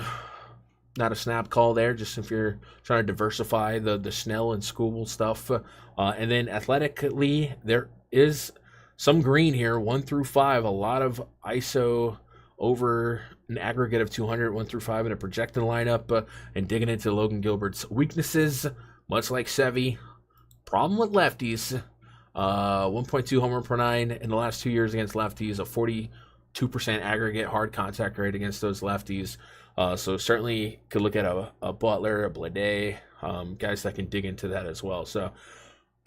Speaker 1: Not a snap call there, just if you're trying to diversify the Snell and Scooble stuff. And then athletically, there is some green here, 1 through 5. A lot of ISO over an aggregate of 200, 1 through 5 in a projected lineup. And digging into Logan Gilbert's weaknesses, much like Sevy. Problem with lefties. 1.2 homer per 9 in the last 2 years against lefties. A 42% aggregate hard contact rate against those lefties. So certainly could look at a Butler, a Blade, guys that can dig into that as well. So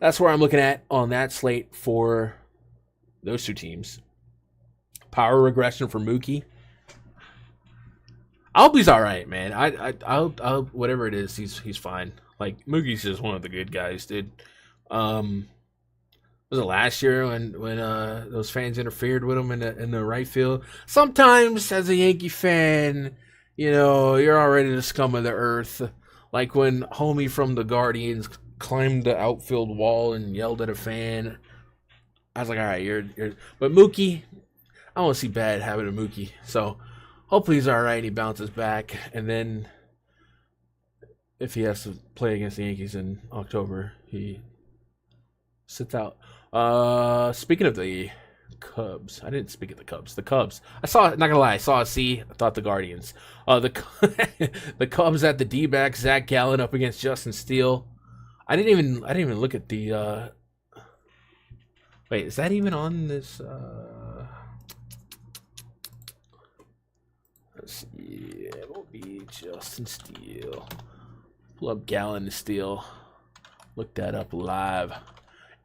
Speaker 1: that's where I'm looking at on that slate for those 2 teams. Power regression for Mookie. I hope he's all right, man. I'll whatever it is, he's fine. Like, Mookie's just one of the good guys, dude. Was it last year when those fans interfered with him in the right field? Sometimes, as a Yankee fan, you're already the scum of the earth. Like when homie from the Guardians climbed the outfield wall and yelled at a fan. I was like, all right, you're. But Mookie, I don't see bad having a Mookie. So hopefully he's all right and he bounces back. And then if he has to play against the Yankees in October, he sits out. Speaking of the Cubs. I didn't speak of the Cubs. The Cubs. I saw. Not gonna lie. I saw a C. I thought the Guardians. The Cubs at the D-backs. Zach Gallen up against Justin Steele. I didn't even look at the. Wait, is that even on this? Let's see. It will be Justin Steele. Pull up Gallen to Steele. Look that up live.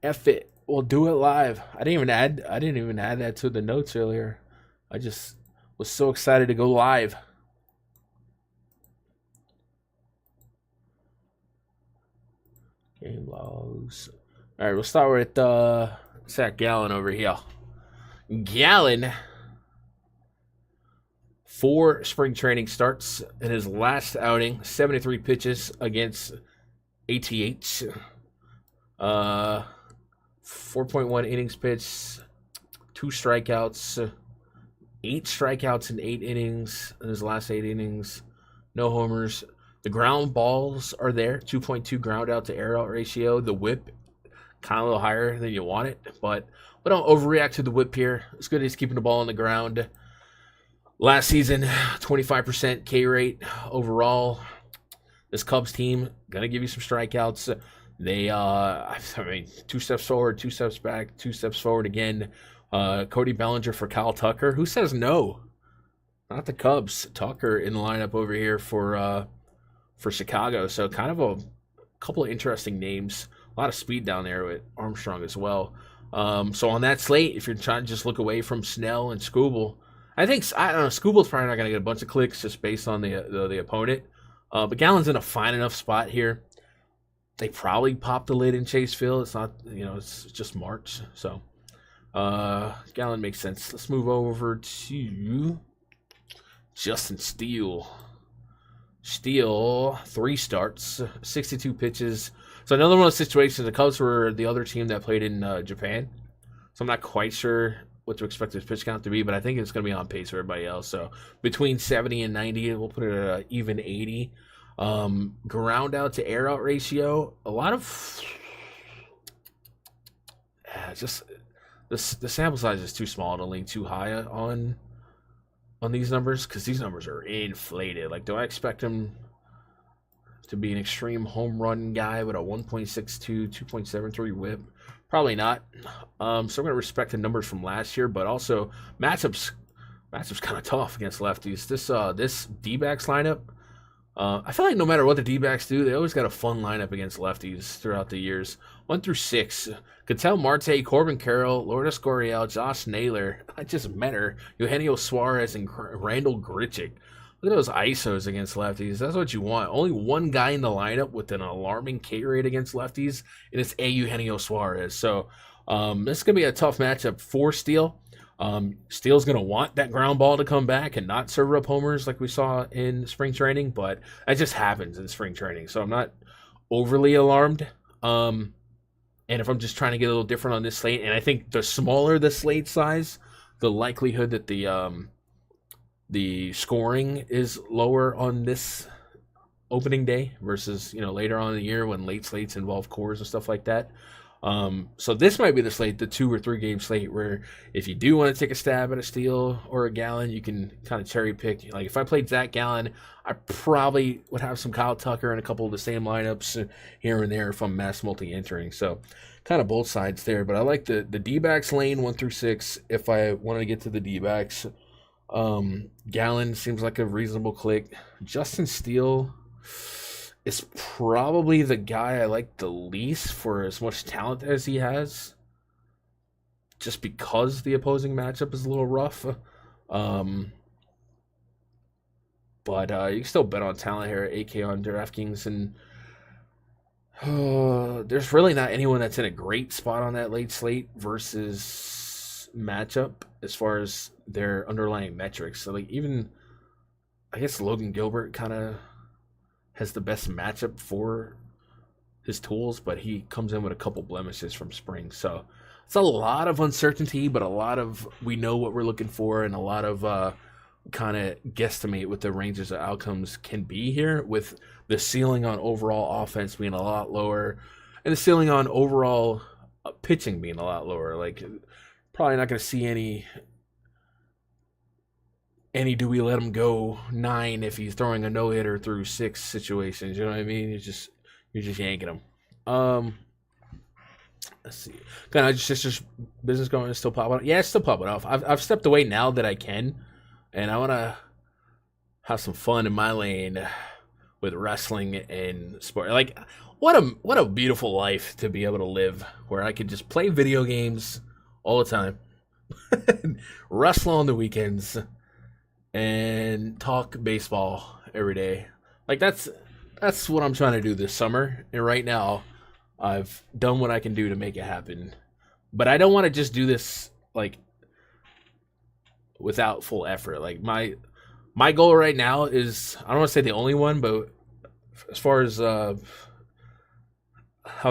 Speaker 1: F it. We'll do it live. I didn't even add that to the notes earlier. I just was so excited to go live. Game logs. All right, we'll start with Zach Gallen over here. Gallen, 4 spring training starts in his last outing, 73 pitches against ATH. 4.1 innings pitched, 2 strikeouts, 8 strikeouts in 8 innings in his last 8 innings, no homers. The ground balls are there, 2.2 ground out to air out ratio. The whip, kind of a little higher than you want it, but we don't overreact to the whip here. It's good he's keeping the ball on the ground. Last season, 25% K rate overall. This Cubs team, going to give you some strikeouts. They, 2 steps forward, 2 steps back, 2 steps forward again. Cody Bellinger for Kyle Tucker. Who says no? Not the Cubs. Tucker in the lineup over here for Chicago. So kind of a couple of interesting names. A lot of speed down there with Armstrong as well. So on that slate, if you're trying to just look away from Snell and Skubal, I don't know, Skubal's probably not going to get a bunch of clicks just based on the opponent. But Gallen's in a fine enough spot here. They probably popped the lid in Chase Field. It's not, it's just March. So Gallen makes sense. Let's move over to Justin Steele. Steele, 3 starts, 62 pitches. So another one of those situations, the Cubs were the other team that played in Japan. So I'm not quite sure what to expect his pitch count to be, but I think it's going to be on pace for everybody else. So between 70 and 90, we'll put it at an even 80. Ground out to air out ratio, a lot of just the sample size is too small to lean too high on these numbers, because these numbers are inflated. Like, do I expect him to be an extreme home run guy with a 1.62, 2.73 whip? Probably not. So I'm going to respect the numbers from last year, but also matchups kind of tough against lefties. This D-backs lineup, I feel like no matter what the D-backs do, they always got a fun lineup against lefties throughout the years. 1 through 6. Ketel Marte, Corbin Carroll, Lourdes Gurriel, Josh Naylor. I just met her. Eugenio Suarez and Randall Grichuk. Look at those ISOs against lefties. That's what you want. Only one guy in the lineup with an alarming K rate against lefties, and it's Eugenio Suarez. So this is going to be a tough matchup for Steele. Steele's going to want that ground ball to come back and not serve up homers like we saw in spring training, but that just happens in spring training. So I'm not overly alarmed. And if I'm just trying to get a little different on this slate, and I think the smaller the slate size, the likelihood that the scoring is lower on this opening day versus, later on in the year when late slates involve cores and stuff like that. So this might be the slate, the 2 or 3 game slate, where if you do want to take a stab at a Steele or a Gallen, you can kind of cherry pick. Like if I played Zach Gallen, I probably would have some Kyle Tucker and a couple of the same lineups here and there if I'm mass multi-entering. So kind of both sides there, but I like the D-backs lane 1 through 6 if I wanted to get to the D-backs. Gallen seems like a reasonable click. Justin Steele is probably the guy I like the least for as much talent as he has, just because the opposing matchup is a little rough. But you can still bet on talent here at 8K on DraftKings, and there's really not anyone that's in a great spot on that late slate versus matchup as far as their underlying metrics. So like even, I guess Logan Gilbert kind of has the best matchup for his tools, but he comes in with a couple blemishes from spring. So it's a lot of uncertainty, but a lot of we know what we're looking for, and a lot of kind of guesstimate what the ranges of outcomes can be here, with the ceiling on overall offense being a lot lower and the ceiling on overall pitching being a lot lower. Like Probably not going to see any do we let him go 9 if he's throwing a no hitter through 6 situations. You know what I mean? You're just yanking him. Let's see. Kind of just business going is still popping off. Yeah, it's still popping off. I've stepped away now that I can, and I want to have some fun in my lane with wrestling and sport. Like, what a beautiful life to be able to live, where I could just play video games all the time, wrestle on the weekends, and talk baseball every day. Like, that's what I'm trying to do this summer. And right now, I've done what I can do to make it happen. But I don't want to just do this like without full effort. Like, my goal right now is, I don't want to say the only one, but as far as how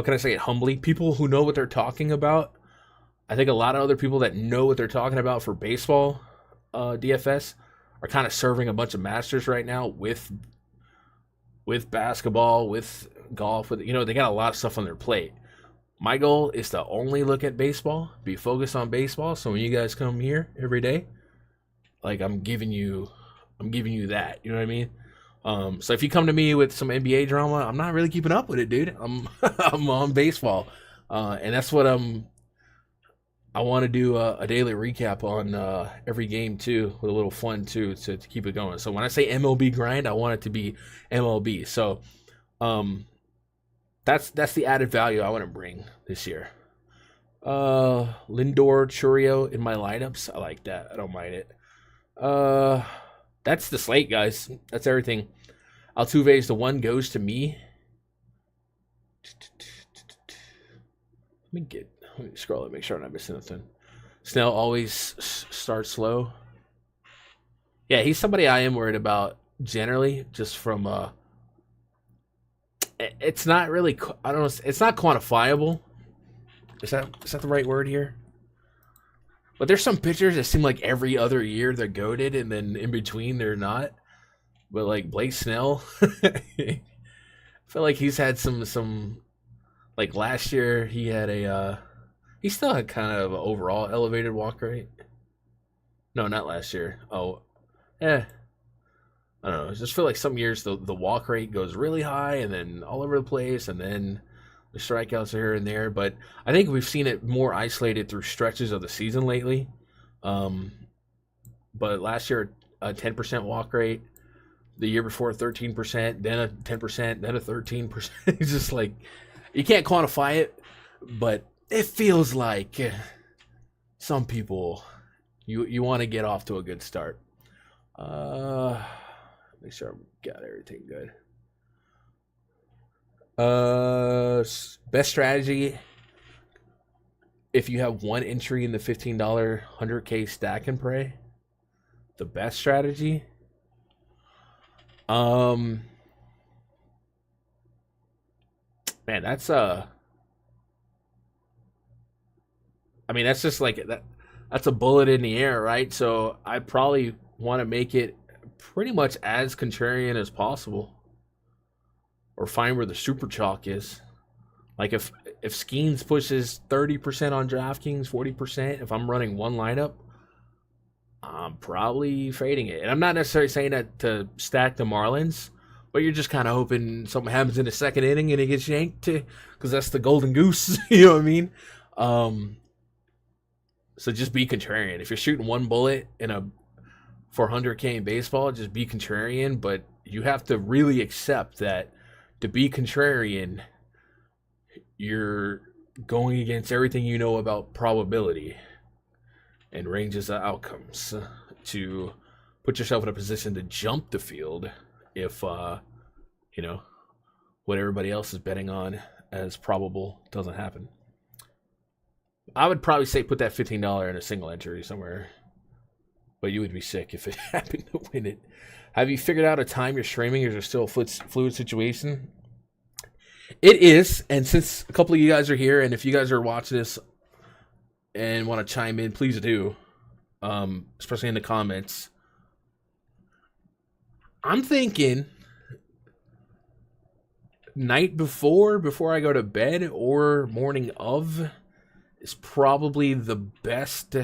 Speaker 1: can I say it humbly, people who know what they're talking about. I think a lot of other people that know what they're talking about for baseball DFS are kind of serving a bunch of masters right now with basketball, with golf, with, they got a lot of stuff on their plate. My goal is to only look at baseball, be focused on baseball. So when you guys come here every day, like, I'm giving you that. You know what I mean? So if you come to me with some NBA drama, I'm not really keeping up with it, dude. I'm on baseball, and that's what I want to do a daily recap on every game too, with a little fun too, to keep it going. So when I say MLB grind, I want it to be MLB. So that's the added value I want to bring this year. Lindor, Churio in my lineups. I like that. I don't mind it. That's the slate, guys. That's everything. Altuve's the one goes to me. Let me scroll it, make sure I'm not missing anything. Snell always starts slow. Yeah, he's somebody I am worried about generally, just from it's not really, I don't know, it's not quantifiable. Is that the right word here? But there's some pitchers that seem like every other year they're goated, and then in between they're not. But like Blake Snell, I feel like he's had some like last year he had he still had kind of an overall elevated walk rate. No, not last year. I don't know. I just feel like some years the walk rate goes really high and then all over the place, and then the strikeouts are here and there. But I think we've seen it more isolated through stretches of the season lately. But last year, a 10% walk rate. The year before, 13%, then a 10%, then a 13%. It's just like, you can't quantify it, but it feels like some people, you want to get off to a good start. Make sure I've got everything good. Best strategy, if you have one entry in the $15 100K stack and pray, the best strategy. Man, that's that's just like that. That's a bullet in the air, right? So I probably want to make it pretty much as contrarian as possible, or find where the super chalk is. Like if Skeens pushes 30% on DraftKings, 40%, if I'm running one lineup, I'm probably fading it. And I'm not necessarily saying that to stack the Marlins, but you're just kind of hoping something happens in the second inning and it gets yanked, because that's the golden goose. You know what I mean? So just be contrarian. If you're shooting one bullet in a 400K in baseball, just be contrarian. But you have to really accept that to be contrarian, you're going against everything you know about probability and ranges of outcomes to put yourself in a position to jump the field if, what everybody else is betting on as probable doesn't happen. I would probably say put that $15 in a single entry somewhere, but you would be sick if it happened to win it. Have you figured out a time you're streaming, or is there still a fluid situation? It is, and since a couple of you guys are here, and if you guys are watching this and want to chime in, please do, especially in the comments. I'm thinking night before I go to bed, or morning of, is probably the best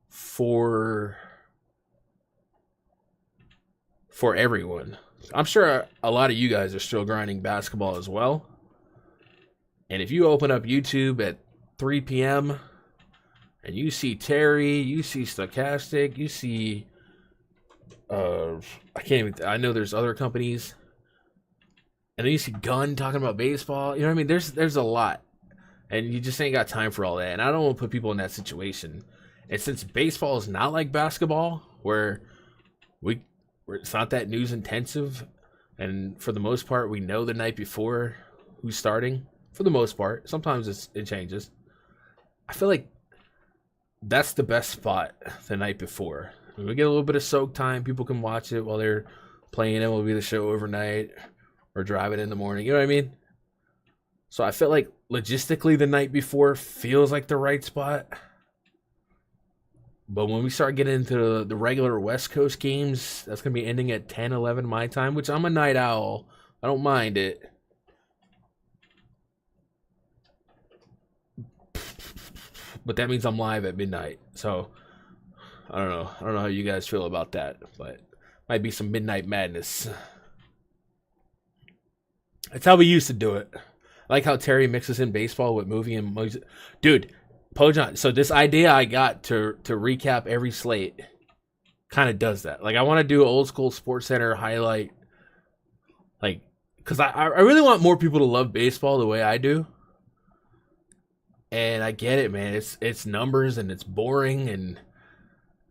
Speaker 1: for everyone. I'm sure a lot of you guys are still grinding basketball as well. And if you open up YouTube at 3 p.m. and you see Terry, you see Stochastic, you see I know there's other companies. And then you see Gunn talking about baseball. You know what I mean? There's a lot. And you just ain't got time for all that. And I don't want to put people in that situation. And since baseball is not like basketball, where it's not that news intensive, and for the most part, we know the night before who's starting. For the most part. Sometimes it changes. I feel like that's the best spot the night before. When we get a little bit of soak time, people can watch it while they're playing MLB The Show overnight or driving in the morning. You know what I mean? So I feel like logistically the night before feels like the right spot. But when we start getting into the regular West Coast games, that's going to be ending at 10, 11 my time, which I'm a night owl. I don't mind it. But that means I'm live at midnight. So I don't know. I don't know how you guys feel about that, but might be some midnight madness. That's how we used to do it. I like how Terry mixes in baseball with movie and music. Dude, Pojon, so this idea I got to recap every slate kind of does that. Like, I want to do old school Sports Center highlight. Like, because I really want more people to love baseball the way I do. And I get it, man. It's numbers and it's boring and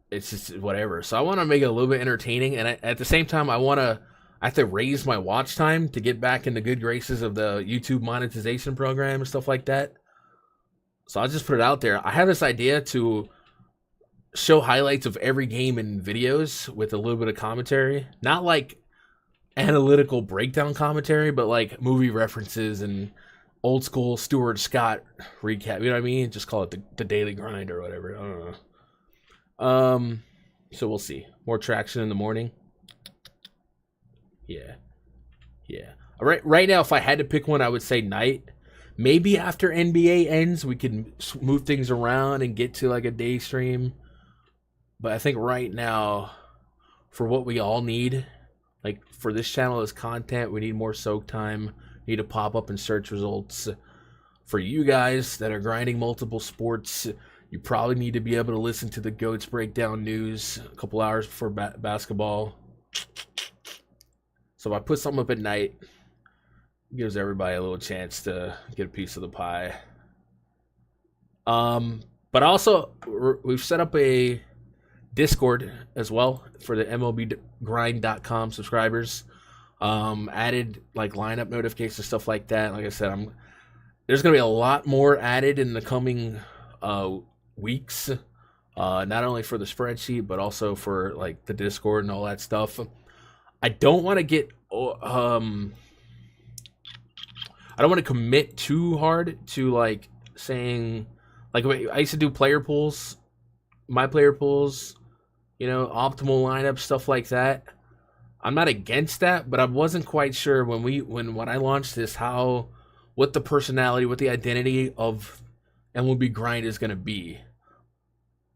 Speaker 1: it's just whatever. So I want to make it a little bit entertaining. And at the same time, I have to raise my watch time to get back in the good graces of the YouTube monetization program and stuff like that. So I'll just put it out there. I have this idea to show highlights of every game in videos with a little bit of commentary. Not like analytical breakdown commentary, but like movie references and old school Stuart Scott recap. You know what I mean? Just call it the daily grind or whatever. I don't know. So we'll see. More traction in the morning. Yeah. Right now, if I had to pick one, I would say night. Maybe after NBA ends, we can move things around and get to like a day stream. But I think right now, for what we all need, like for this channel as content, we need more soak time. We need to pop up in search results. For you guys that are grinding multiple sports, you probably need to be able to listen to the GOATs breakdown news a couple hours before basketball. So if I put something up at night, it gives everybody a little chance to get a piece of the pie. But also, we've set up a Discord as well for the MLBgrind.com subscribers. Added like lineup notifications, stuff like that. Like I said, there's going to be a lot more added in the coming weeks. Not only for the spreadsheet, but also for like the Discord and all that stuff. I don't want to get I don't want to commit too hard to like saying like I used to do player pools, my player pools, optimal lineup, stuff like that. I'm not against that, but I wasn't quite sure when I launched this what the personality, what the identity of MLB Grind is going to be.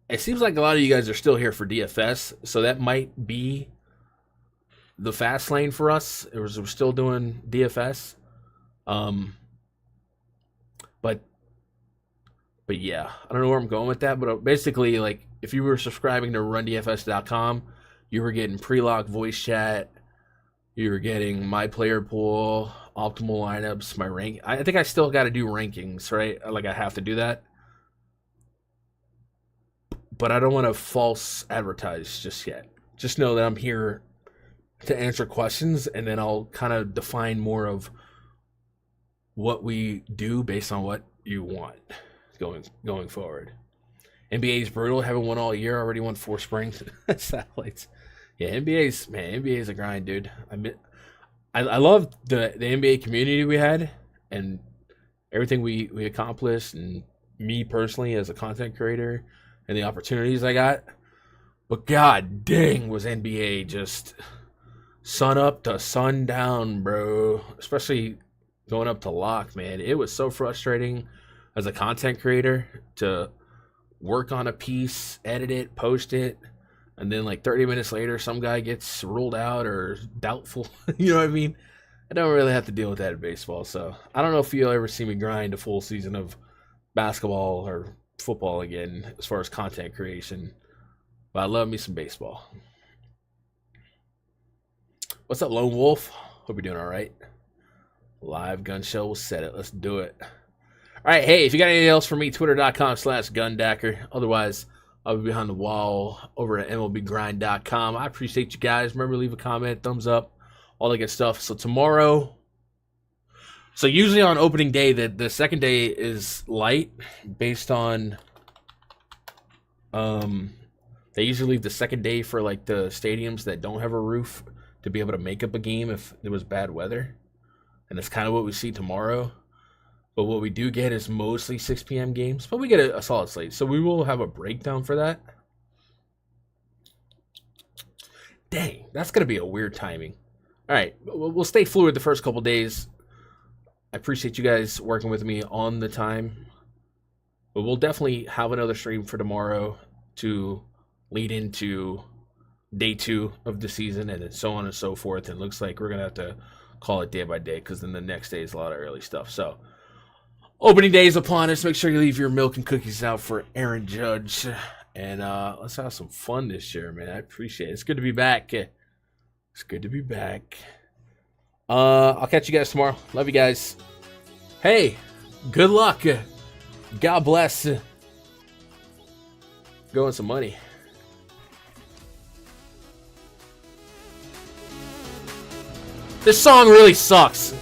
Speaker 1: It seems like a lot of you guys are still here for DFS, so that might be the fast lane for us. We're still doing DFS. But yeah, I don't know where I'm going with that, but basically, like, if you were subscribing to RunDFS.com, you were getting pre-lock voice chat, you were getting my player pool, optimal lineups, my rank. I think I still got to do rankings, right? Like, I have to do that. But I don't want to false advertise just yet. Just know that I'm here to answer questions, and then I'll kind of define more of what we do based on what you want going forward. NBA is brutal. Haven't won all year. Already won 4 springs. Satellites. Yeah, NBA's a grind, dude. I love the NBA community we had and everything we accomplished, and me personally as a content creator and the opportunities I got. But god dang, was NBA just sun up to sundown, bro. Especially going up to lock, man. It was so frustrating as a content creator to work on a piece, edit it, post it, and then like 30 minutes later, some guy gets ruled out or doubtful. You know what I mean? I don't really have to deal with that in baseball. So I don't know if you'll ever see me grind a full season of basketball or football again as far as content creation. But I love me some baseball. What's up, Lone Wolf? Hope you're doing all right. Live gun show. We'll set it. Let's do it. All right. Hey, if you got anything else for me, twitter.com/gundacker. Otherwise, I'll be behind the wall over at MLBgrind.com. I appreciate you guys. Remember, leave a comment, thumbs up, all that good stuff. So tomorrow, so usually on opening day, the second day is light based on, they usually leave the second day for like the stadiums that don't have a roof to be able to make up a game if there was bad weather. And that's kind of what we see tomorrow. But what we do get is mostly 6 p.m. games. But we get a solid slate. So we will have a breakdown for that. Dang, that's going to be a weird timing. All right, we'll stay fluid the first couple days. I appreciate you guys working with me on the time. But we'll definitely have another stream for tomorrow to lead into day 2 of the season and so on and so forth. And it looks like we're going to have to call it day by day because then the next day is a lot of early stuff. So opening day is upon us. Make sure you leave your milk and cookies out for Aaron Judge. And let's have some fun this year, man. I appreciate it. It's good to be back. It's good to be back. I'll catch you guys tomorrow. Love you guys. Hey, good luck. God bless. Go win some money. This song really sucks.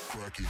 Speaker 2: Crack it.